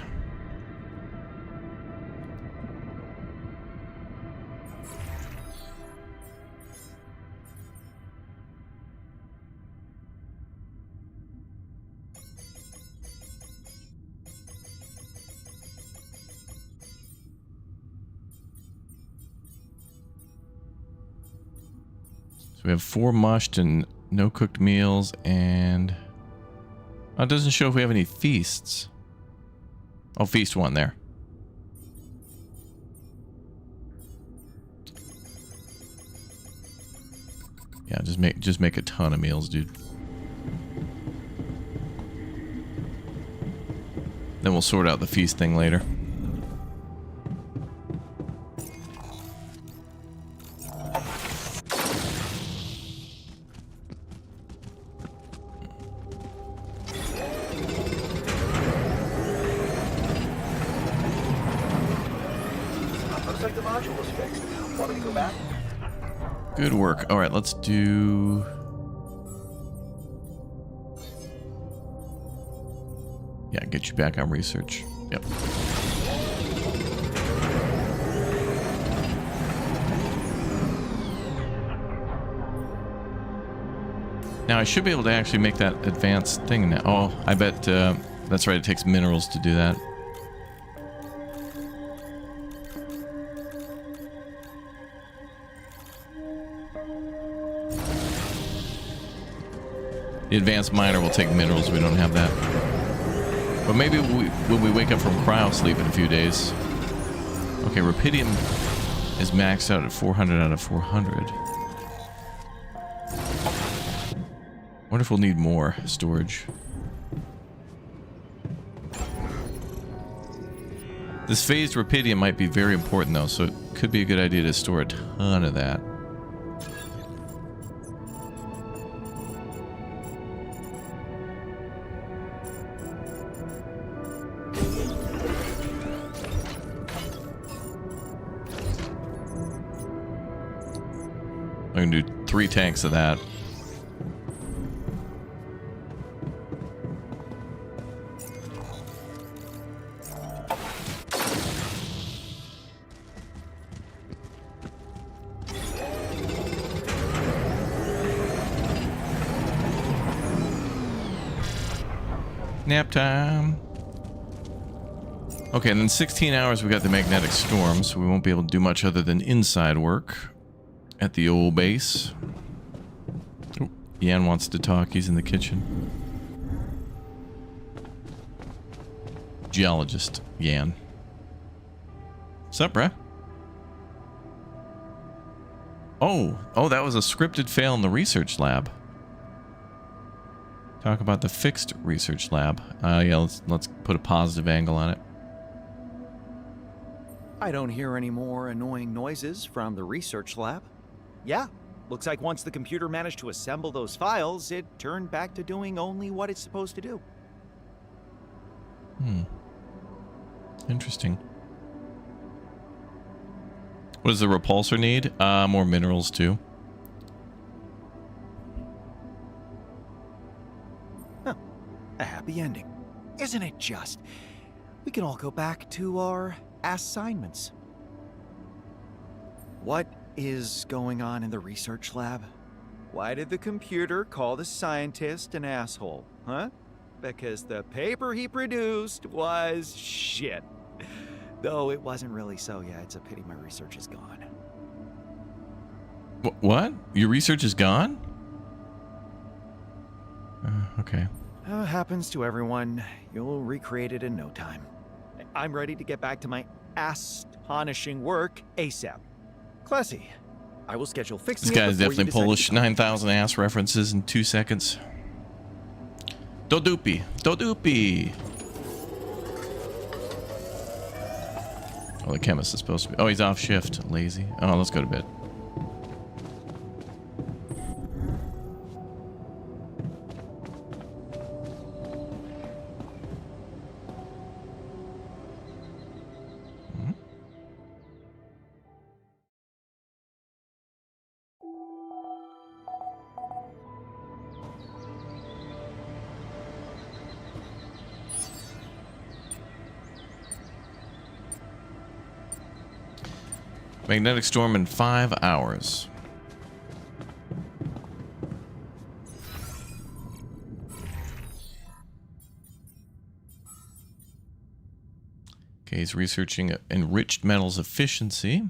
Speaker 1: We have 4 mushed and no cooked meals, and it doesn't show if we have any feasts. Oh, feast 1 there. Yeah, just make a ton of meals, dude. Then we'll sort out the feast thing later.
Speaker 3: module's fixed. Want me to go back?
Speaker 1: Good work. All right, let's do... Yeah, get you back on research. Yep. Now, I should be able to actually make that advanced thing now. Oh, I bet that's right. It takes minerals to do that. The advanced miner will take minerals. We don't have that. But maybe when we wake up from cryo sleep in a few days. Okay, rupidium is maxed out at 400 out of 400. Wonder if we'll need more storage. This phased rupidium might be very important though, so it could be a good idea to store a ton of that. I'm gonna do 3 tanks of that. Nap time. Okay, and then 16 hours we got the magnetic storm, so we won't be able to do much other than inside work at the old base. Oh, Yan wants to talk. He's in the kitchen. Geologist, Yan. What's up, bruh? Oh, that was a scripted fail in the research lab. Talk about the fixed research lab. Yeah, let's put a positive angle on it.
Speaker 2: I don't hear any more annoying noises from the research lab. Yeah, looks like once the computer managed to assemble those files, it turned back to doing only what it's supposed to do.
Speaker 1: Interesting. What does the repulsor need? More minerals too.
Speaker 2: Huh. A happy ending. Isn't it just? We can all go back to our assignments. What is going on in the research lab? Why did the computer call the scientist an asshole, huh? Because the paper he produced was shit. Though it wasn't really, so yeah, it's a pity my research is gone.
Speaker 1: What? Your research is gone? Okay.
Speaker 2: Happens to everyone. You'll recreate it in no time. I'm ready to get back to my astonishing work ASAP. Classy. I will schedule fixing
Speaker 1: This
Speaker 2: it
Speaker 1: guy's
Speaker 2: before you
Speaker 1: definitely
Speaker 2: decide to
Speaker 1: Polish.
Speaker 2: come.
Speaker 1: 9,000 ass references in 2 seconds. Dodupi. Dodupi. Oh, the chemist is supposed to be... Oh, he's off shift. Lazy. Oh, let's go to bed. Magnetic storm in 5 hours. Okay, he's researching enriched metals efficiency.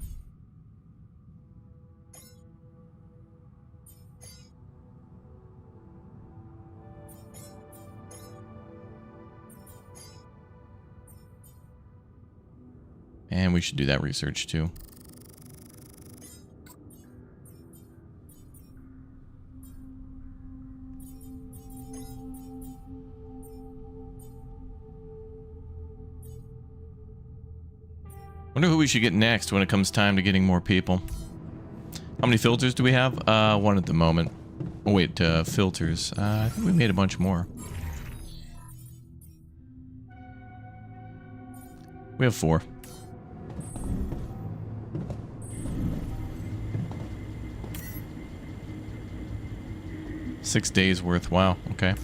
Speaker 1: And we should do that research too. Wonder who we should get next when it comes time to getting more people. How many filters do we have? 1 at the moment. Oh wait, filters. I think we made a bunch more. We have 4. 6 days worth. Wow, okay.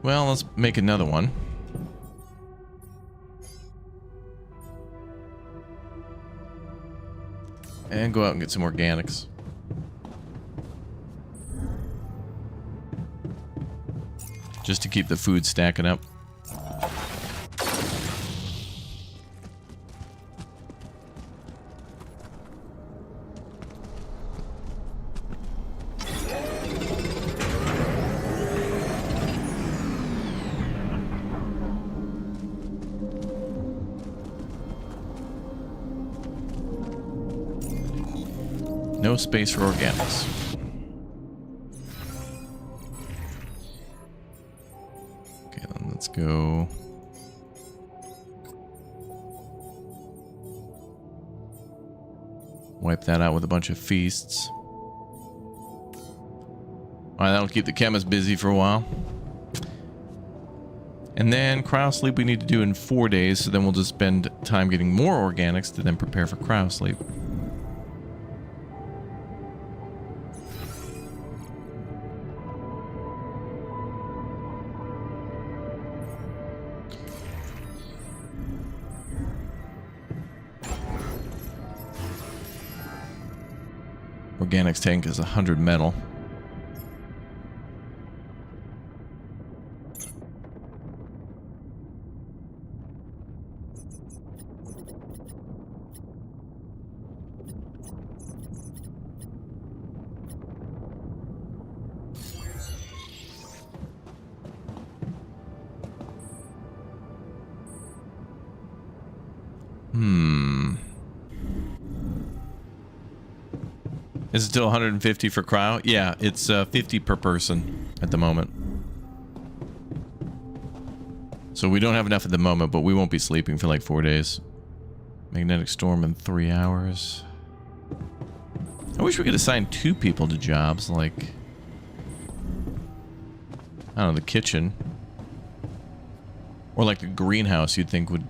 Speaker 1: Well, let's make another one. And go out and get some organics. Just to keep the food stacking up. No space for organics. Okay, then let's go. Wipe that out with a bunch of feasts. Alright, that'll keep the chemist busy for a while. And then cryo sleep we need to do in 4 days, so then we'll just spend time getting more organics to then prepare for cryo sleep. Organics tank is 100 metal. Is it still 150 for cryo? Yeah, it's 50 per person at the moment. So we don't have enough at the moment, but we won't be sleeping for like 4 days. Magnetic storm in 3 hours. I wish we could assign 2 people to jobs, like, I don't know, the kitchen. Or like the greenhouse, you'd think would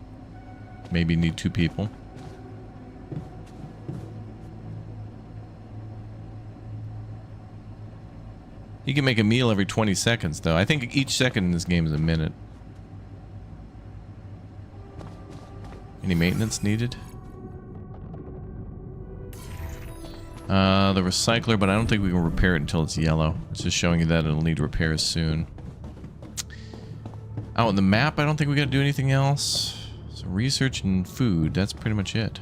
Speaker 1: maybe need 2 people. You can make a meal every 20 seconds, though. I think each second in this game is a minute. Any maintenance needed? The recycler, but I don't think we can repair it until it's yellow. It's just showing you that it'll need repairs soon. Out on the map, I don't think we gotta do anything else. So research and food, that's pretty much it.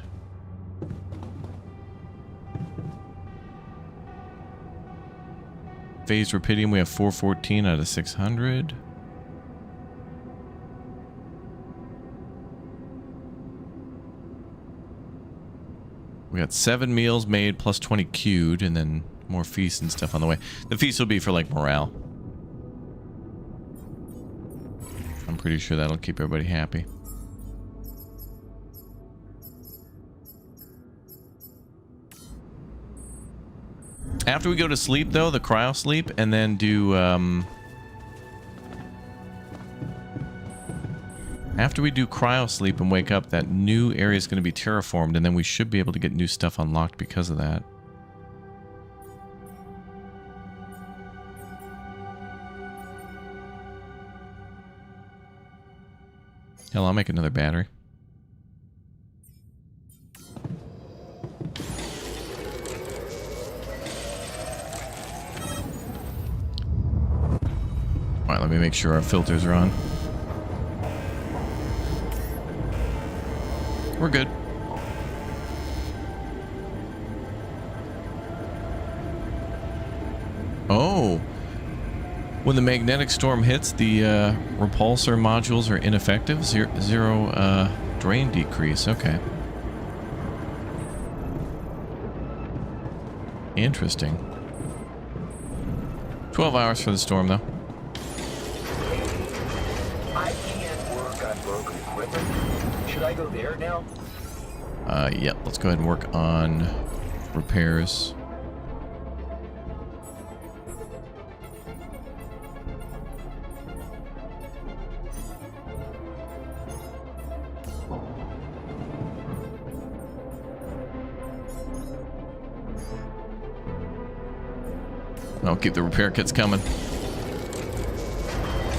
Speaker 1: Phased rupidium, we have 414 out of 600. We got 7 meals made plus 20 queued, and then more feasts and stuff on the way. The feast will be for like morale. I'm pretty sure that'll keep everybody happy. After we go to sleep, though, the cryo sleep, and then do, after we do cryo sleep and wake up, that new area is going to be terraformed, and then we should be able to get new stuff unlocked because of that. Hell, I'll make another battery. Alright, let me make sure our filters are on. We're good. Oh. When the magnetic storm hits, the repulsor modules are ineffective. Zero drain decrease. Okay. Interesting. 12 hours for the storm, though.
Speaker 3: Should I go there now?
Speaker 1: Yep, let's go ahead and work on repairs. I'll keep the repair kits coming.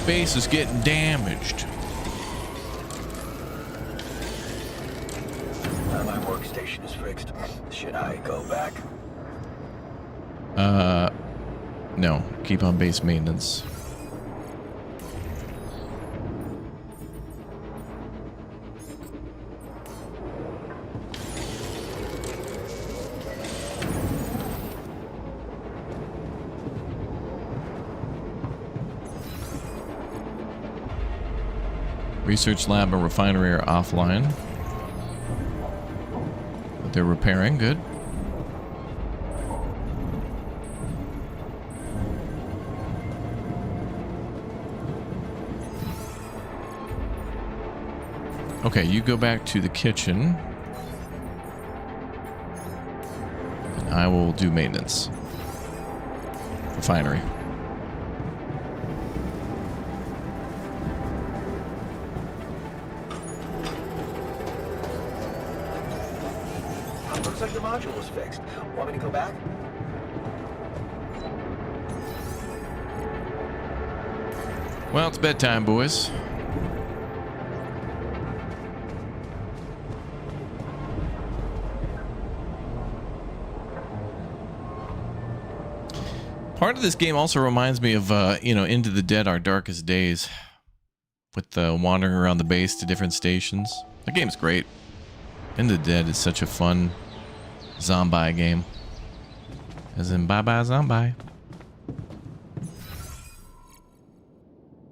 Speaker 1: Base is getting damaged.
Speaker 3: My workstation is fixed. Should I go back?
Speaker 1: No. Keep on base maintenance. Research lab and refinery are offline. But they're repairing. Good. Okay, you go back to the kitchen. And I will do maintenance. Refinery.
Speaker 3: Looks like the module is fixed. Want me to go back?
Speaker 1: Well, it's bedtime, boys. Part of this game also reminds me of, Into the Dead, Our Darkest Days. With wandering around the base to different stations. That game's great. Into the Dead is such a fun zombie game. As in bye-bye zombie.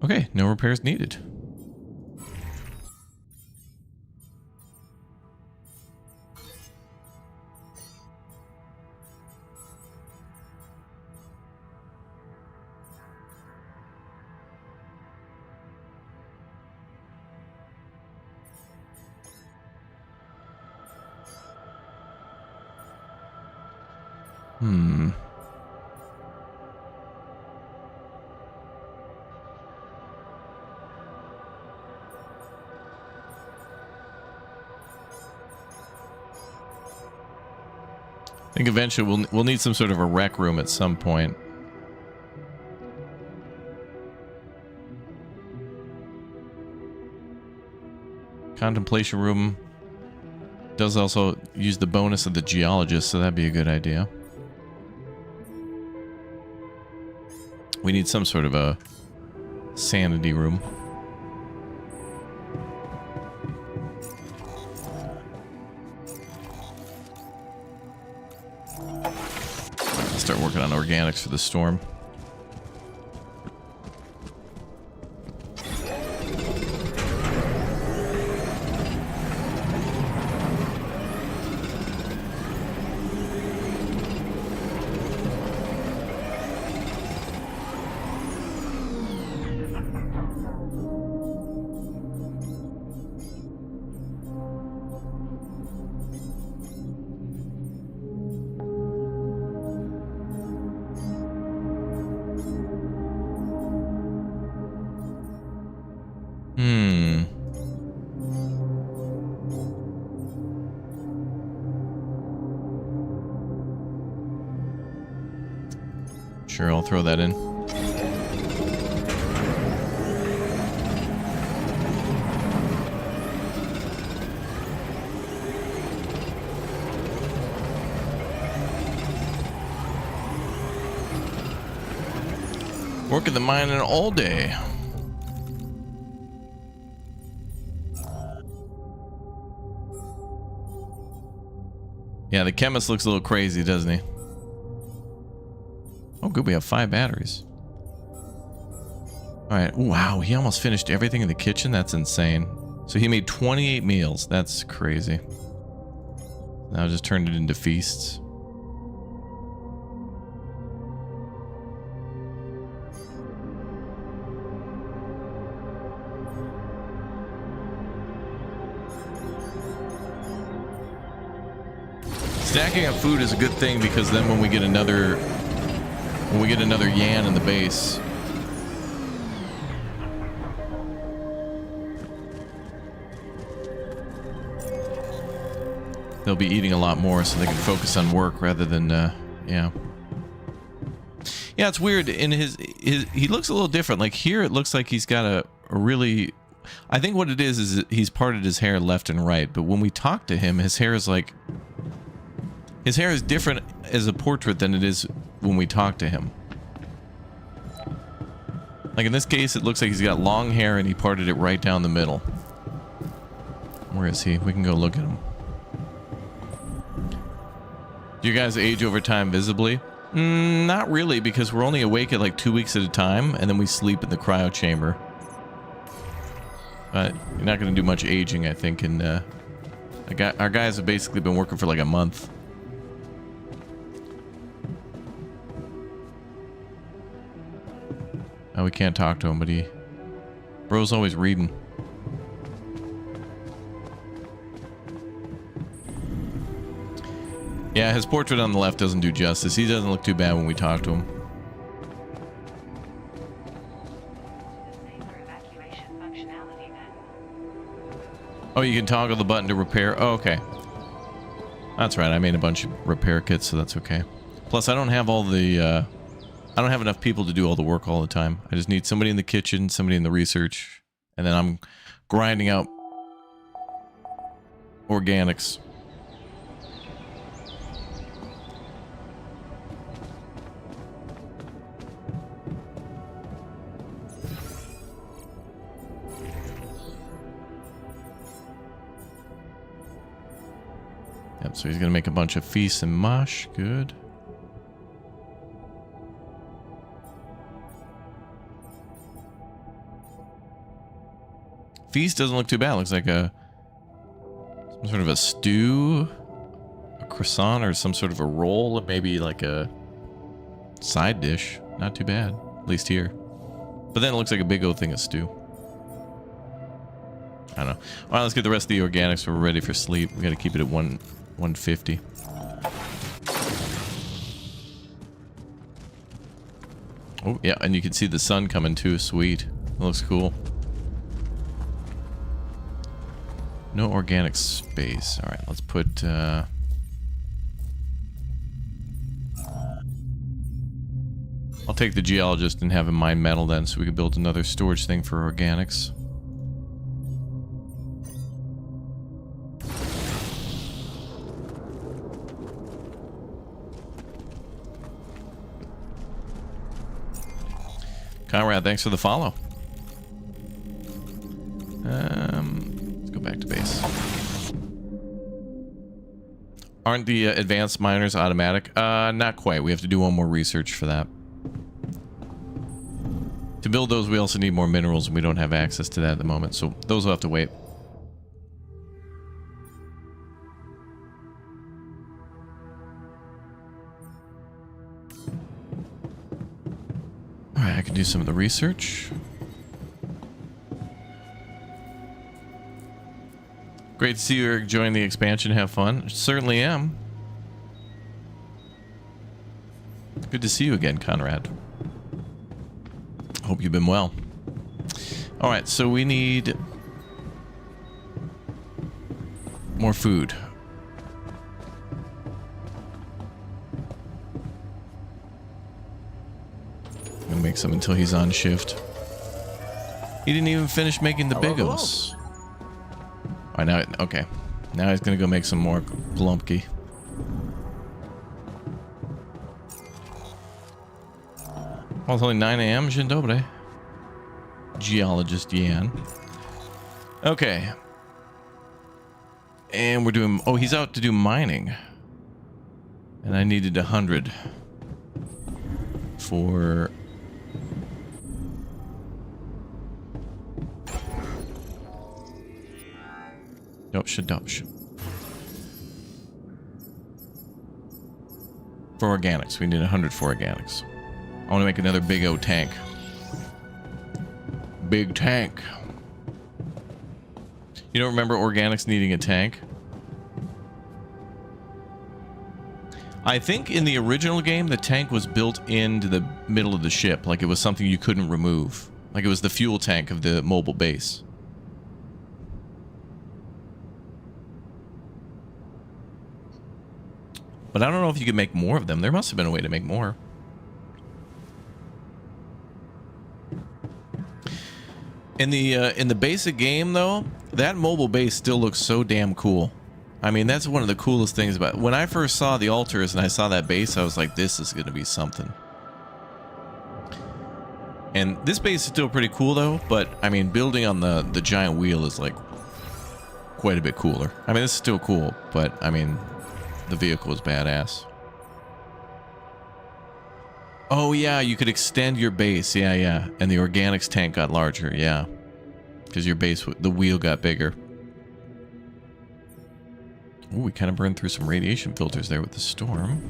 Speaker 1: Okay, no repairs needed. I think eventually we'll need some sort of a rec room at some point. Contemplation room does also use the bonus of the geologist, so that'd be a good idea. We need some sort of a sanity room. Start working on organics for the storm. Sure, I'll throw that in. Working the mining all day. Yeah, the chemist looks a little crazy, doesn't he? Oh, good. We have 5 batteries. All right. Ooh, wow. He almost finished everything in the kitchen. That's insane. So he made 28 meals. That's crazy. Now just turned it into feasts. Stacking up food is a good thing because then when we get another Yan in the base, they'll be eating a lot more so they can focus on work rather than, yeah. Yeah, it's weird. In his he looks a little different. Like here, it looks like he's got a really. I think what it is he's parted his hair left and right. But when we talk to him, his hair is like. His hair is different as a portrait than it is when we talk to him. Like in this case, it looks like he's got long hair and he parted it right down the middle. Where is he? We can go look at him. Do you guys age over time visibly? Not really, because we're only awake at like 2 weeks at a time, and then we sleep in the cryo chamber. But you're not going to do much aging, I think. And our guys have basically been working for like a month. Oh, we can't talk to him, but bro's always reading. Yeah, his portrait on the left doesn't do justice. He doesn't look too bad when we talk to him. Oh, you can toggle the button to repair. Oh, okay. That's right. I made a bunch of repair kits, so that's okay. Plus, I don't have all the... I don't have enough people to do all the work all the time. I just need somebody in the kitchen, somebody in the research, and then I'm grinding out organics. Yep, so he's gonna make a bunch of feasts and mush. Good. Feast doesn't look too bad. It looks like some sort of a stew, a croissant, or some sort of a roll, maybe like a side dish. Not too bad, at least here. But then it looks like a big old thing of stew. I don't know. All right, let's get the rest of the organics so we're ready for sleep. We got to keep it at 150. Oh yeah, and you can see the sun coming too. Sweet. That looks cool. No organic space. All right, let's put... I'll take the geologist and have him mine metal then, so we can build another storage thing for organics. Conrad, thanks for the follow. Let's go back to base. Aren't the advanced miners automatic? Not quite. We have to do one more research for that. To build those, we also need more minerals, and we don't have access to that at the moment, so those will have to wait. Alright, I can do some of the research. Great to see you enjoying the expansion. Have fun. Certainly am. Good to see you again, Conrad. Hope you've been well. Alright, so we need more food. I'm gonna make some until he's on shift. He didn't even finish making the bigos. Alright, now, okay. Now he's gonna go make some more Glumpki. Well, it's only 9 a.m. Dzień dobry. Geologist Yan. Okay. And we're doing... Oh, he's out to do mining. And I needed 100 for... Dopsh. For organics. We need 100 for organics. I want to make another big O tank. Big tank. You don't remember organics needing a tank? I think in the original game, the tank was built into the middle of the ship. Like it was something you couldn't remove. Like it was the fuel tank of the mobile base. But I don't know if you could make more of them. There must have been a way to make more. In the basic game though, that mobile base still looks so damn cool. I mean, that's one of the coolest things about when I first saw the altars and I saw that base, I was like, this is going to be something. And this base is still pretty cool though, but I mean, building on the giant wheel is like quite a bit cooler. I mean, this is still cool, but I mean, the vehicle is badass. Oh yeah, you could extend your base. Yeah, yeah. And the organics tank got larger. Yeah. Because your base, the wheel got bigger. Ooh, we kind of burned through some radiation filters there with the storm.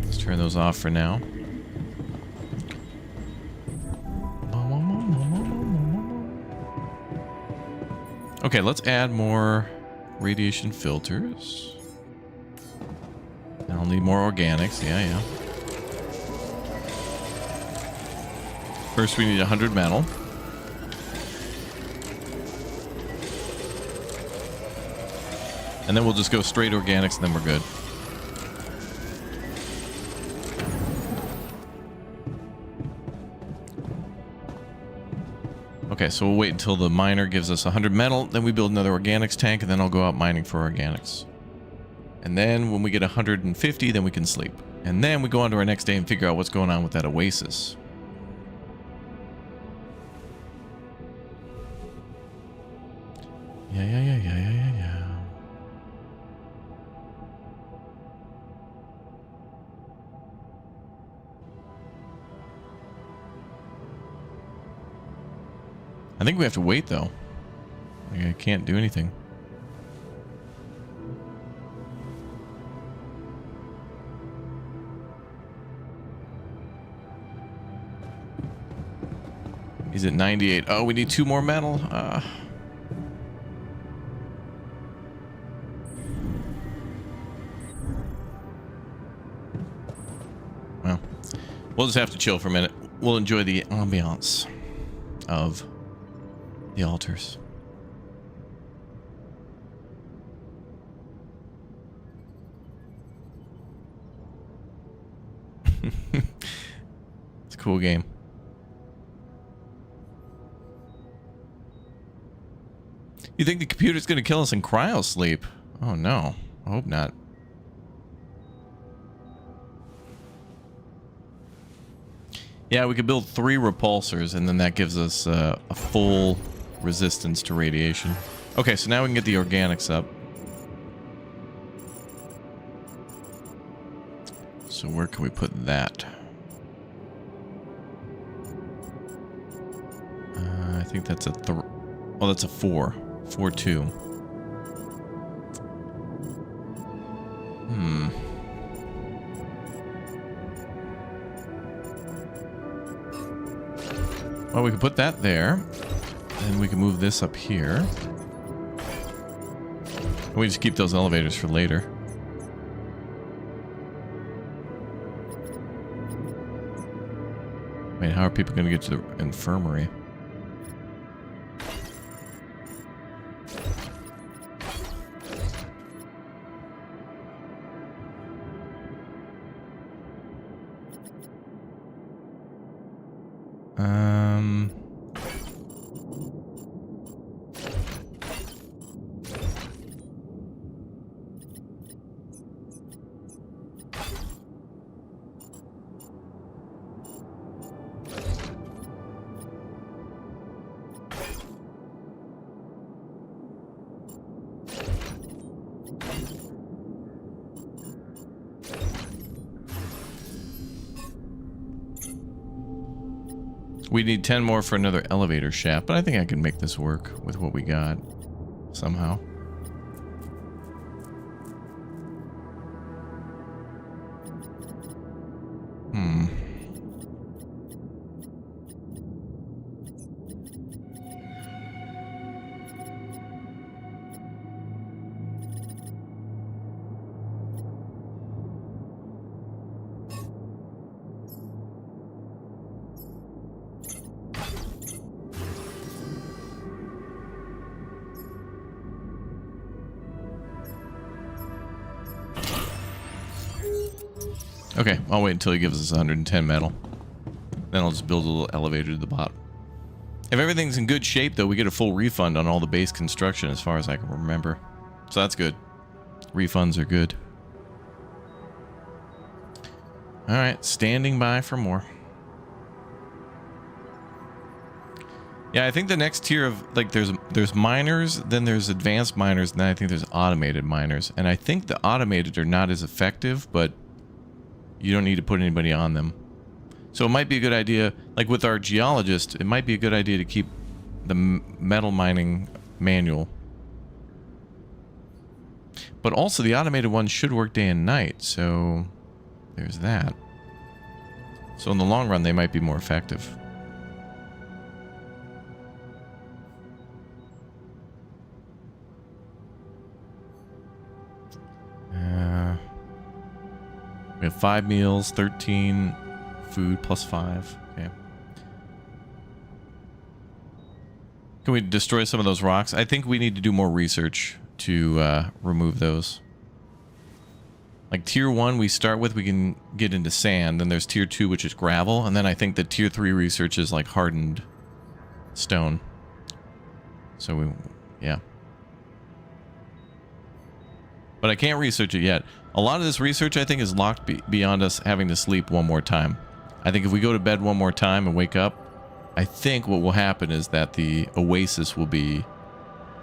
Speaker 1: Let's turn those off for now. Okay, let's add more radiation filters. I'll need more organics. Yeah, yeah. First, we need 100 metal. And then we'll just go straight organics, and then we're good. Okay, so we'll wait until the miner gives us 100 metal, then we build another organics tank, and then I'll go out mining for organics. And then when we get 150, then we can sleep. And then we go on to our next day and figure out what's going on with that oasis. Yeah. I think we have to wait though. Like, I can't do anything. He's at 98. Oh, we need 2 more metal. Well, we'll just have to chill for a minute. We'll enjoy the ambiance of the altars. It's a cool game. You think the computer's going to kill us in cryo sleep? Oh no, I hope not. Yeah, we could build 3 repulsors, and then that gives us a full resistance to radiation. Okay, so now we can get the organics up. So where can we put that? I think that's a oh, that's a 4. 4-2. Well, we can put that there. And we can move this up here. And we just keep those elevators for later. Wait, how are people going to get to the infirmary? We need 10 more for another elevator shaft, but I think I can make this work with what we got somehow. Okay, I'll wait until he gives us 110 metal. Then I'll just build a little elevator to the bottom. If everything's in good shape, though, we get a full refund on all the base construction as far as I can remember. So that's good. Refunds are good. Alright, standing by for more. Yeah, I think the next tier of, like, there's miners, then there's advanced miners, and then I think there's automated miners. And I think the automated are not as effective, but you don't need to put anybody on them. So it might be a good idea, like with our geologist, it might be a good idea to keep the metal mining manual. But also the automated ones should work day and night, so there's that. So in the long run, they might be more effective. We have 5 meals, 13 food plus 5. Okay. Can we destroy some of those rocks? I think we need to do more research to remove those. Like tier 1 we start with, we can get into sand. Then there's tier 2, which is gravel. And then I think the tier 3 research is like hardened stone. So we, yeah. But I can't research it yet. A lot of this research, I think, is locked beyond us having to sleep one more time. I think if we go to bed one more time and wake up, I think what will happen is that the oasis will be,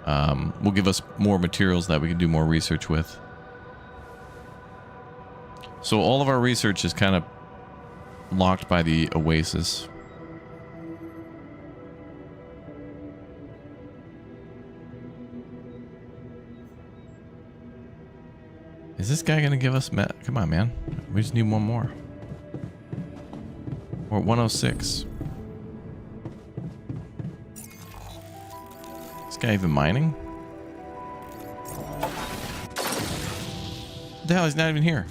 Speaker 1: will give us more materials that we can do more research with. So all of our research is kind of locked by the oasis. Is this guy gonna give us come on, man. We just need one more. We're at 106. This guy even mining? What the hell? He's not even here.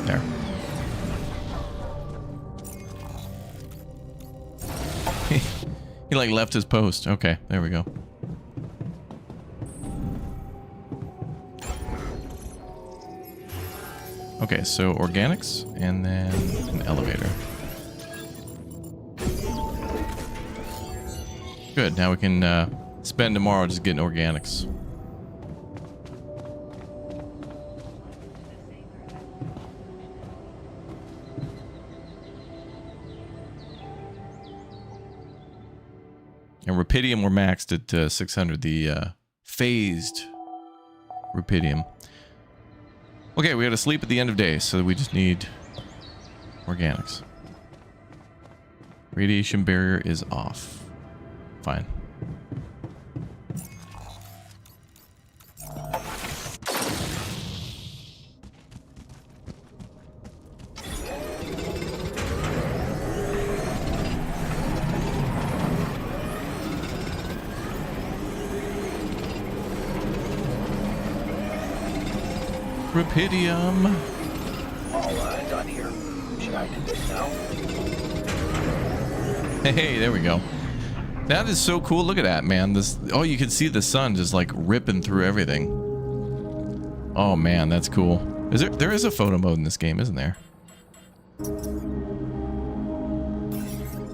Speaker 1: There. He like left his post. Okay, there we go. Okay, so organics and then an elevator. Good, now we can spend tomorrow just getting organics. And rupidium, we're maxed at 600, the phased rupidium. Okay, we got to sleep at the end of day, so we just need organics. Radiation barrier is off. Fine. Rupidium.
Speaker 3: All done here. Should I do this now?
Speaker 1: Hey, there we go. That is so cool. Look at that, man. This, oh, you can see the sun just like ripping through everything. Oh man, that's cool. There is a photo mode in this game, isn't there?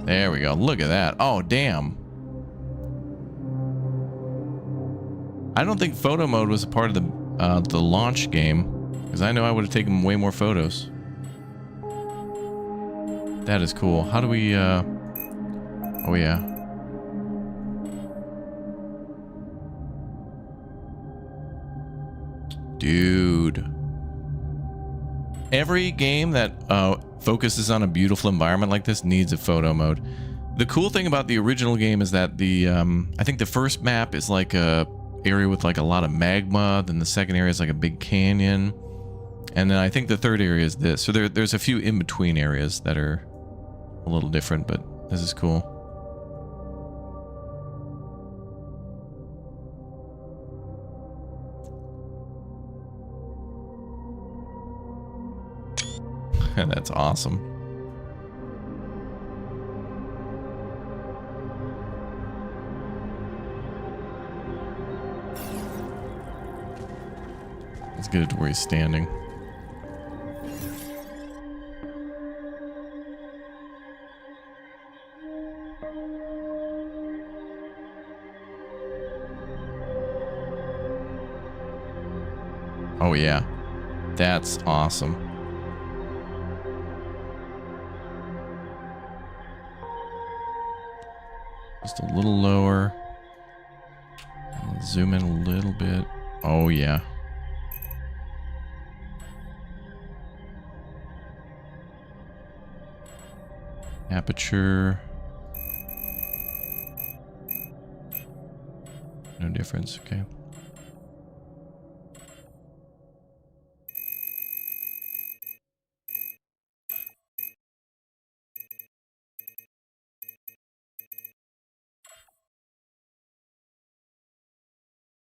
Speaker 1: There we go. Look at that. Oh, damn. I don't think photo mode was a part of the launch game, because I know I would have taken way more photos. That is cool. How do we, oh yeah. Dude. Every game that focuses on a beautiful environment like this needs a photo mode. The cool thing about the original game is that the, I think the first map is like a area with like a lot of magma, then the second area is like a big canyon, and then I think the third area is this. So there's a few in between areas that are a little different, but this is cool. That's awesome. Let's get it to where he's standing. Oh yeah, that's awesome. Just a little lower. Zoom in a little bit. Oh yeah. Aperture. No difference, okay.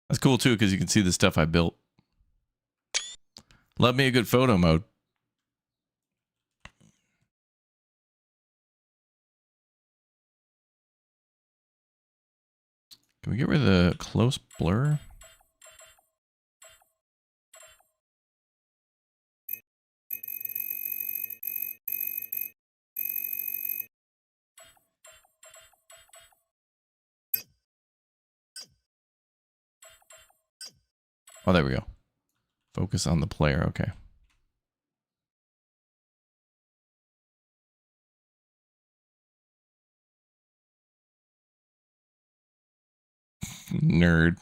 Speaker 1: That's cool too, because you can see the stuff I built. Love me a good photo mode. Can we get rid of the close blur? Oh, there we go. Focus on the player. Okay. Nerd.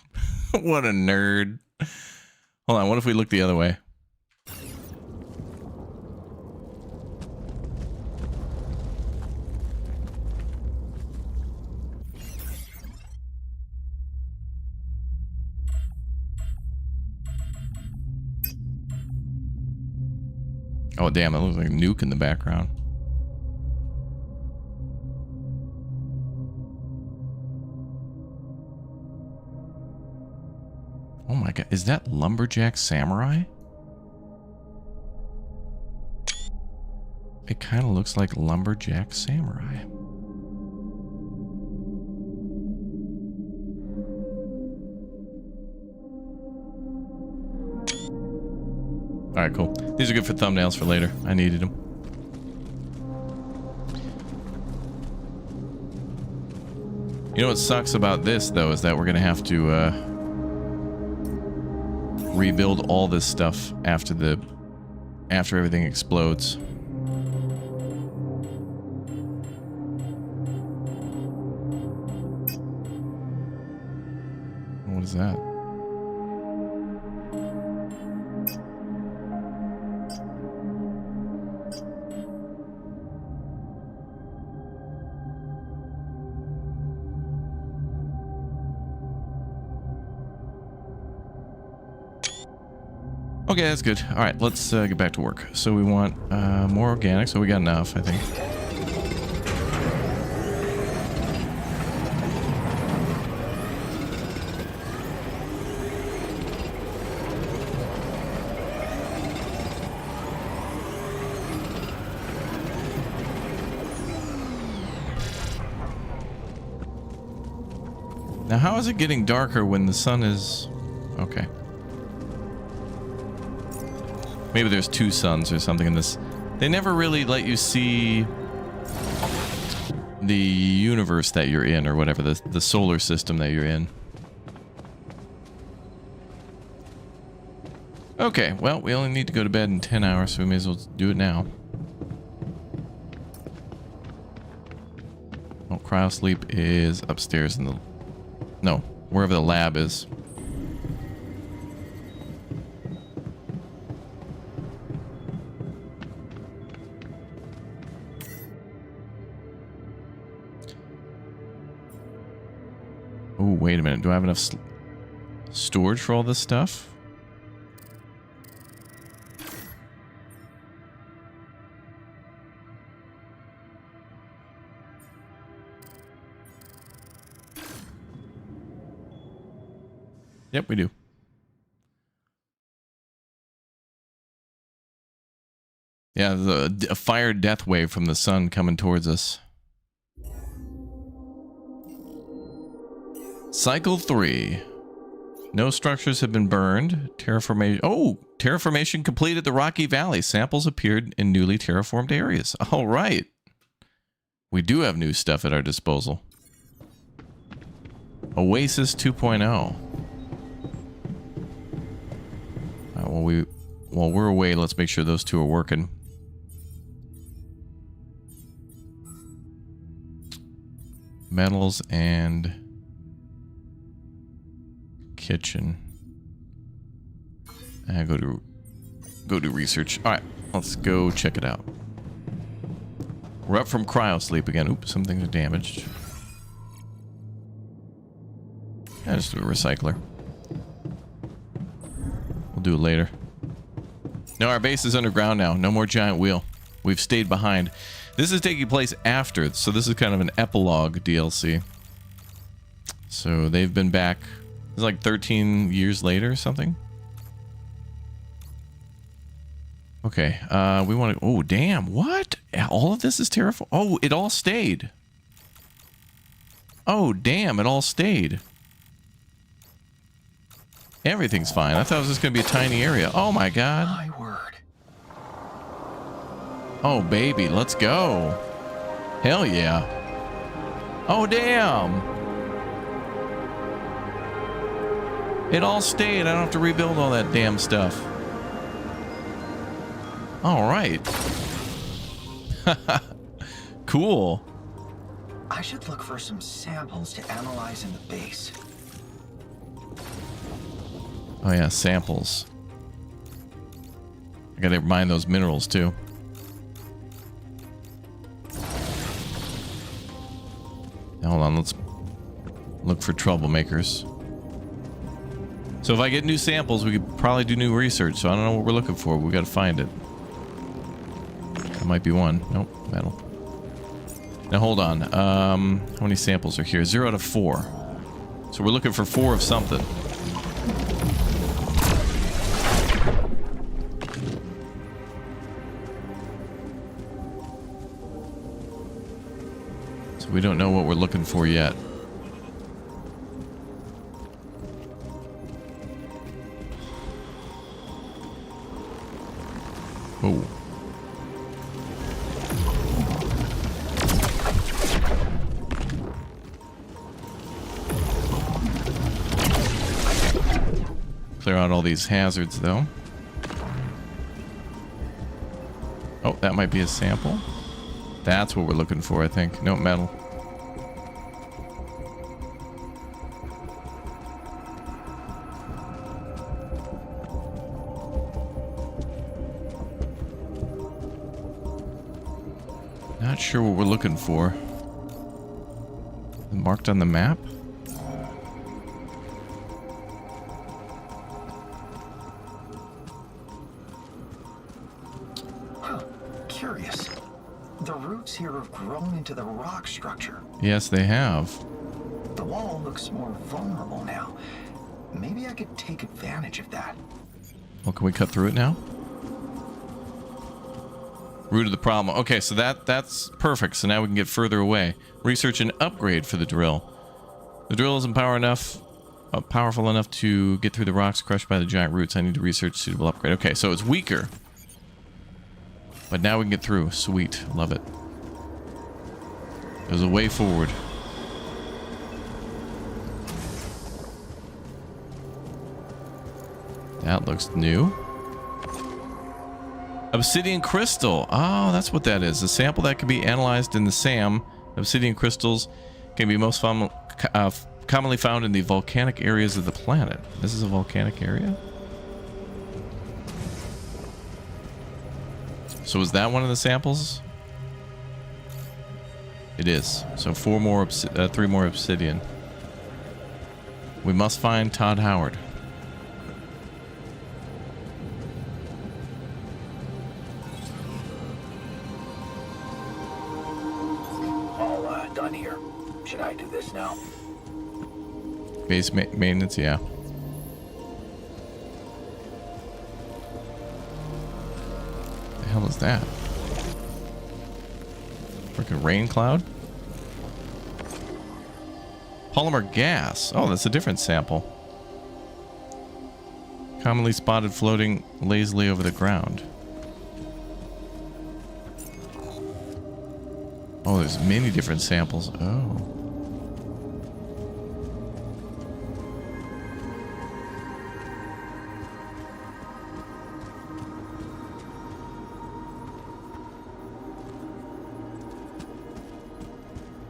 Speaker 1: What a nerd. Hold on. What if we look the other way? Oh, damn. That looks like a nuke in the background. Oh my god. Is that Lumberjack Samurai? It kind of looks like Lumberjack Samurai. Alright, cool. These are good for thumbnails for later. I needed them. You know what sucks about this, though, is that we're going to have to rebuild all this stuff after everything explodes. What is that? Okay, that's good. All right, let's get back to work. So we want more organic, so we got enough, I think. Now, how is it getting darker when the sun is... Okay. Maybe there's two suns or something in this. They never really let you see the universe that you're in, or whatever, the solar system that you're in. Okay, well, we only need to go to bed in 10 hours, so we may as well do it now. Oh, cryosleep is upstairs in the... No, wherever the lab is. Oh, wait a minute. Do I have enough storage for all this stuff? Yep, we do. Yeah, a fire death wave from the sun coming towards us. Cycle 3. No structures have been burned. Terraformation. Oh, terraformation completed the Rocky Valley. Samples appeared in newly terraformed areas. All right. We do have new stuff at our disposal. Oasis 2.0. All right, while we're away, let's make sure those two are working. Metals and kitchen. And go do research. All right, let's go check it out. We're up from cryo sleep again. Oops, some things are damaged. Yeah, just do a recycler. We'll do it later. No, our base is underground now. No more giant wheel. We've stayed behind. This is taking place after, so this is kind of an epilogue DLC. So they've been back. It's like 13 years later or something. Okay, we want to... Oh, damn, what? All of this is terrifying. Oh, it all stayed. Oh, damn, it all stayed. Everything's fine. I thought it was just going to be a tiny area. Oh, my God.
Speaker 4: My word.
Speaker 1: Oh, baby, let's go. Hell yeah. Oh, damn. It all stayed. I don't have to rebuild all that damn stuff. All right. Cool.
Speaker 4: I should look for some samples to analyze in the base.
Speaker 1: Oh, yeah, samples. I gotta mine those minerals, too. Now, hold on, let's look for troublemakers. So if I get new samples, we could probably do new research. So I don't know what we're looking for. We gotta find it. That might be one. Nope, metal. Now hold on. How many samples are here? 0 out of 4. So we're looking for 4 of something. So we don't know what we're looking for yet. Oh. Clear out all these hazards, though. Oh, that might be a sample. That's what we're looking for, I think. No, metal. Not sure what we're looking for. Marked on the map?
Speaker 4: Curious. The roots here have grown into the rock structure.
Speaker 1: Yes, they have.
Speaker 4: The wall looks more vulnerable now. Maybe I could take advantage of that.
Speaker 1: Well, can we cut through it now? Root of the problem. Okay, so that's perfect. So now we can get further away. Research an upgrade for the drill. The drill isn't powerful enough to get through the rocks crushed by the giant roots. I need to research suitable upgrade. Okay, so it's weaker. But now we can get through. Sweet. Love it. There's a way forward. That looks new. Obsidian crystal. Oh, that's what that is. A sample that can be analyzed in the SAM. Obsidian crystals can be most commonly found in the volcanic areas of the planet. This is a volcanic area? So is that one of the samples? It is. So 3 more obsidian. We must find Todd Howard.
Speaker 3: All done here. Should I do this now?
Speaker 1: Base maintenance, yeah. The hell is that? Freaking rain cloud? Polymer gas. Oh, that's a different sample. Commonly spotted floating lazily over the ground. Oh, there's many different samples. Oh.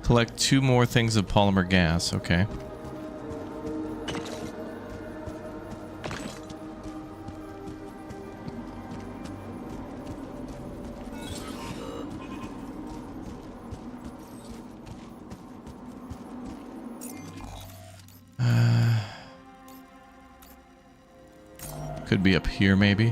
Speaker 1: Collect 2 more things of polymer gas. Okay. Could be up here, maybe.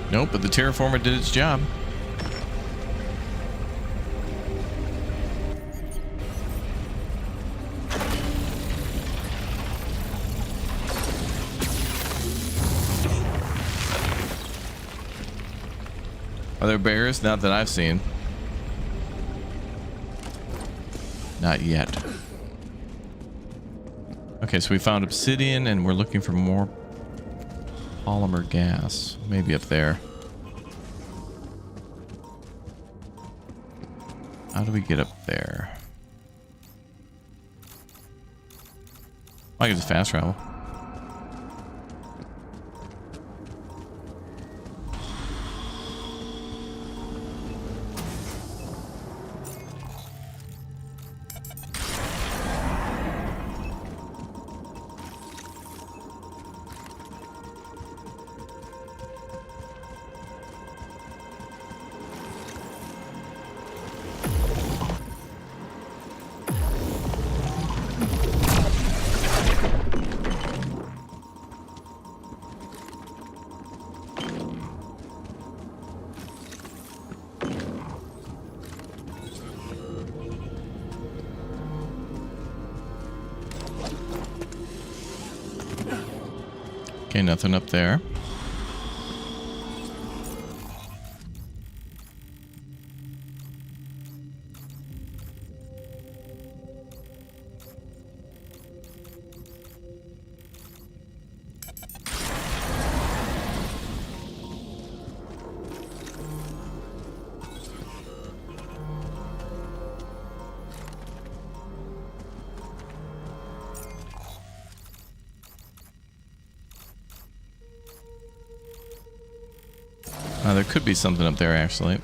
Speaker 1: Nope, but the terraformer did its job. Are there bears? Not that I've seen. Not yet. Okay, so we found obsidian and we're looking for more polymer gas. Maybe up there. How do we get up there? I can just fast travel. Okay, nothing up there. There could be something up there, actually.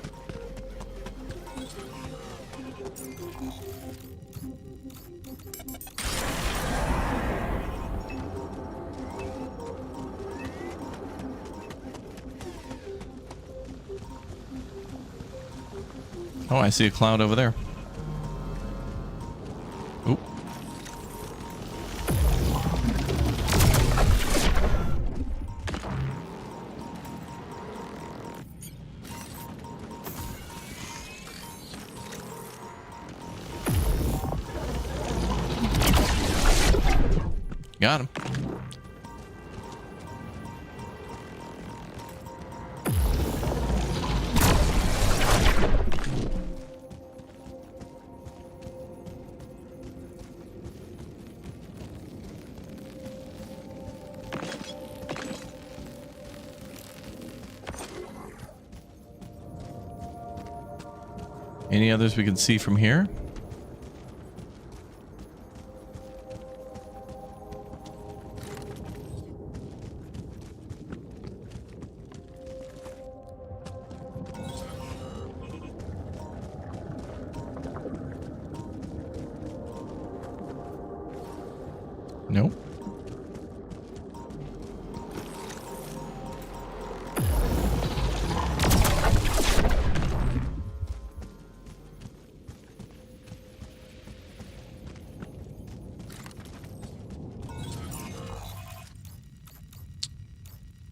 Speaker 1: Oh, I see a cloud over there. Oop. Got him. Any others we can see from here? Nope.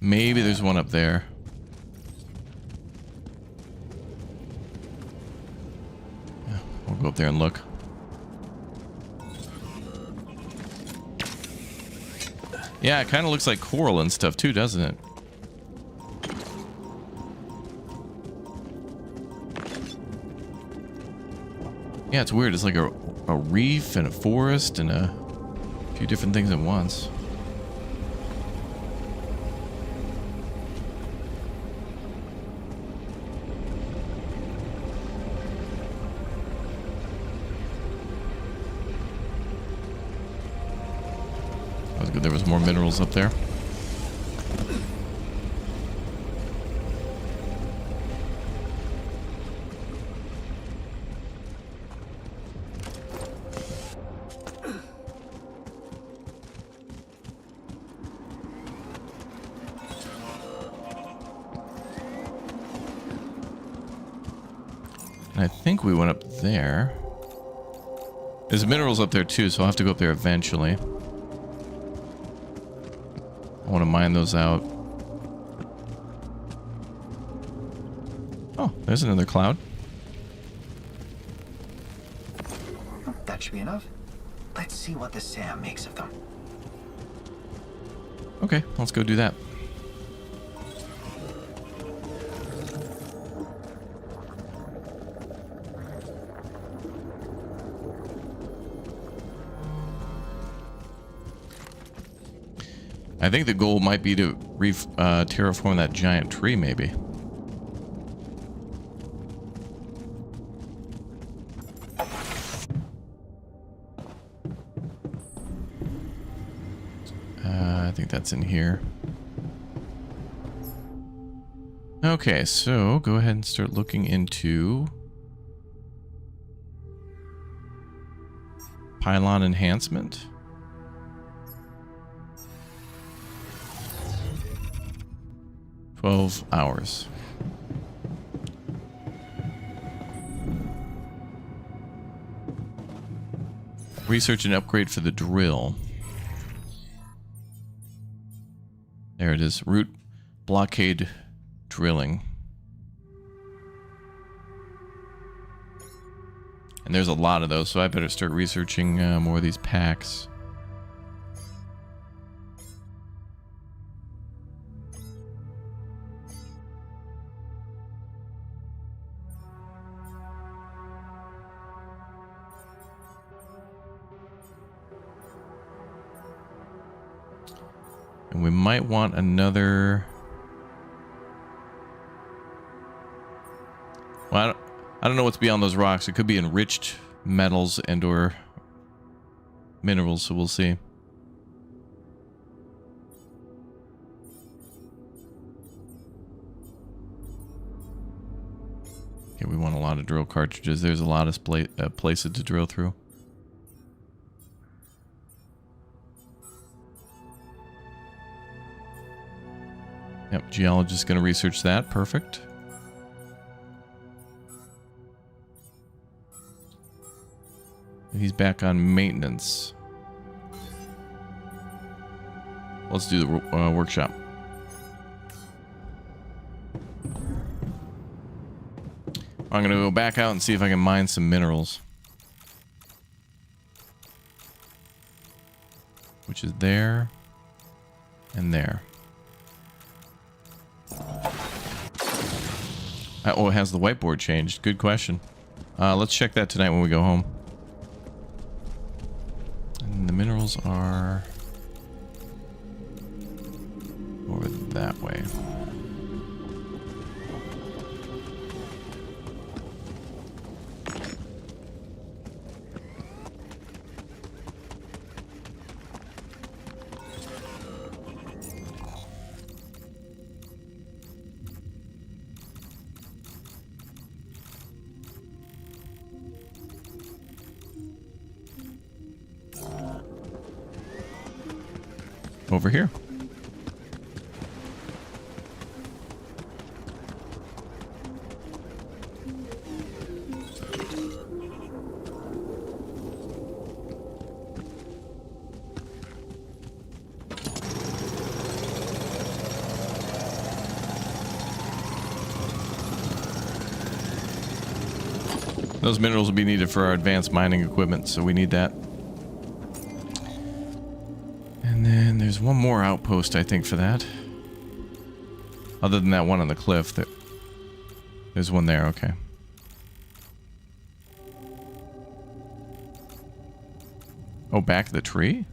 Speaker 1: Maybe there's one up there. Yeah, we'll go up there and look. Yeah, it kind of looks like coral and stuff too, doesn't it? Yeah, it's weird. It's like a reef and a forest and a few different things at once. That was good. There was more minerals up there. I think we went up there. There's minerals up there too, so I'll have to go up there eventually. I want to mine those out. Oh, there's another cloud.
Speaker 4: That should be enough. Let's see what the SAM makes of them.
Speaker 1: Okay, let's go do that. I think the goal might be to terraform that giant tree, maybe. I think that's in here. Okay, so go ahead and start looking into pylon enhancement. $12 hours. Research and upgrade for the drill. There it is. Root blockade drilling. And there's a lot of those, so I better start researching more of these packs. And we might want another... Well, I don't know what's beyond those rocks. It could be enriched metals and or minerals, so we'll see. Okay, we want a lot of drill cartridges. There's a lot of places to drill through. Yep, geologist going to research that. Perfect. He's back on maintenance. Let's do the workshop. I'm going to go back out and see if I can mine some minerals. Which is there and there. Oh, it has the whiteboard changed. Good question. Let's check that tonight when we go home. And the minerals are over that way. Over here. Those minerals will be needed for our advanced mining equipment, so we need that. And then there's one more outpost, I think, for that. Other than that one on the cliff. There's one there, okay. Oh, back of the tree?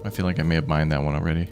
Speaker 1: I feel like I may have mined that one already.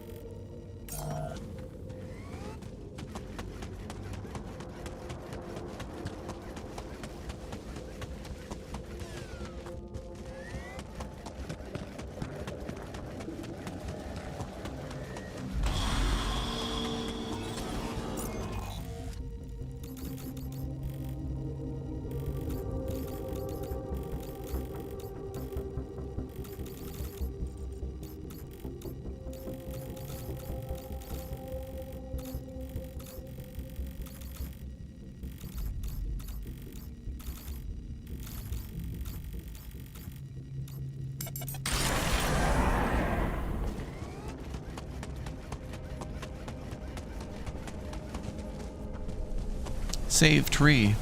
Speaker 1: Save tree.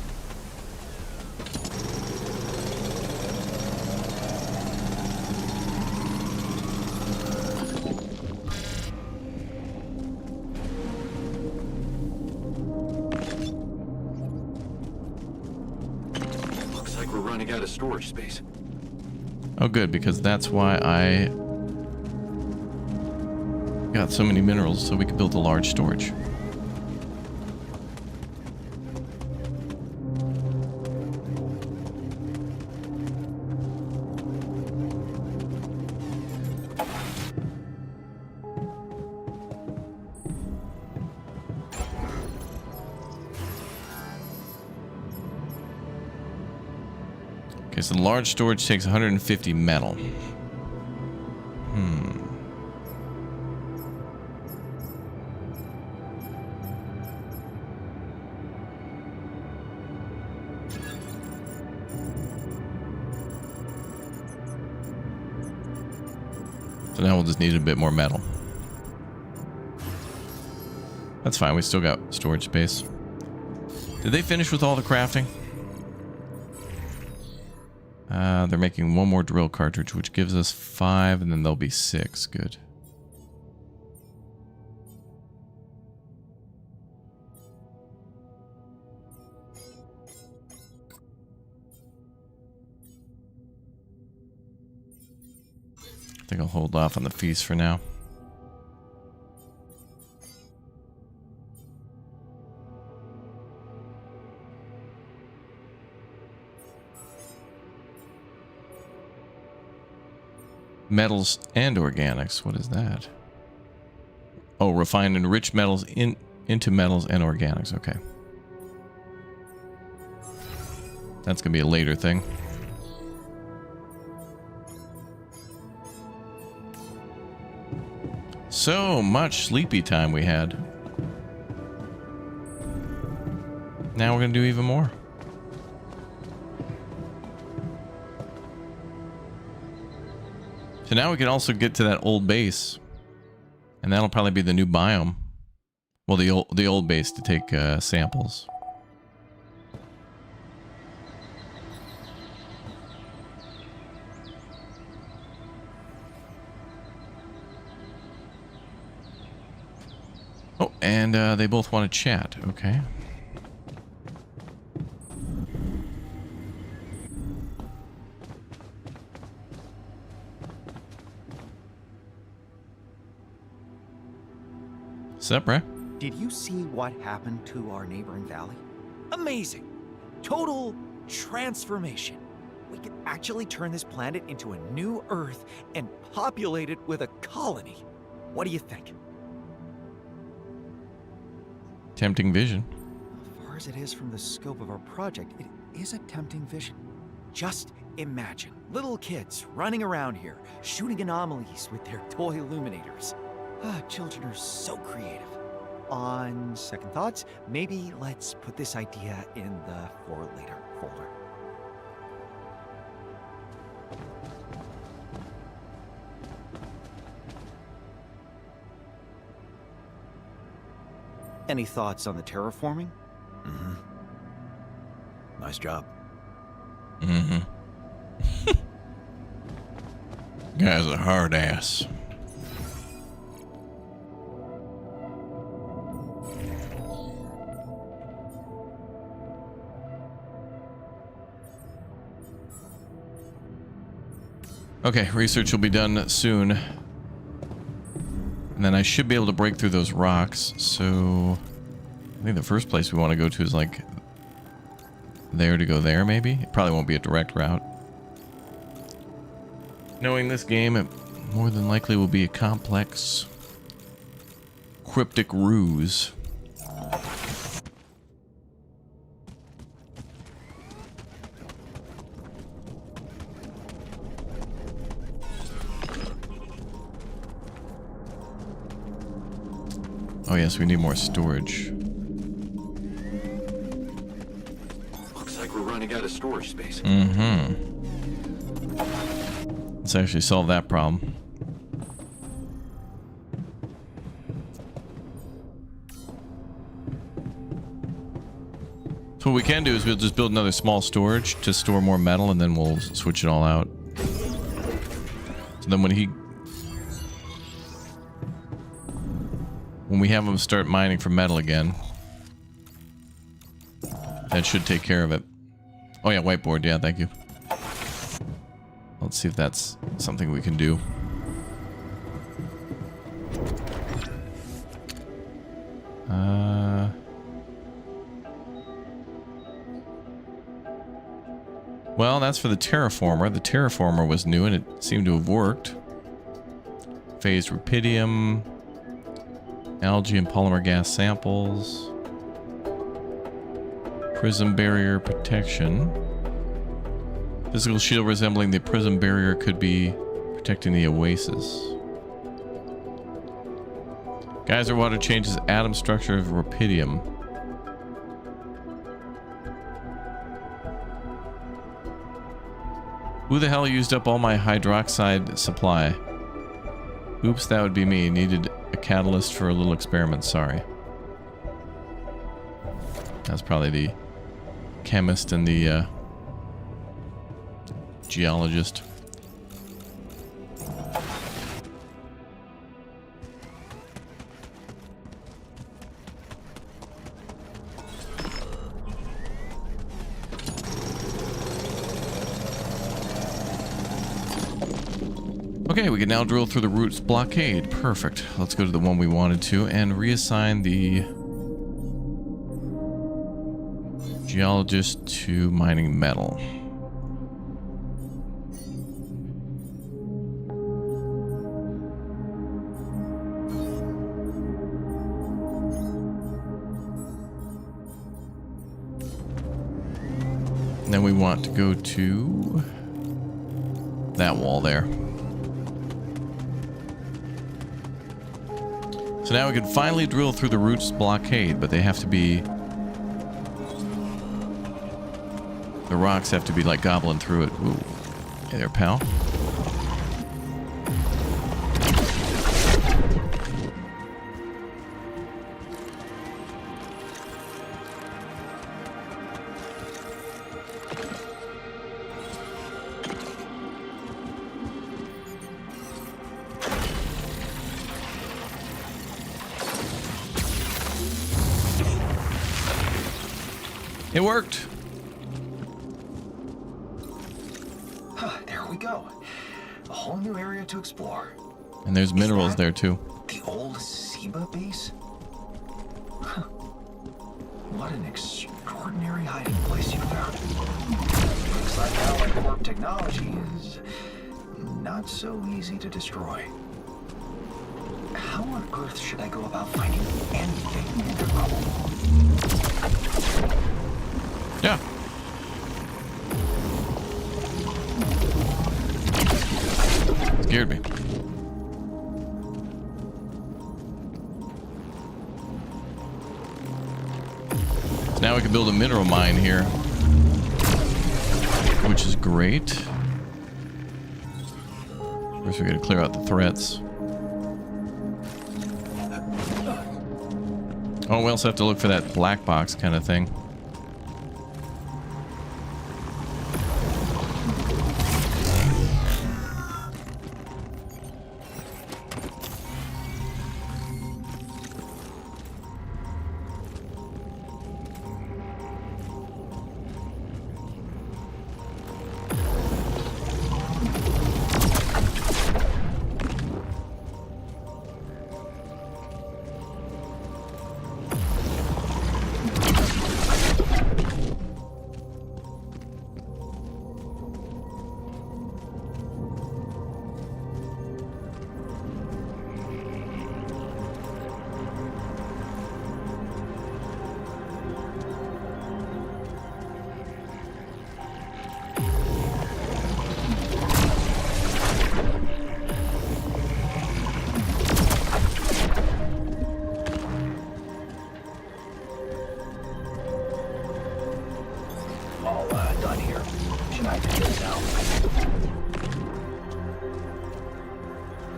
Speaker 3: Looks like we're running out of storage space.
Speaker 1: Oh, good, because that's why I got so many minerals, so we could build a large storage. Okay, so the large storage takes 150 metal. So now we'll just need a bit more metal. That's fine, we still got storage space. Did they finish with all the crafting? They're making one more drill cartridge, which gives us 5, and then there'll be 6. Good. I think I'll hold off on the feast for now. Metals and organics. What is that? Oh, refined and enriched metals into metals and organics. Okay. That's going to be a later thing. So much sleepy time we had. Now we're going to do even more. So now we can also get to that old base, and that'll probably be the new biome. Well, the old base to take samples. Oh, and they both want to chat. Okay. What's up, bruh?
Speaker 2: Did you see what happened to our neighboring valley? Amazing! Total transformation. We could actually turn this planet into a new Earth and populate it with a colony. What do you think?
Speaker 1: Tempting vision.
Speaker 2: As far as it is from the scope of our project, it is a tempting vision. Just imagine little kids running around here, shooting anomalies with their toy illuminators. Children are so creative. On second thoughts, maybe let's put this idea in the for later folder. Any thoughts on the terraforming?
Speaker 3: Mm-hmm. Nice job.
Speaker 1: Mm-hmm. Guy's a hard ass. Okay, research will be done soon. And then I should be able to break through those rocks. So I think the first place we want to go to is like there to go there, maybe? It probably won't be a direct route. Knowing this game, it more than likely will be a complex, cryptic ruse. Oh yes, we need more storage.
Speaker 4: Looks like we're running out of storage space.
Speaker 1: Mm-hmm. Let's actually solve that problem. So what we can do is we'll just build another small storage to store more metal, and then we'll switch it all out. So then when we have him start mining for metal again, that should take care of it. Oh yeah, whiteboard, yeah, thank you. Let's see if that's something we can do. Well, that's for the terraformer. The terraformer was new and it seemed to have worked. Phased rubidium, algae and polymer gas samples, prism barrier protection. Physical shield resembling the prism barrier could be protecting the oasis. Geyser water changes atom structure of rubidium. Who the hell used up all my hydroxide supply? Oops, that would be me. Needed a catalyst for a little experiment, sorry. That's probably the chemist and the geologist. Okay, we can now drill through the roots blockade. Perfect. Let's go to the one we wanted to and reassign the geologist to mining metal. And then we want to go to that wall there. So now we can finally drill through the roots blockade, but they have to be... the rocks have to be like gobbling through it. Ooh. Hey there, pal. It worked.
Speaker 4: There we go. A whole new area to explore.
Speaker 1: And there's minerals there too.
Speaker 4: The old Seba base? Huh. What an extraordinary hiding place you found. Looks like our warp technology is not so easy to destroy. How on earth should I go about finding anything mineral?
Speaker 1: Yeah. Scared me. So now we can build a mineral mine here, which is great. First we gotta clear out the threats. Oh, we also have to look for that black box kind of thing.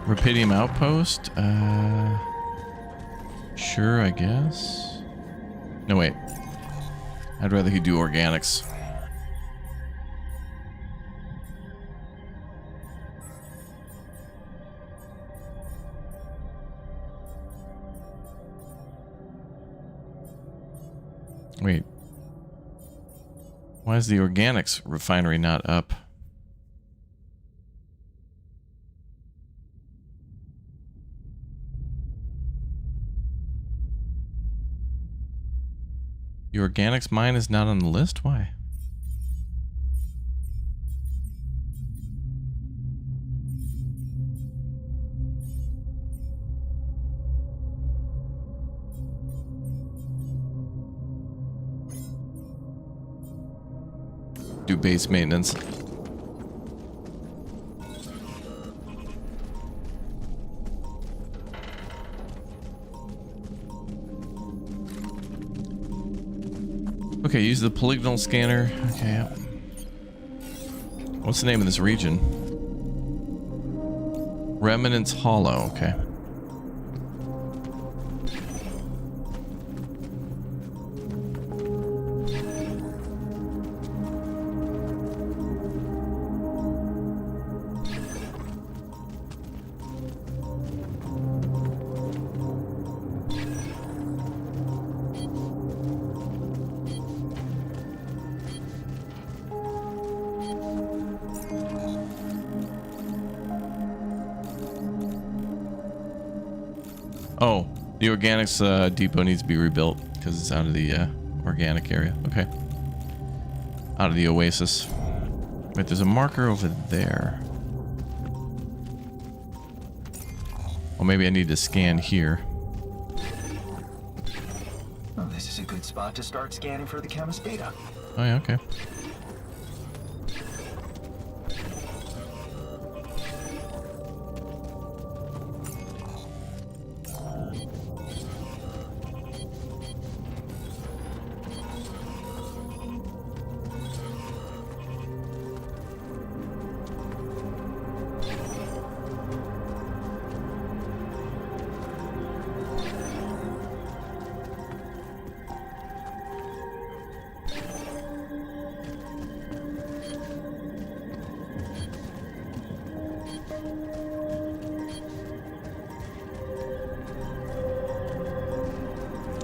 Speaker 1: Rapidium outpost? Sure, I guess. No, wait. I'd rather he do organics. Wait. Why is the organics refinery not up? The organics mine is not on the list? Why? Do base maintenance. Okay, use the polygonal scanner. Okay, yep. What's the name of this region? Remnants Hollow, okay. Oh, the organics depot needs to be rebuilt because it's out of the organic area. Okay. Out of the oasis. Wait, there's a marker over there. Well, maybe I need to scan here.
Speaker 4: Well, this is a good spot to start scanning for the chemist data.
Speaker 1: Oh, yeah, okay.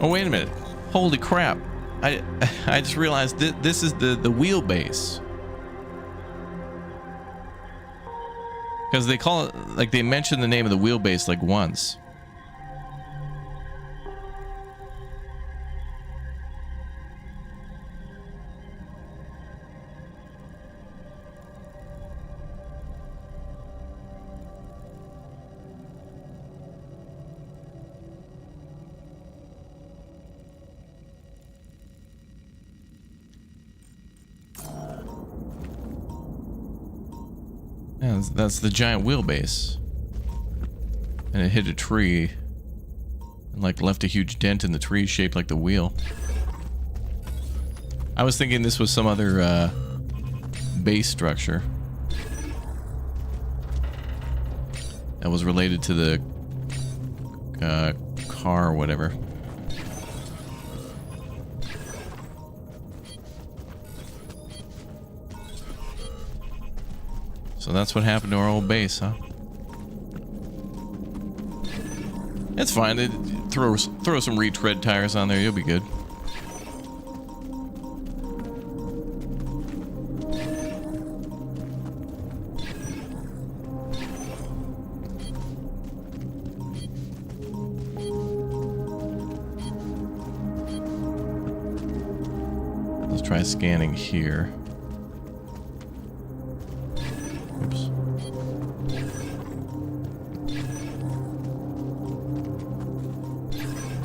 Speaker 1: Oh, wait a minute. Holy crap. I just realized this is the wheelbase. Because they call it, like, they mention the name of the wheelbase like once. Yeah, that's the giant wheelbase. And it hit a tree and like left a huge dent in the tree shaped like the wheel. I was thinking this was some other base structure that was related to the car or whatever. So that's what happened to our old base, huh? It's fine. Throw some retread tires on there. You'll be good. Let's try scanning here. Oops.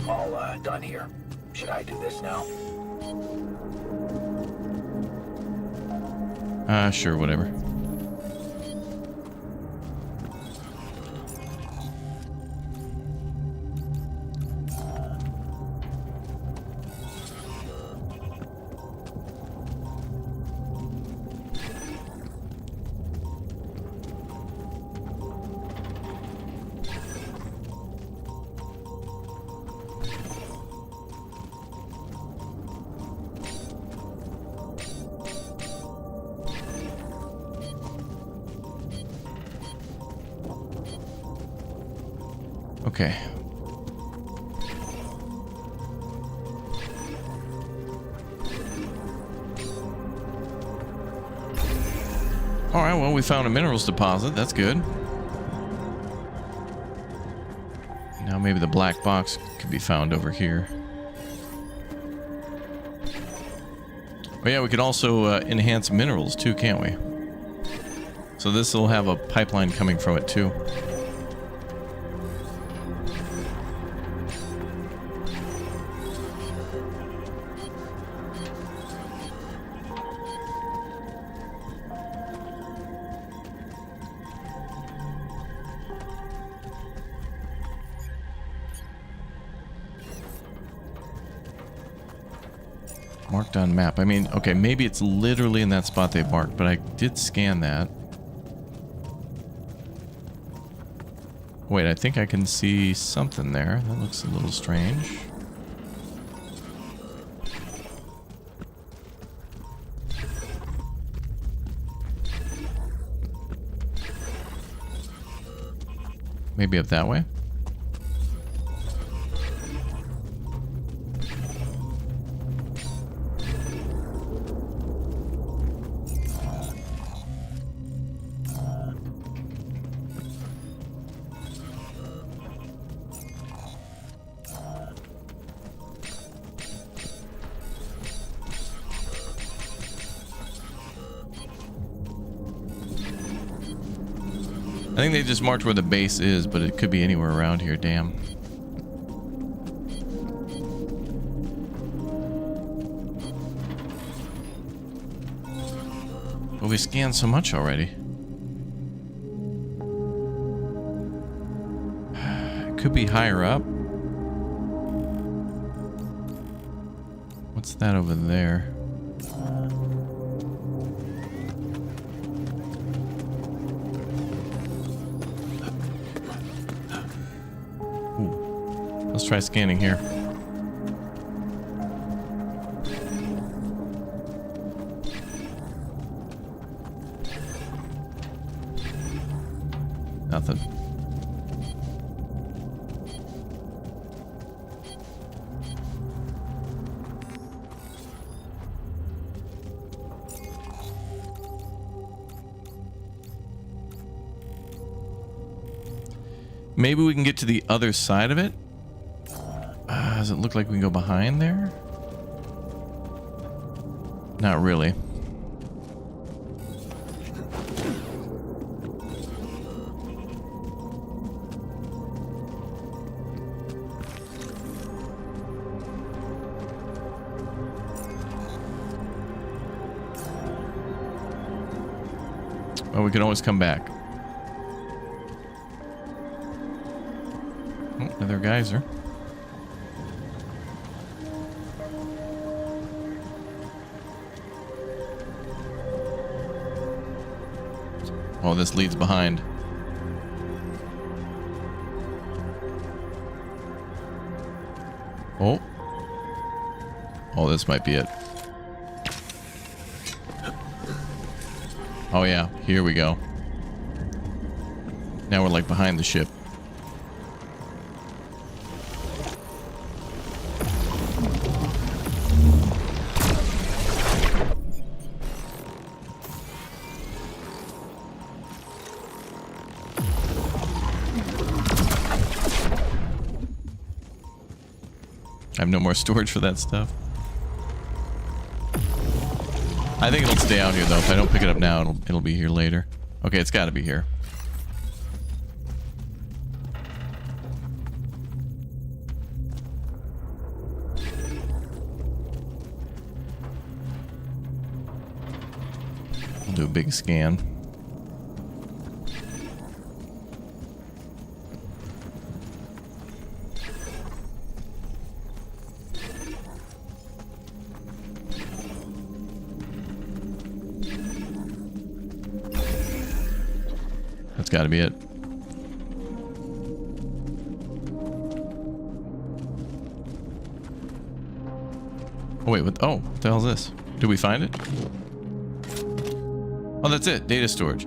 Speaker 3: All done here. Should I do this now?
Speaker 1: Sure, whatever. Okay. All right, well, we found a minerals deposit. That's good. Now maybe the black box could be found over here. Oh yeah, we could also enhance minerals too, can't we? So this will have a pipeline coming from it too. Marked on map. I mean, okay, maybe it's literally in that spot they marked, but I did scan that. Wait, I think I can see something there. That looks a little strange. Maybe up that way? I think they just marked where the base is, but it could be anywhere around here, damn. Well, we scanned so much already. It could be higher up. What's that over there? Let's try scanning here. Nothing. Maybe we can get to the other side of it. Does it look like we can go behind there? Not really. Well, we can always come back. Oh, another geyser. Oh, this leads behind. Oh. Oh, this might be it. Oh yeah, here we go. Now we're like behind the ship. I have no more storage for that stuff. I think it'll stay out here though. If I don't pick it up now, it'll be here later. Okay, it's got to be here. We'll do a big scan. That's got to be it. Oh wait, what? Oh, what the hell is this? Did we find it? Oh, that's it. Data storage.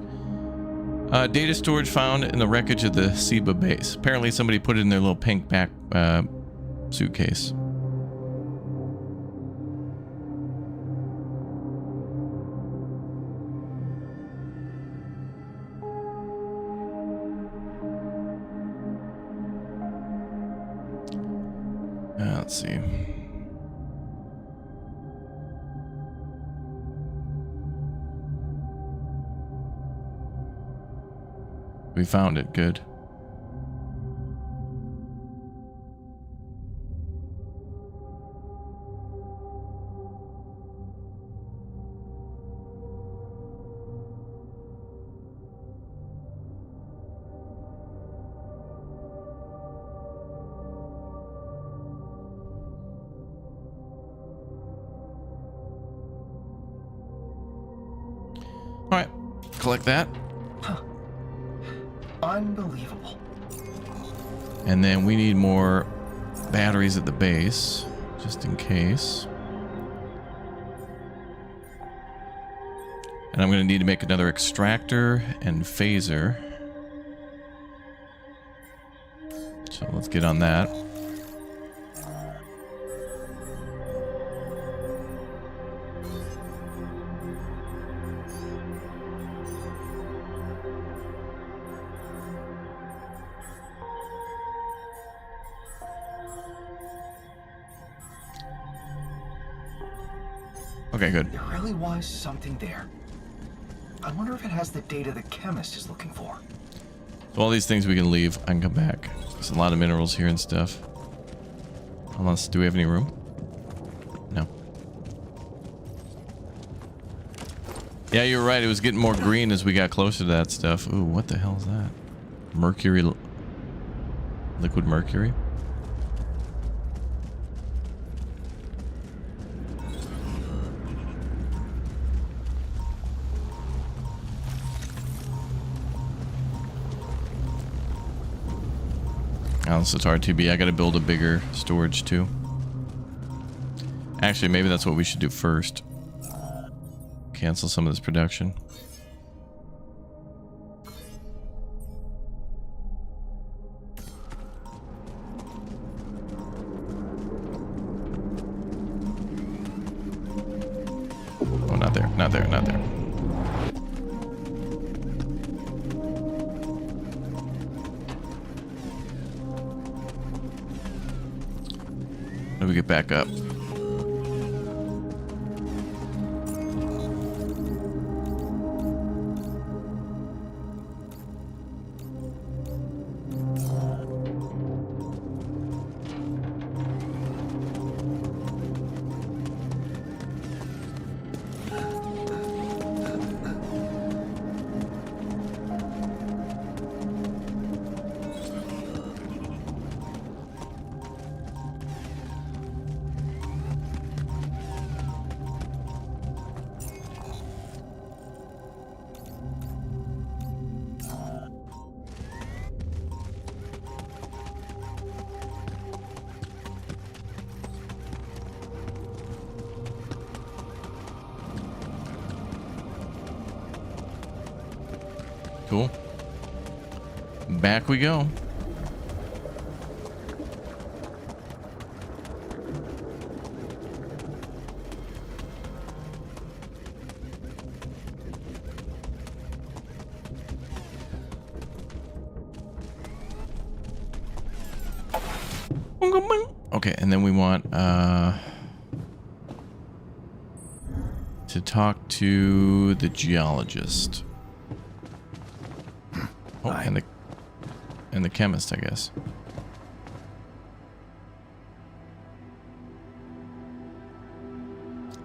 Speaker 1: Data storage found in the wreckage of the SEBA base. Apparently somebody put it in their little pink back suitcase. Let's see. We found it. Good. All right, collect that.
Speaker 4: Huh. Unbelievable.
Speaker 1: And then we need more batteries at the base, just in case. And I'm going to need to make another extractor and phaser. So let's get on that. Okay, good.
Speaker 4: There really was something there. I wonder if it has the data the chemist is looking for.
Speaker 1: So all these things we can leave. I can come back. There's a lot of minerals here and stuff. Unless, do we have any room? No. Yeah, you're right. It was getting more green as we got closer to that stuff. Ooh, what the hell is that? Mercury. Liquid mercury? Alice, it's R2B. I gotta build a bigger storage too. Actually, maybe that's what we should do first. Cancel some of this production. Oh, not there, not there, not there. Let me get back up. Cool. Back we go. Okay, and then we want to talk to the geologist. Oh, and the chemist, I guess.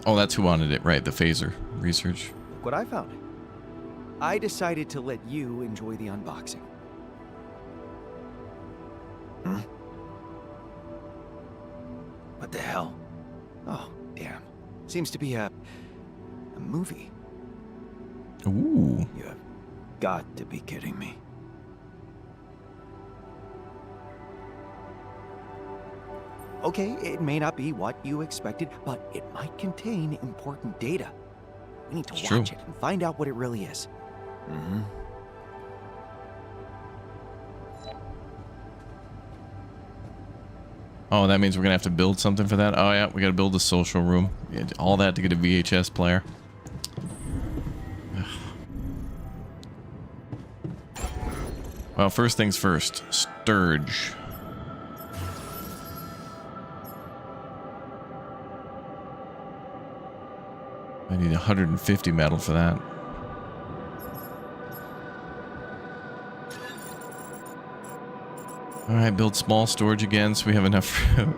Speaker 1: Oh, that's who wanted it, right? The phaser research.
Speaker 2: Look what I found. I decided to let you enjoy the unboxing. What the hell? Oh, damn. Seems to be a movie.
Speaker 1: Ooh.
Speaker 2: You have got to be kidding me. Okay, it may not be what you expected, but it might contain important data. We need to watch it and find out what it really is.
Speaker 1: Oh, that means we're gonna have to build something for that. Oh yeah, we gotta build a social room. Yeah, all that to get a VHS player. Well, first things first. Sturge. I need 150 metal for that. Alright, build small storage again so we have enough room.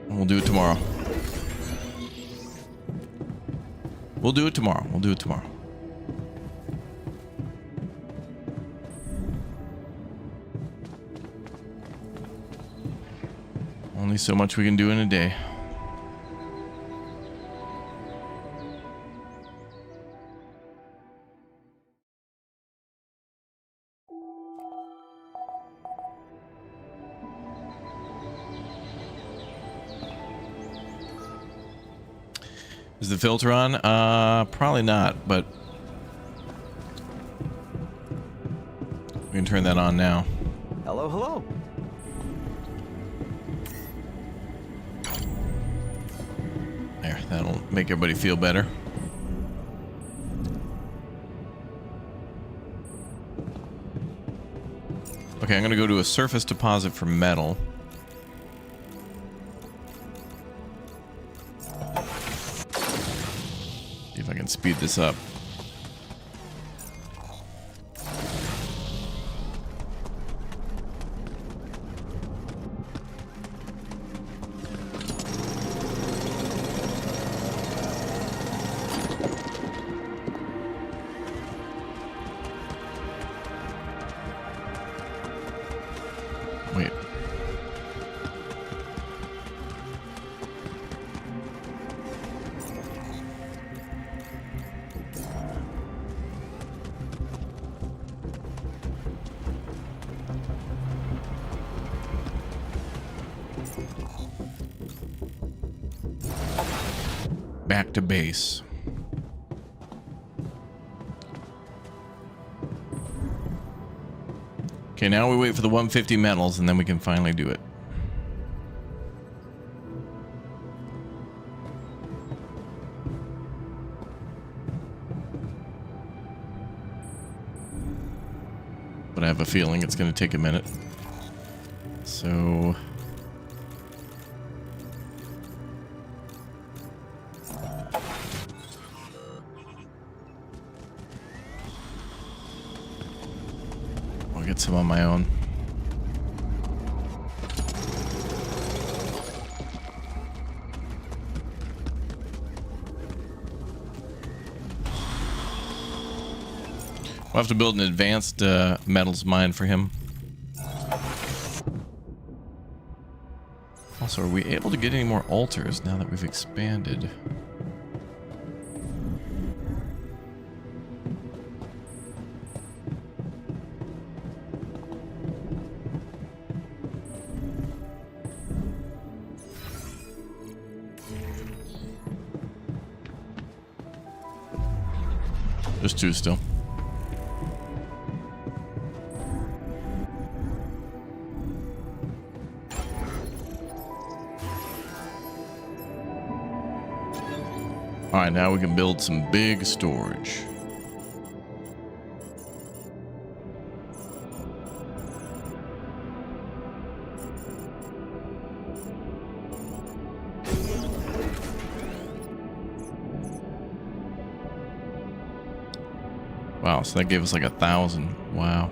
Speaker 1: We'll do it tomorrow. We'll do it tomorrow. We'll do it tomorrow. Only so much we can do in a day. Is the filter on? Probably not, but we can turn that on now.
Speaker 2: Hello, hello.
Speaker 1: There, that'll make everybody feel better. Okay, I'm gonna go to a surface deposit for metal. See if I can speed this up. Wait. Back to base. Okay, now we wait for the 150 metals and then we can finally do it. But I have a feeling it's going to take a minute. So... I'll get some on my own. We'll have to build an advanced metals mine for him. Also, are we able to get any more altars now that we've expanded? There's two still. Alright, now we can build some big storage. Wow, so that gave us like 1,000. Wow.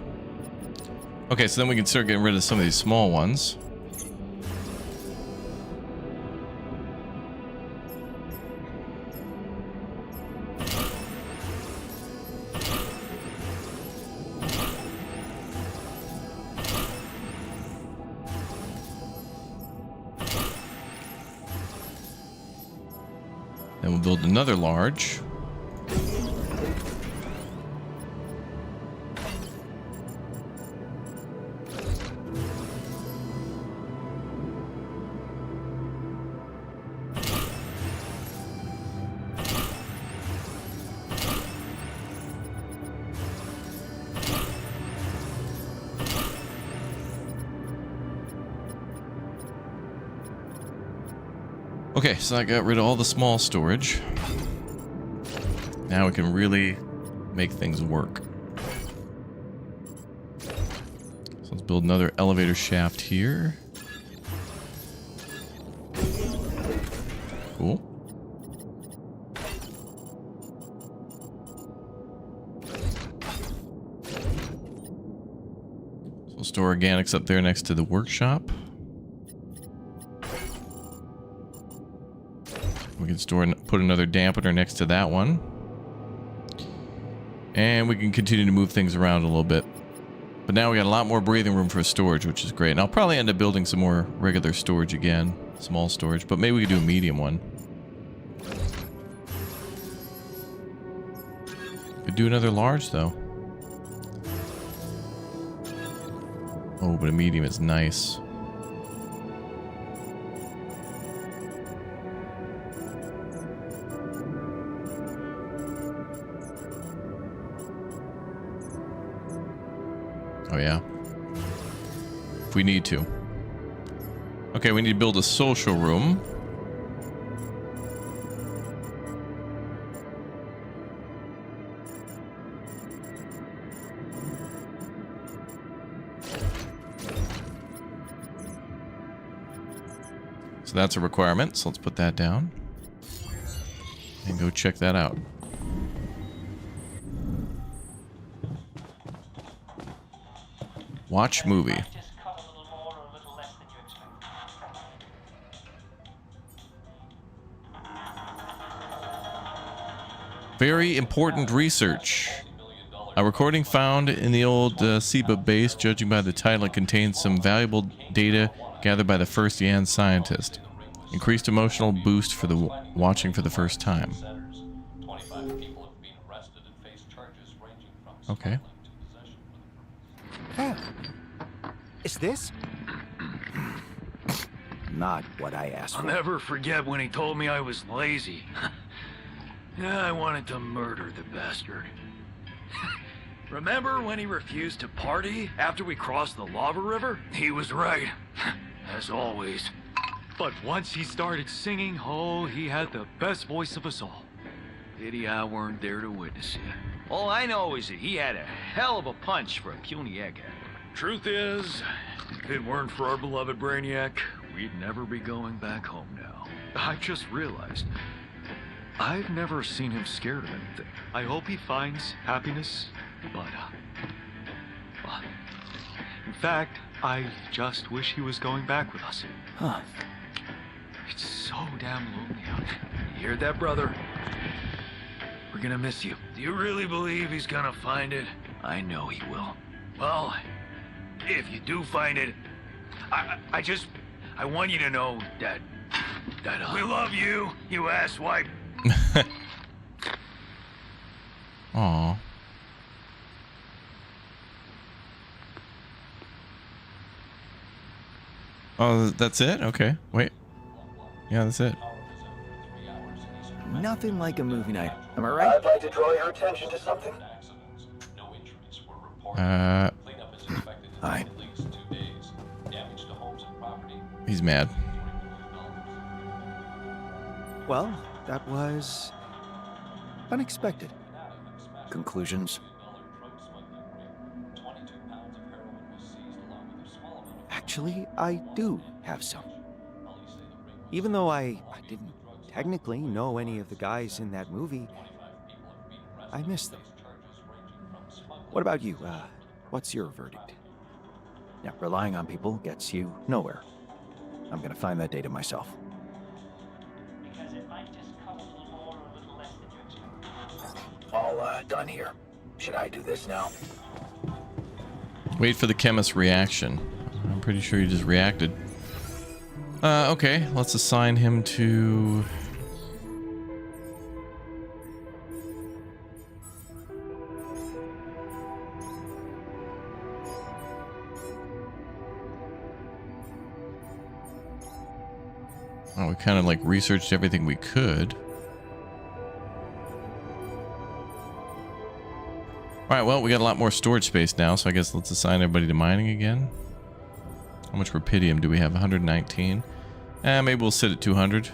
Speaker 1: Okay, so then we can start getting rid of some of these small ones. Then we'll build another large. Okay, so I got rid of all the small storage. Now we can really make things work. So let's build another elevator shaft here. Cool. So we'll store organics up there next to the workshop. We can store and put another dampener next to that one. And we can continue to move things around a little bit. But now we got a lot more breathing room for storage, which is great. And I'll probably end up building some more regular storage again. Small storage, but maybe we could do a medium one. Could do another large, though. Oh, but a medium is nice. Oh, yeah. If we need to. Okay, we need to build a social room. So that's a requirement, so let's put that down. And go check that out. Watch movie. Very important research. A recording found in the old SPEC base, judging by the title, it contains some valuable data gathered by the first Yan scientist. Increased emotional boost for the watching for the first time. Okay.
Speaker 2: Hey, is this? Not what I asked
Speaker 5: I'll
Speaker 2: for.
Speaker 5: never forget when he told me I was lazy. Yeah, I wanted to murder the bastard. Remember when he refused to party after we crossed the lava river? He was right, as always. But once he started singing, oh, he had the best voice of us all. Pity I weren't there to witness it.
Speaker 6: All I know is that he had a hell of a punch for a puny egghead.
Speaker 5: Truth is, if it weren't for our beloved Brainiac, we'd never be going back home now. I just realized, I've never seen him scared of anything. I hope he finds happiness, but, well, in fact, I just wish he was going back with us.
Speaker 2: Huh.
Speaker 5: It's so damn lonely out here. You hear that, brother? We're gonna miss you. Do you really believe he's gonna find it?
Speaker 6: I know he will.
Speaker 5: Well, if you do find it, I want you to know that we love you, you asswipe.
Speaker 1: Aww. Oh, that's it? Okay. Wait. Yeah, that's it.
Speaker 2: Nothing like a movie night. Am I right?
Speaker 3: I'd like to draw your attention to something.
Speaker 2: Hi.
Speaker 1: He's mad.
Speaker 2: Well, that was unexpected. Conclusions? Actually, I do have some. Even though I didn't technically know any of the guys in that movie, I miss them. What about you? What's your verdict? Yeah, relying on people gets you nowhere. I'm gonna find that data myself.
Speaker 3: All done here. Should I do this now?
Speaker 1: Wait for the chemist's reaction. I'm pretty sure he just reacted. Okay, let's assign him to... Oh, we kind of like researched everything we could. Alright, well, we got a lot more storage space now, so I guess let's assign everybody to mining again. How much rupidium do we have? 119. Maybe we'll sit at 200.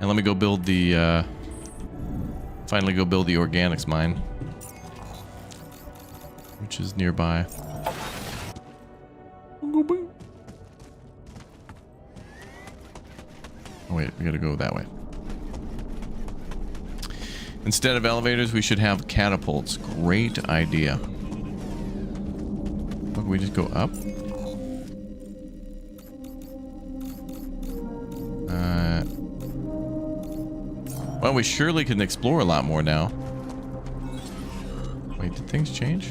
Speaker 1: And let me go build the, finally go build the organics mine, which is nearby. Oh wait, we gotta go that way. Instead of elevators, we should have catapults. Great idea. Look, we just go up? Well, we surely can explore a lot more now. Wait, did things change?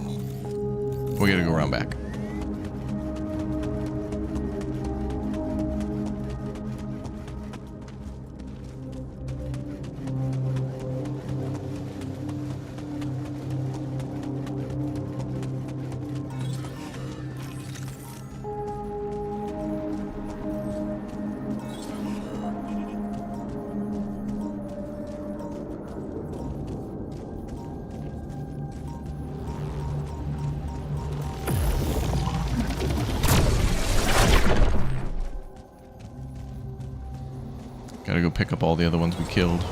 Speaker 1: We gotta go around back. Gotta go pick up all the other ones we killed.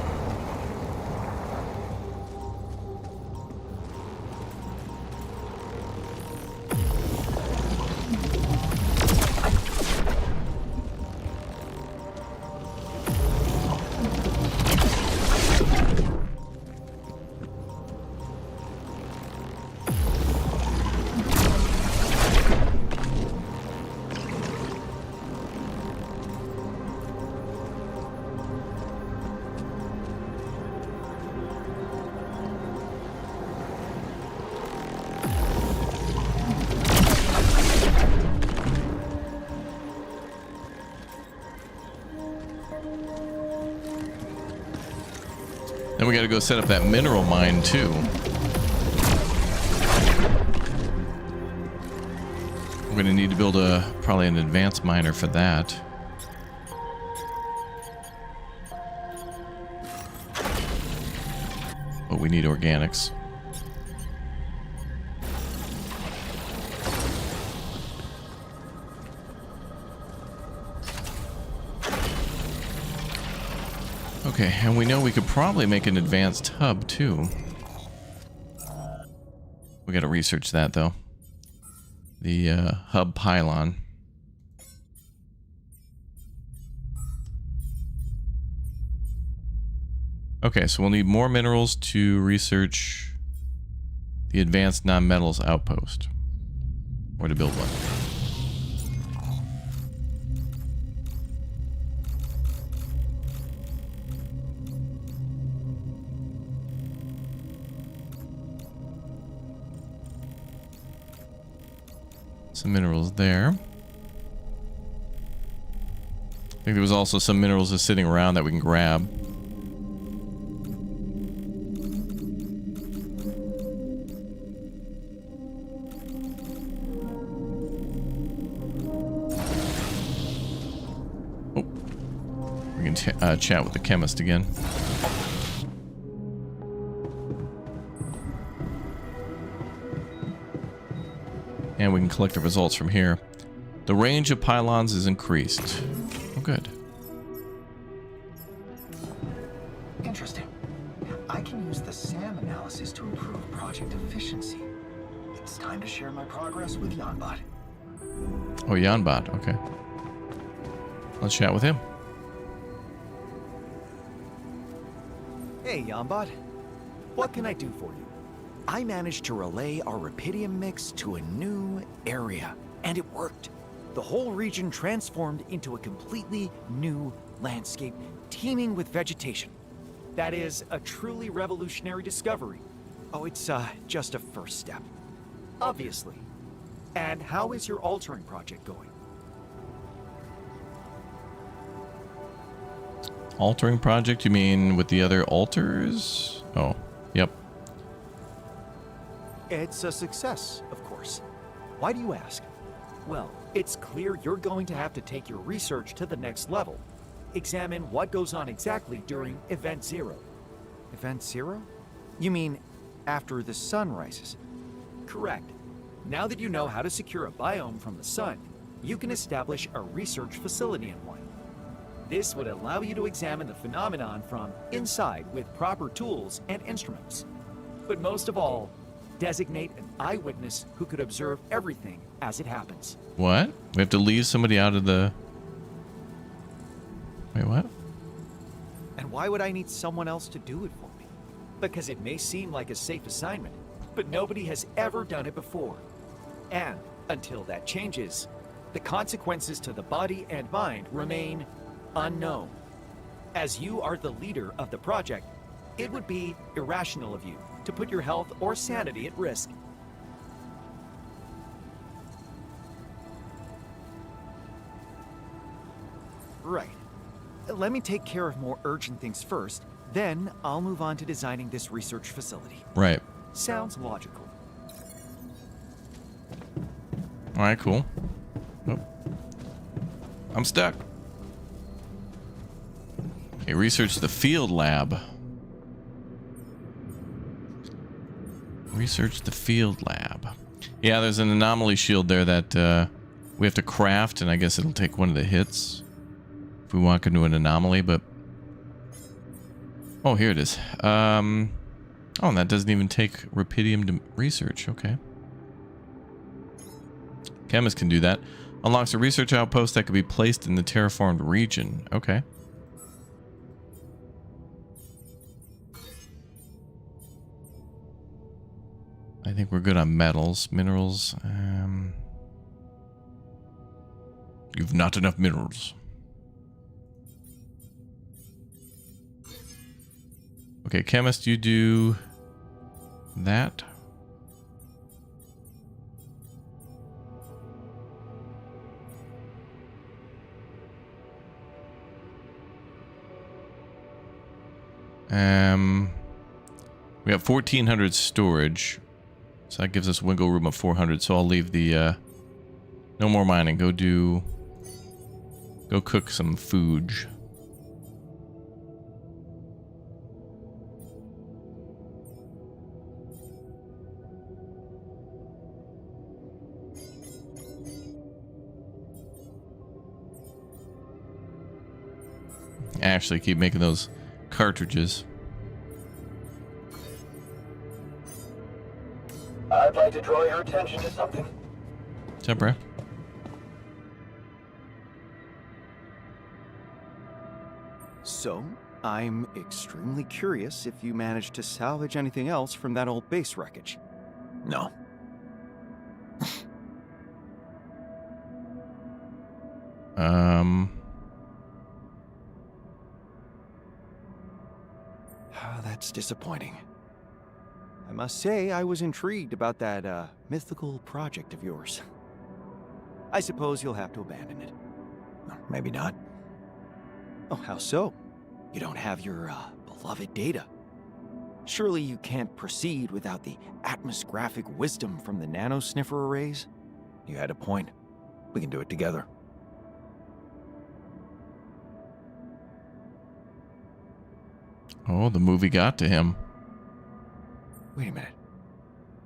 Speaker 1: Then we gotta go set up that mineral mine too. We're gonna need to build probably an advanced miner for that. But we need organics. Okay, and we know we could probably make an advanced hub too. We gotta research that though. The hub pylon. Okay, so we'll need more minerals to research the advanced non-metals outpost. Or to build one. Some minerals there. I think there was also some minerals just sitting around that we can grab. Oh. We can chat with the chemist again. And we can collect the results from here. The range of pylons is increased. Oh, good.
Speaker 4: Interesting. I can use the SAM analysis to improve project efficiency. It's time to share my progress with Janbot.
Speaker 1: Oh, Janbot. Okay. Let's chat with him.
Speaker 2: Hey, Janbot. What can I do for you? I managed to relay our rubidium mix to a new area, and it worked. The whole region transformed into a completely new landscape, teeming with vegetation. That is a truly revolutionary discovery. Oh, it's just a first step. Obviously. And how is your altering project going?
Speaker 1: Altering project? You mean with the other alters? Oh, yep.
Speaker 2: It's a success, of course. Why do you ask? Well, it's clear you're going to have to take your research to the next level. Examine what goes on exactly during Event Zero. Event Zero? You mean after the sun rises? Correct. Now that you know how to secure a biome from the sun, you can establish a research facility in one.
Speaker 7: This would allow you to examine the phenomenon from inside with proper tools and instruments. But most of all, designate an eyewitness who could observe everything as it happens.
Speaker 1: What? We have to leave somebody out of the... Wait, what?
Speaker 7: And why would I need someone else to do it for me? Because it may seem like a safe assignment, but nobody has ever done it before. And until that changes, the consequences to the body and mind remain unknown. As you are the leader of the project, it would be irrational of you to put your health or sanity at risk. Right. Let me take care of more urgent things first, then I'll move on to designing this research facility.
Speaker 1: Right.
Speaker 7: Sounds logical.
Speaker 1: All right, cool. Oh. I'm stuck. Okay, research the field lab. Research the field lab. Yeah, there's an anomaly shield there that we have to craft, and I guess it'll take one of the hits if we walk into an anomaly, but... Oh, here it is. Oh, and that doesn't even take Rapidium to research. Okay. Chemist can do that. Unlocks a research outpost that could be placed in the terraformed region. Okay. I think we're good on metals. Minerals. You've not enough minerals. Okay, chemist, you do that. We have 1,400 storage, so that gives us wiggle room of 400. So I'll leave the no more mining. Go cook some food. Actually, keep making those cartridges.
Speaker 3: I'd like to draw your attention to something.
Speaker 1: What's up, bro?
Speaker 2: So, I'm extremely curious if you managed to salvage anything else from that old base wreckage.
Speaker 3: No.
Speaker 2: That's disappointing. I must say, I was intrigued about that, mythical project of yours. I suppose you'll have to abandon it.
Speaker 3: Maybe not.
Speaker 2: Oh, how so? You don't have your, beloved data. Surely you can't proceed without the atmosgraphic wisdom from the nanosniffer arrays?
Speaker 3: You had a point. We can do it together.
Speaker 1: Oh, the movie got to him.
Speaker 2: Wait a minute.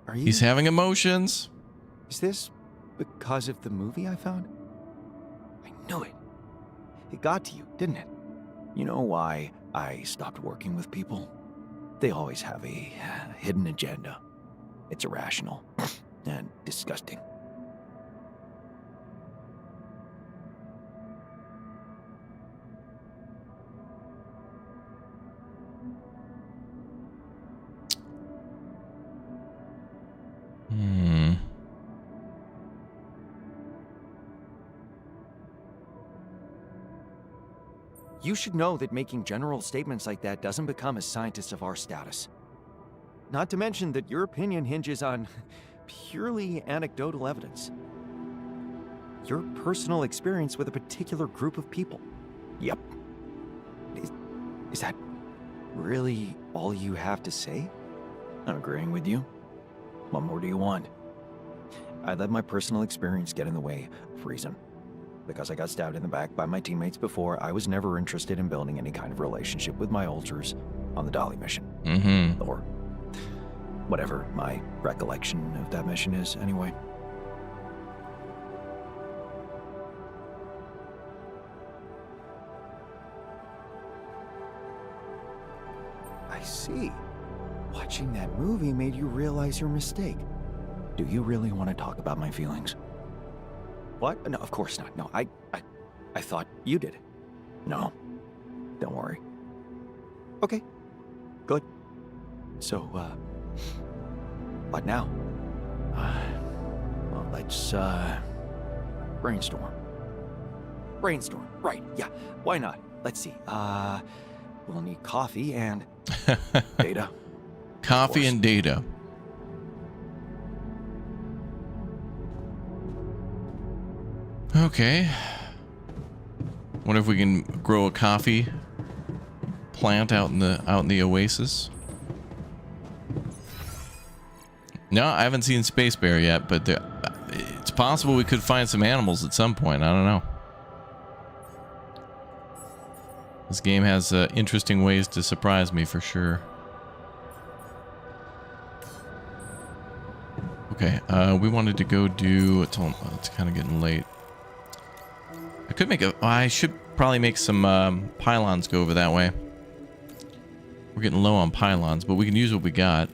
Speaker 2: Are you...
Speaker 1: He's having emotions.
Speaker 2: Is this because of the movie I found? I knew it. It got to you, didn't it?
Speaker 3: You know why I stopped working with people? They always have a hidden agenda. It's irrational and disgusting.
Speaker 2: You should know that making general statements like that doesn't become a scientist of our status. Not to mention that your opinion hinges on purely anecdotal evidence. Your personal experience with a particular group of people.
Speaker 3: Yep.
Speaker 2: Is that really all you have to say?
Speaker 3: I'm agreeing with you. What more do you want?
Speaker 2: I let my personal experience get in the way of reason. Because I got stabbed in the back by my teammates before, I was never interested in building any kind of relationship with my alters on the Dolly mission.
Speaker 1: Mm-hmm.
Speaker 2: Or whatever my recollection of that mission is, anyway. see. Watching that movie made you realize your mistake.
Speaker 3: Do you really want to talk about my feelings?
Speaker 2: What?
Speaker 3: No, of course not. No, I thought you did it. No, don't worry.
Speaker 2: Okay. Good.
Speaker 3: So, what now? Well, let's, brainstorm.
Speaker 2: Brainstorm. Right. Yeah. Why not? Let's see. We'll need coffee and
Speaker 3: Data.
Speaker 1: Coffee and data. Okay. Wonder if we can grow a coffee plant out in the oasis. No, I haven't seen Space Bear yet, but it's possible we could find some animals at some point. I don't know. This game has interesting ways to surprise me for sure. Okay, we wanted to go do. It's kind of getting late. I could make a. I should probably make some pylons go over that way. We're getting low on pylons, but we can use what we got.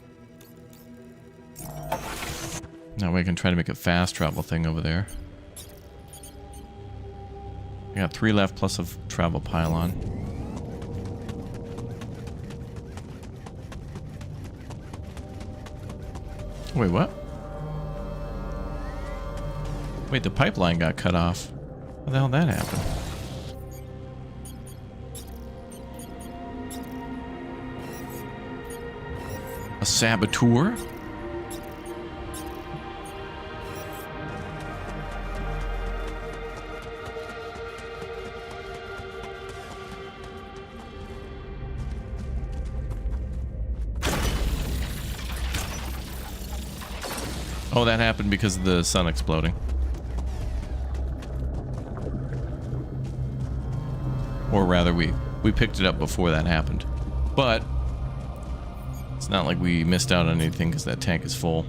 Speaker 1: That way I can try to make a fast travel thing over there. I got 3 left plus a travel pylon. Wait, what? Wait, the pipeline got cut off. How the hell did that happen? A saboteur? Oh, that happened because of the sun exploding. Or rather, we picked it up before that happened. But it's not like we missed out on anything because that tank is full.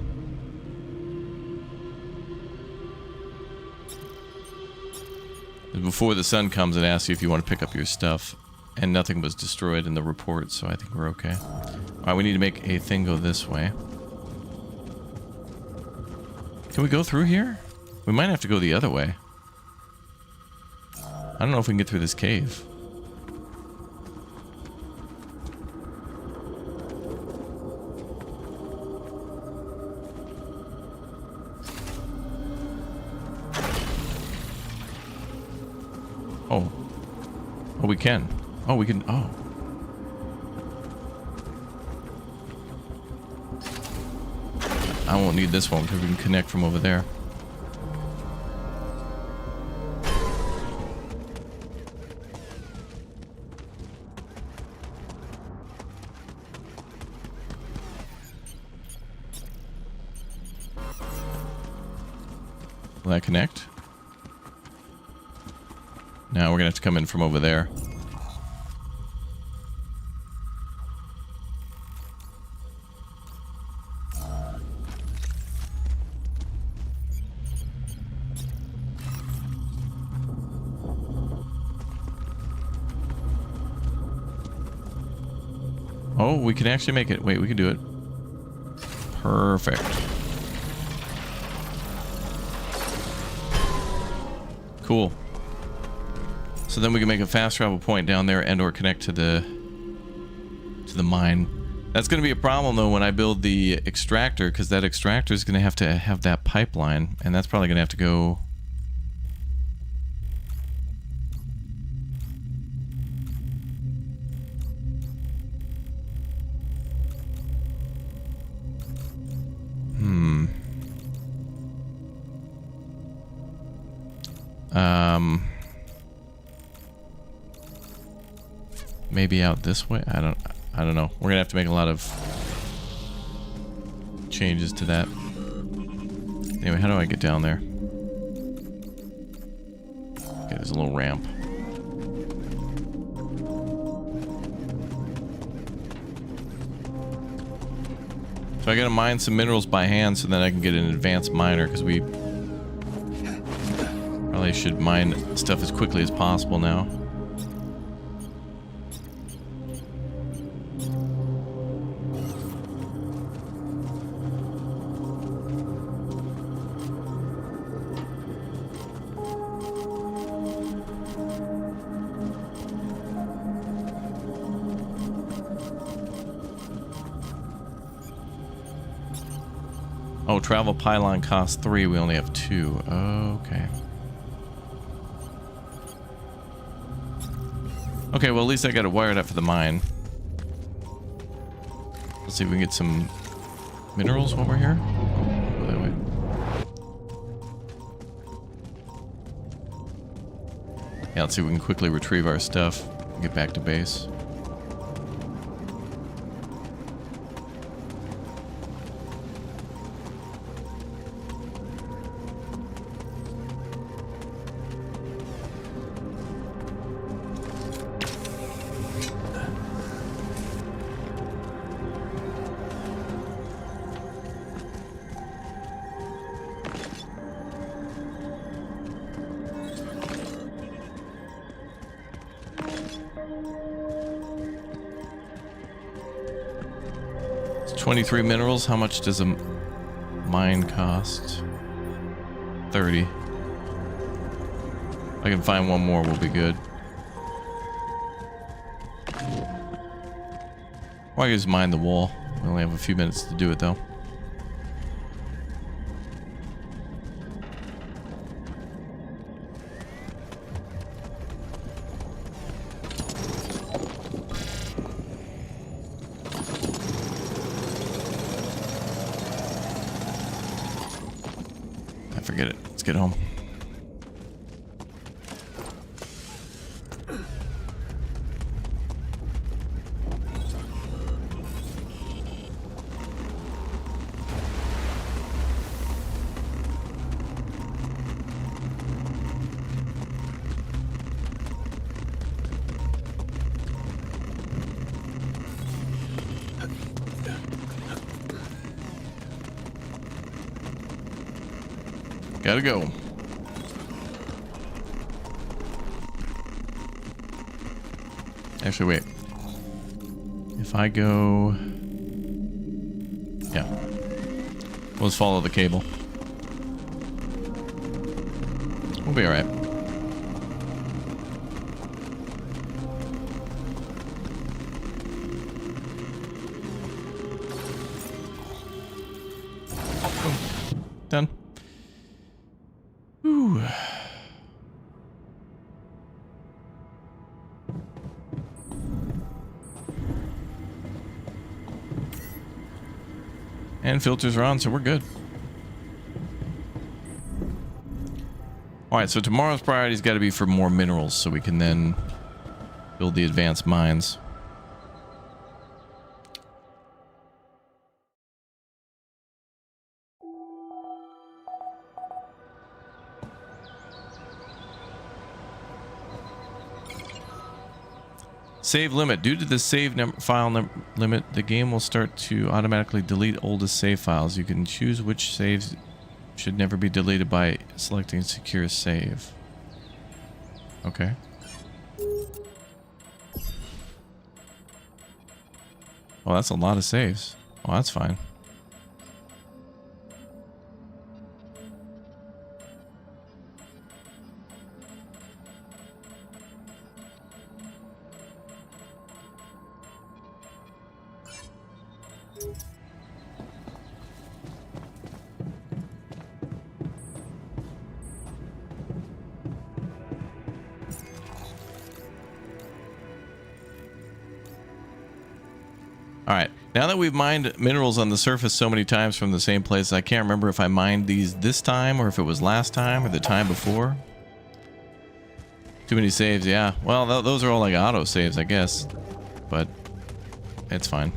Speaker 1: Before the sun comes, it asks you if you want to pick up your stuff. And nothing was destroyed in the report, so I think we're okay. Alright, we need to make a thing go this way. Can we go through here? We might have to go the other way. I don't know if we can get through this cave. Oh. Oh, we can. Oh, we can. Oh. I won't need this one because we can connect from over there. Will that connect? Now we're gonna have to come in from over there. Oh, we can actually make it. Wait, we can do it. Perfect. Cool. So then we can make a fast travel point down there and or connect to the mine. That's going to be a problem though when I build the extractor, because that extractor is going to have that pipeline, and that's probably going to have to go. Maybe out this way? I don't know. We're gonna have to make a lot of changes to that. Anyway, how do I get down there? Okay, there's a little ramp. So I gotta mine some minerals by hand so then I can get an advanced miner, because we probably should mine stuff as quickly as possible now. Oh, travel pylon costs 3. We only have 2. Okay. Okay, well, at least I got it wired up for the mine. Let's see if we can get some minerals while we're here. Go that way. Yeah, let's see if we can quickly retrieve our stuff and get back to base. It's 23 minerals. How much does a mine cost? 30. If I can find one more, we'll be good. Or I can just mine the wall. We only have a few minutes to do it, though. Forget it. Let's get home. Gotta go. Actually, wait. If I go... Yeah. Let's follow the cable. We'll be alright. Done. Whew. And filters are on, so we're good. Alright, so tomorrow's priority's got to be for more minerals, so we can then build the advanced mines. Save limit. Due to the save file limit, the game will start to automatically delete oldest save files. You can choose which saves should never be deleted by selecting secure save. Okay. Well, that's a lot of saves. Well, that's fine. Alright, now that we've mined minerals on the surface so many times from the same place, I can't remember if I mined these this time or if it was last time or the time before. Too many saves, yeah. Well, those are all like auto saves, I guess. But it's fine.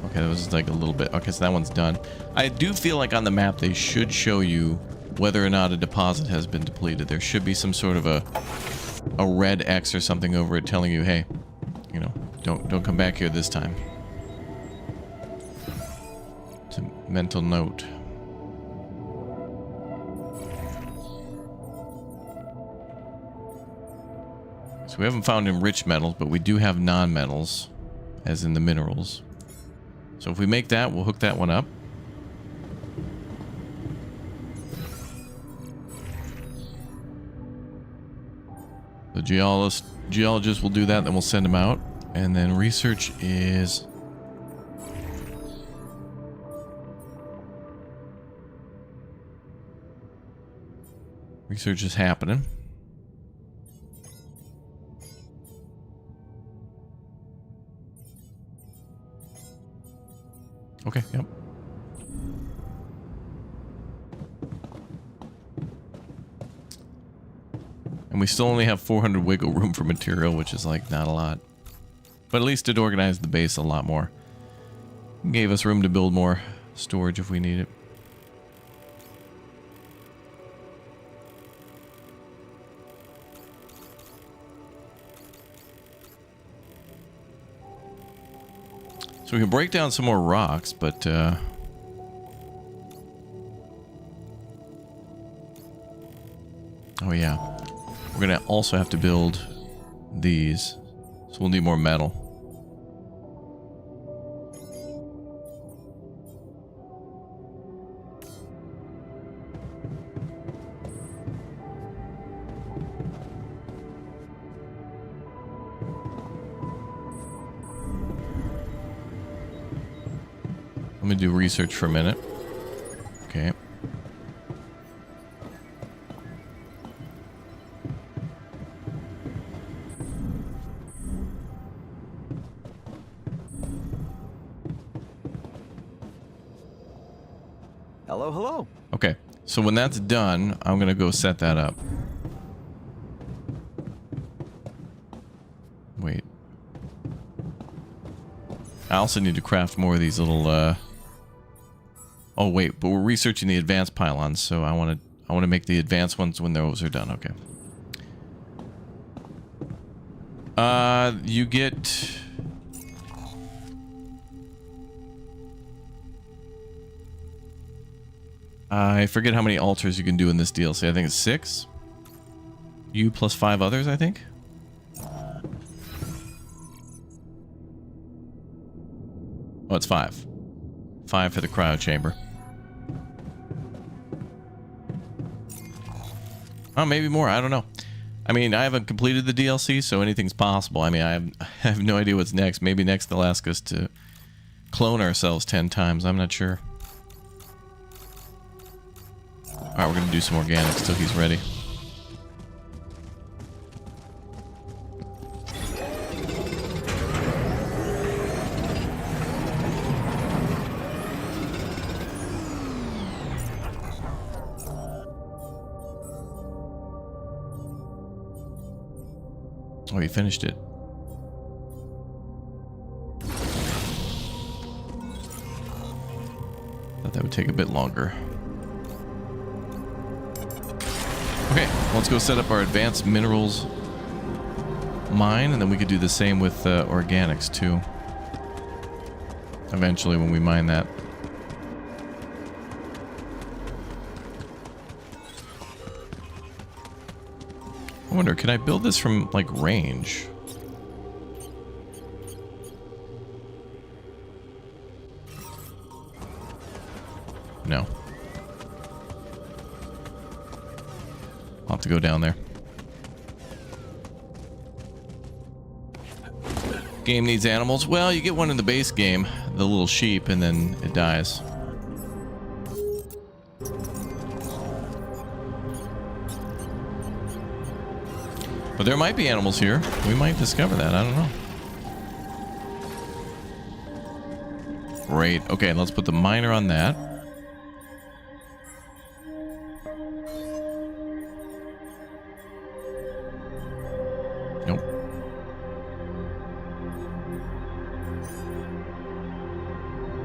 Speaker 1: Okay, that was like a little bit. Okay, so that one's done. I do feel like on the map they should show you whether or not a deposit has been depleted. There should be some sort of a red X or something over it telling you, hey, you know, don't come back here this time. It's a mental note. So we haven't found enriched metals, but we do have non-metals, as in the minerals. So if we make that, we'll hook that one up. The geologist will do that, then we'll send him out. And then research is... Research is happening. Okay, yep. And we still only have 400 wiggle room for material, which is like not a lot. But at least it organized the base a lot more. Gave us room to build more storage if we need it. So we can break down some more rocks, but oh yeah, we're gonna also have to build these, so we'll need more metal. Let me do research for a minute. Okay.
Speaker 2: Hello, hello.
Speaker 1: Okay. So when that's done, I'm going to go set that up. Wait. I also need to craft more of these little oh wait, but we're researching the advanced pylons, so I want to make the advanced ones when those are done. Okay. You get I forget how many altars you can do in this DLC. I think it's 6. You plus 5 others, I think. Oh, it's 5. 5 for the cryo chamber. Oh, maybe more. I don't know. I mean, I haven't completed the DLC, so anything's possible. I mean, I have no idea what's next. Maybe next they'll ask us to clone ourselves 10 times. I'm not sure. Alright, we're going to do some organics till he's ready. Oh, he finished it. Thought that would take a bit longer. Okay, let's go set up our advanced minerals mine, and then we could do the same with organics too. Eventually, when we mine that. I wonder, can I build this from, like, range? No. I'll have to go down there. Game needs animals. Well, you get one in the base game, the little sheep, and then it dies. But there might be animals here. We might discover that. I don't know. Great. Okay, let's put the miner on that. Nope.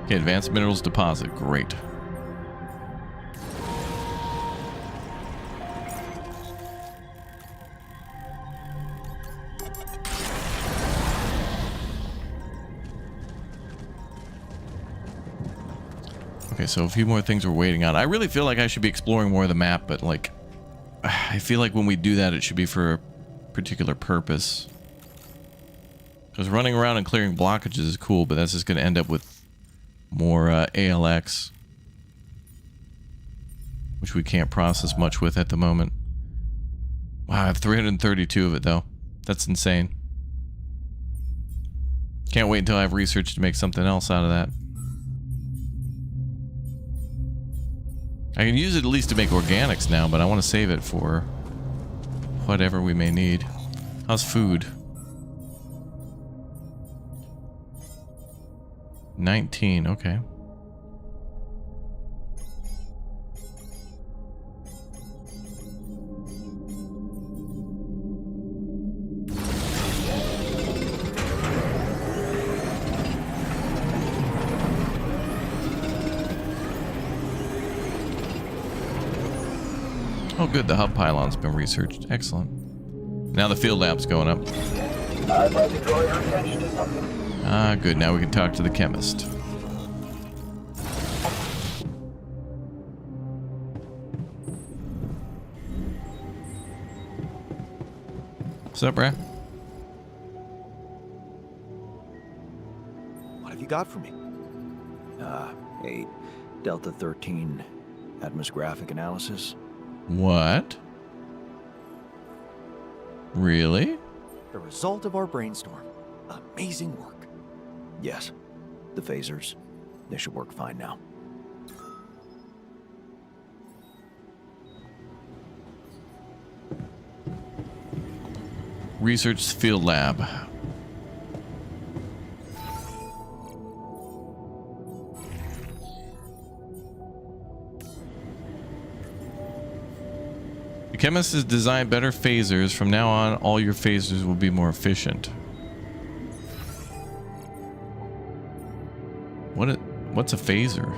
Speaker 1: Okay, advanced minerals deposit. Great. Okay, so a few more things we're waiting on. I really feel like I should be exploring more of the map, but like, I feel like when we do that, it should be for a particular purpose. Because running around and clearing blockages is cool, but that's just going to end up with more ALX, which we can't process much with at the moment. Wow, I have 332 of it though. That's insane. Can't wait until I have research to make something else out of that. I can use it at least to make organics now, but I want to save it for whatever we may need. How's food? 19, okay. Oh good, the hub pylon's been researched. Excellent. Now the field lab's going up.
Speaker 4: I'd like to draw your attention to something.
Speaker 1: Ah, good. Now we can talk to the chemist. What's up, bruh?
Speaker 2: What have you got for me?
Speaker 3: A Delta 13 atmosgraphic analysis.
Speaker 1: What? Really?
Speaker 2: The result of our brainstorm. Amazing work.
Speaker 3: Yes, the phasers. They should work fine now.
Speaker 1: Research field lab. The chemist has designed better phasers. From now on, all your phasers will be more efficient. What's a phaser?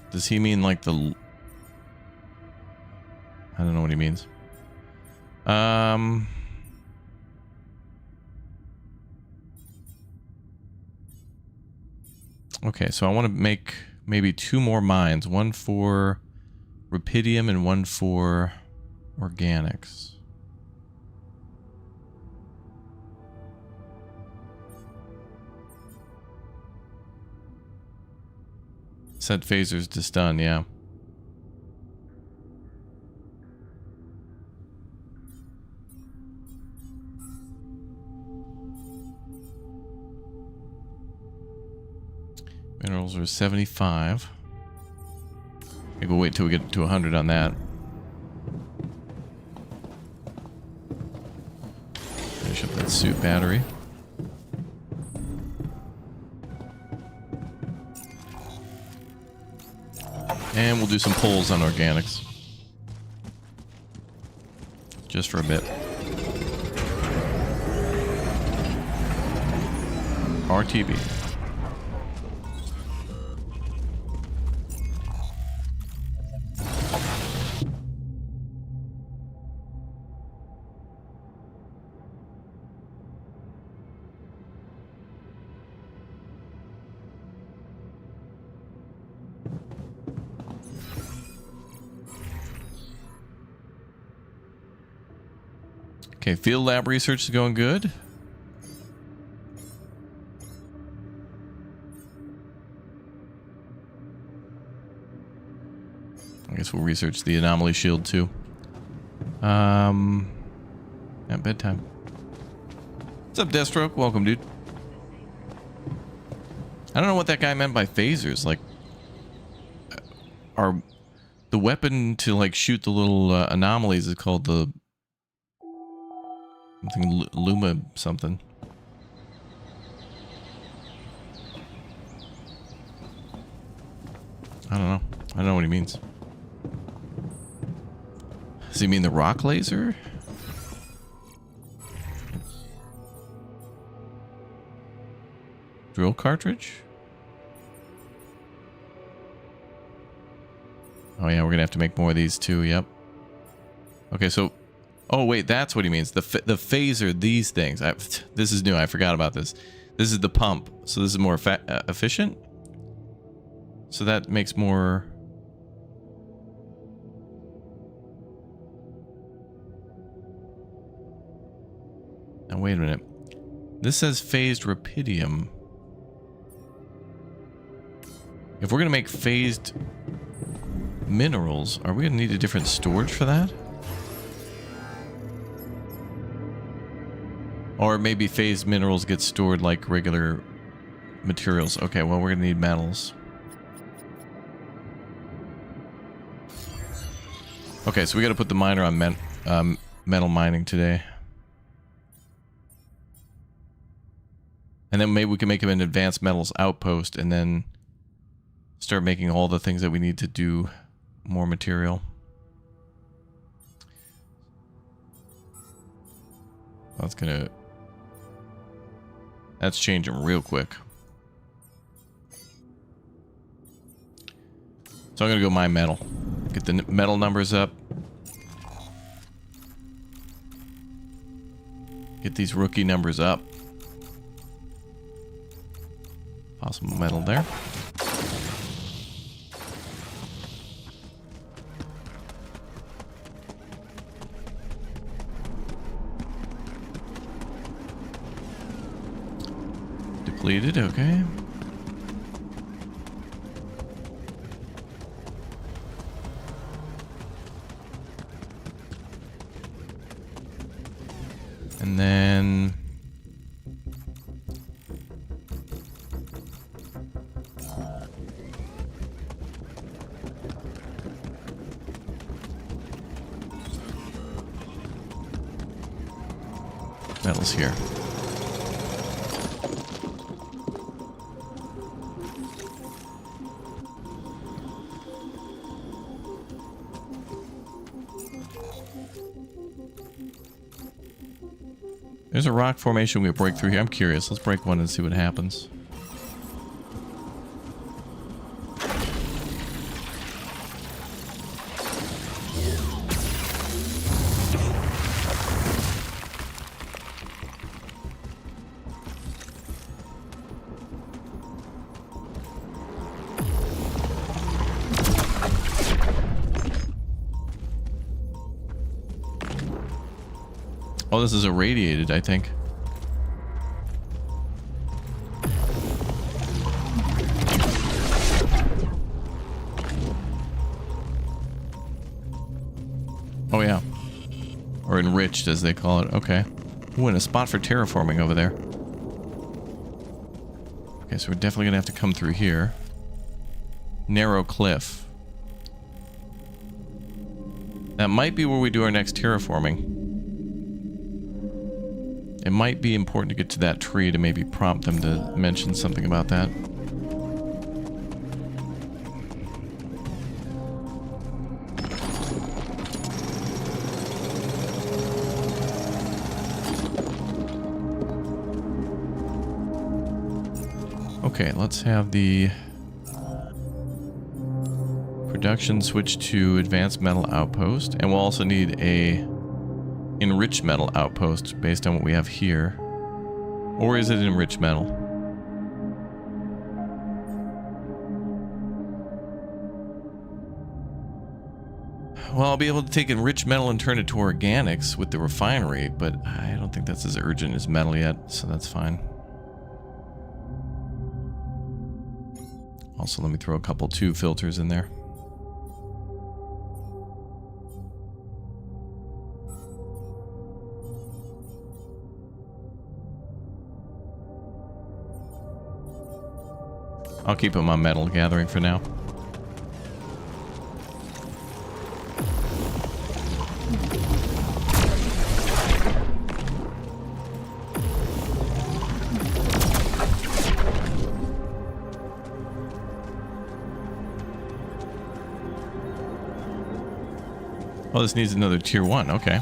Speaker 1: Does he mean like the... I don't know what he means. Okay, so I want to make maybe 2 more mines. One for rupidium and one for organics. Set phasers to stun, yeah. Minerals are 75. I think we'll wait till we get to 100 on that. Finish up that suit battery. And we'll do some pulls on organics. Just for a bit. RTB. Okay, field lab research is going good. I guess we'll research the anomaly shield too. At bedtime. What's up, Deathstroke? Welcome, dude. I don't know what that guy meant by phasers. Like, are the weapon to like shoot the little anomalies is called the something Luma something. I don't know. I don't know what he means. Does he mean the rock laser? Drill cartridge? Oh yeah, we're gonna have to make more of these too, yep. Okay, so... Oh wait, that's what he means. The phaser, these things. This is new, I forgot about this. This is the pump, so this is more efficient? So that makes more... Now wait a minute. This says phased rupidium. If we're gonna make phased minerals. Are we going to need a different storage for that? Or maybe phased minerals get stored like regular materials. Okay, well, we're going to need metals. Okay, so we got to put the miner on metal mining today. And then maybe we can make him an advanced metals outpost and then start making all the things that we need to do more material. That's changing real quick. So I'm gonna go mine metal. Get the metal numbers up. Get these rookie numbers up. Possible metal there. Depleted, okay. And then metals here. There's a rock formation we break through here. I'm curious. Let's break one and see what happens. Oh, this is irradiated, I think. Oh, yeah. Or enriched, as they call it. Okay. Ooh, and a spot for terraforming over there. Okay, so we're definitely gonna have to come through here. Narrow cliff. That might be where we do our next terraforming. It might be important to get to that tree to maybe prompt them to mention something about that. Okay, let's have the production switch to advanced metal outpost, and we'll also need a enriched metal outpost based on what we have here. Or is it enriched metal? Well, I'll be able to take enriched metal and turn it to organics with the refinery, but I don't think that's as urgent as metal yet, so that's fine. Also, let me throw a couple 2 filters in there. I'll keep them on metal gathering for now. Oh, this needs another tier 1. Okay.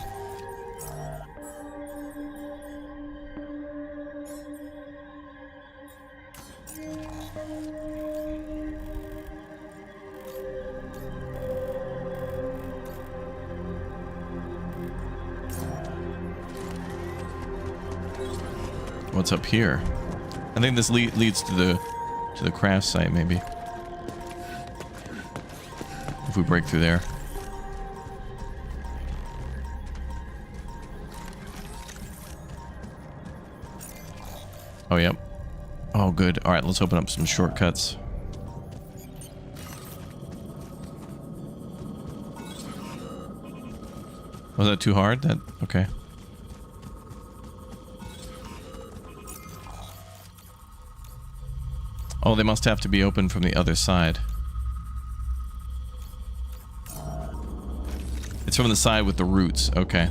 Speaker 1: What's up here? I think this leads to the craft site, maybe. If we break through there. Oh, yep. Oh, good. All right, let's open up some shortcuts. Was that too hard? That okay. Oh, they must have to be open from the other side. It's from the side with the roots. Okay.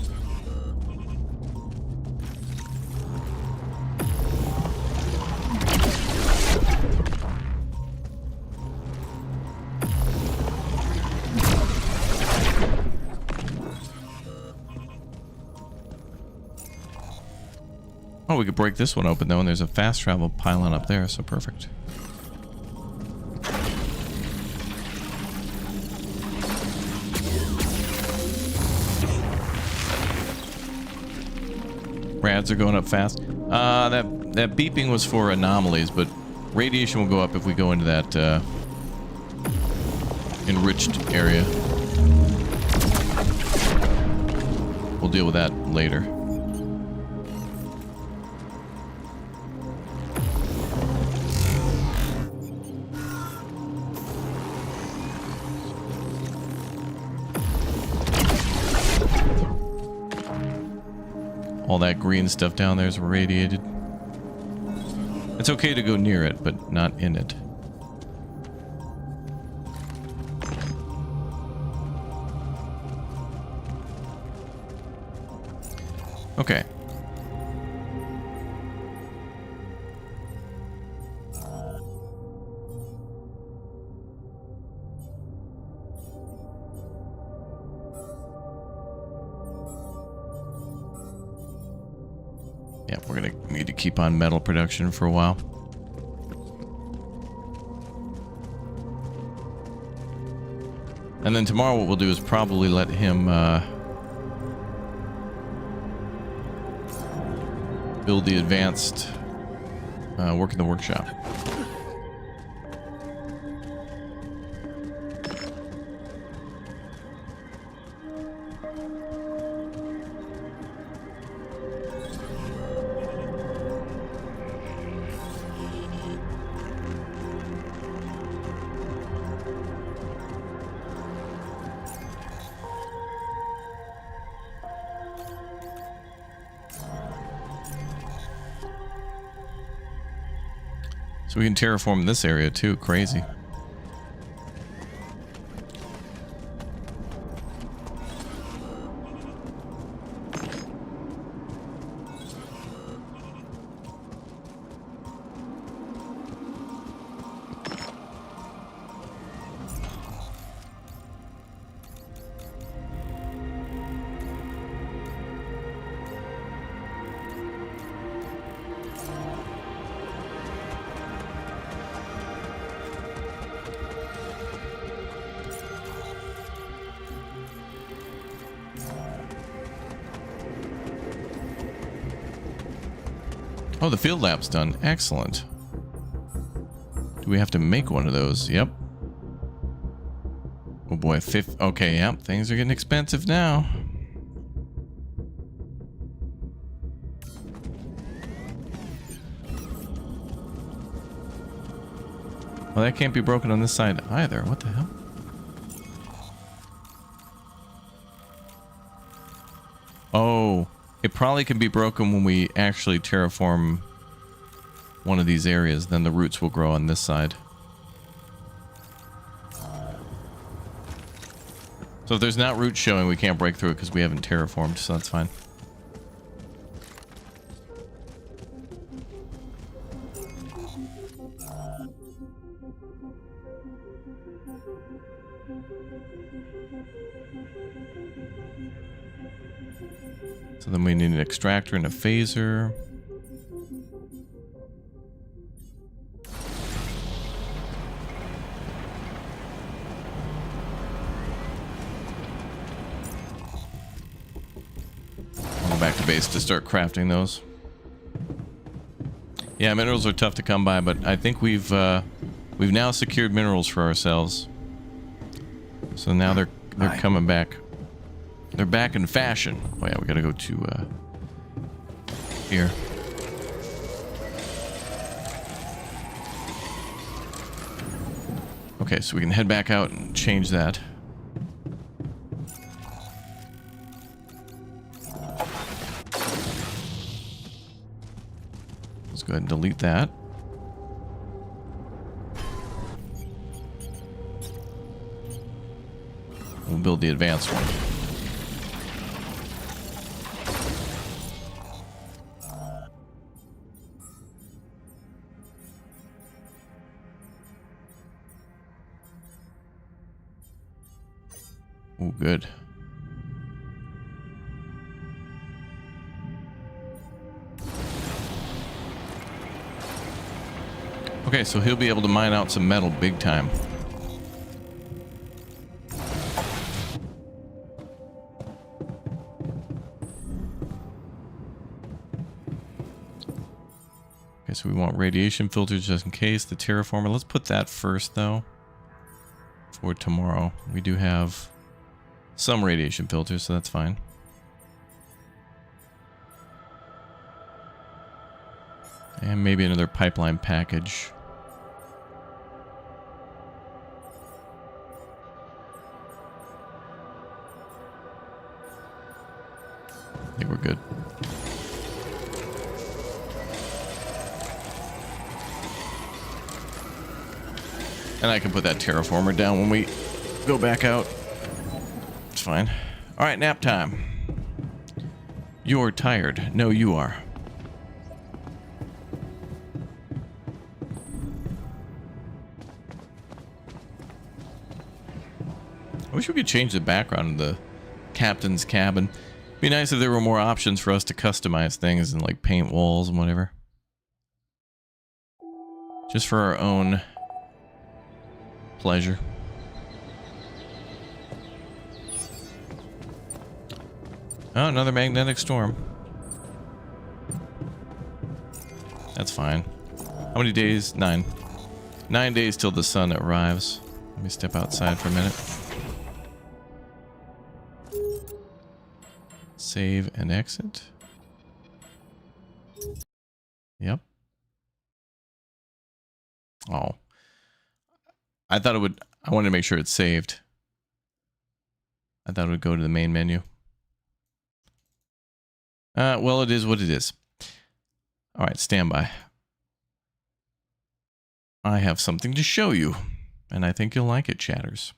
Speaker 1: Oh, we could break this one open though, and there's a fast travel pylon up there, so perfect. Rads are going up fast. That beeping was for anomalies, but radiation will go up if we go into that enriched area. We'll deal with that later. All that green stuff down there is radiated. It's okay to go near it, but not in it. Okay. Yeah, we're gonna need to keep on metal production for a while. And then tomorrow what we'll do is probably let him build the advanced work in the workshop. So we can terraform this area too. Crazy. Oh, the field lab's done. Excellent. Do we have to make one of those? Yep. Oh boy, okay, yep. Things are getting expensive now. Well, that can't be broken on this side either. What the hell? Oh. It probably can be broken when we actually terraform one of these areas. Then the roots will grow on this side. So if there's not roots showing, we can't break through it because we haven't terraformed, so that's fine. So then we need an extractor and a phaser. I'll go back to base to start crafting those. Yeah, minerals are tough to come by, but I think we've now secured minerals for ourselves. So now they're coming back. They're back in fashion. Oh yeah, we gotta go to here. Okay, so we can head back out and change that. go ahead and delete that. We'll build the advanced one. Oh, good. Okay, so he'll be able to mine out some metal big time. Okay, so we want radiation filters just in case. The terraformer. Let's put that first, though, for tomorrow. We do have some radiation filters, so that's fine. And maybe another pipeline package. I think we're good. And I can put that terraformer down when we go back out. It's fine. All right, nap time. You're tired. No, you are. I wish we could change the background of the captain's cabin. Be nice if there were more options for us to customize things and like paint walls and whatever. Just for our own pleasure. Oh, another magnetic storm. That's fine. How many days? 9. 9 days till the sun arrives. Let me step outside for a minute. Save and exit. Yep. Oh. I thought it would... I wanted to make sure it's saved. I thought it would go to the main menu. Well, it is what it is. All right, stand by. I have something to show you, and I think you'll like it, chatters.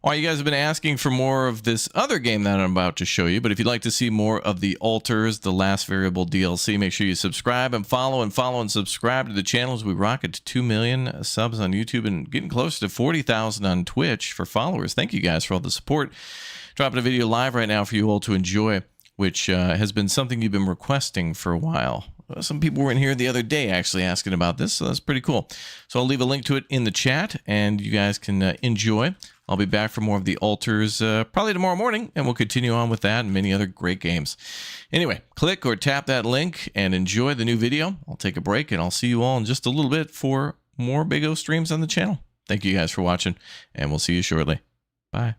Speaker 1: All right, you guys have been asking for more of this other game that I'm about to show you, but if you'd like to see more of the Alters, the Last Variable DLC, make sure you subscribe and follow and subscribe to the channel as we rocket to 2 million subs on YouTube and getting close to 40,000 on Twitch for followers. Thank you guys for all the support. Dropping a video live right now for you all to enjoy, which has been something you've been requesting for a while. Some people were in here the other day actually asking about this, so that's pretty cool. So I'll leave a link to it in the chat, and you guys can enjoy. I'll be back for more of the Alters probably tomorrow morning, and we'll continue on with that and many other great games. Anyway, click or tap that link and enjoy the new video. I'll take a break, and I'll see you all in just a little bit for more Big O streams on the channel. Thank you guys for watching, and we'll see you shortly. Bye.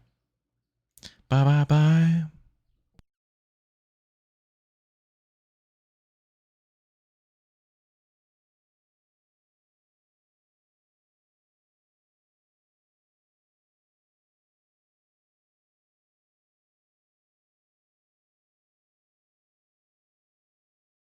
Speaker 1: Bye, bye, bye.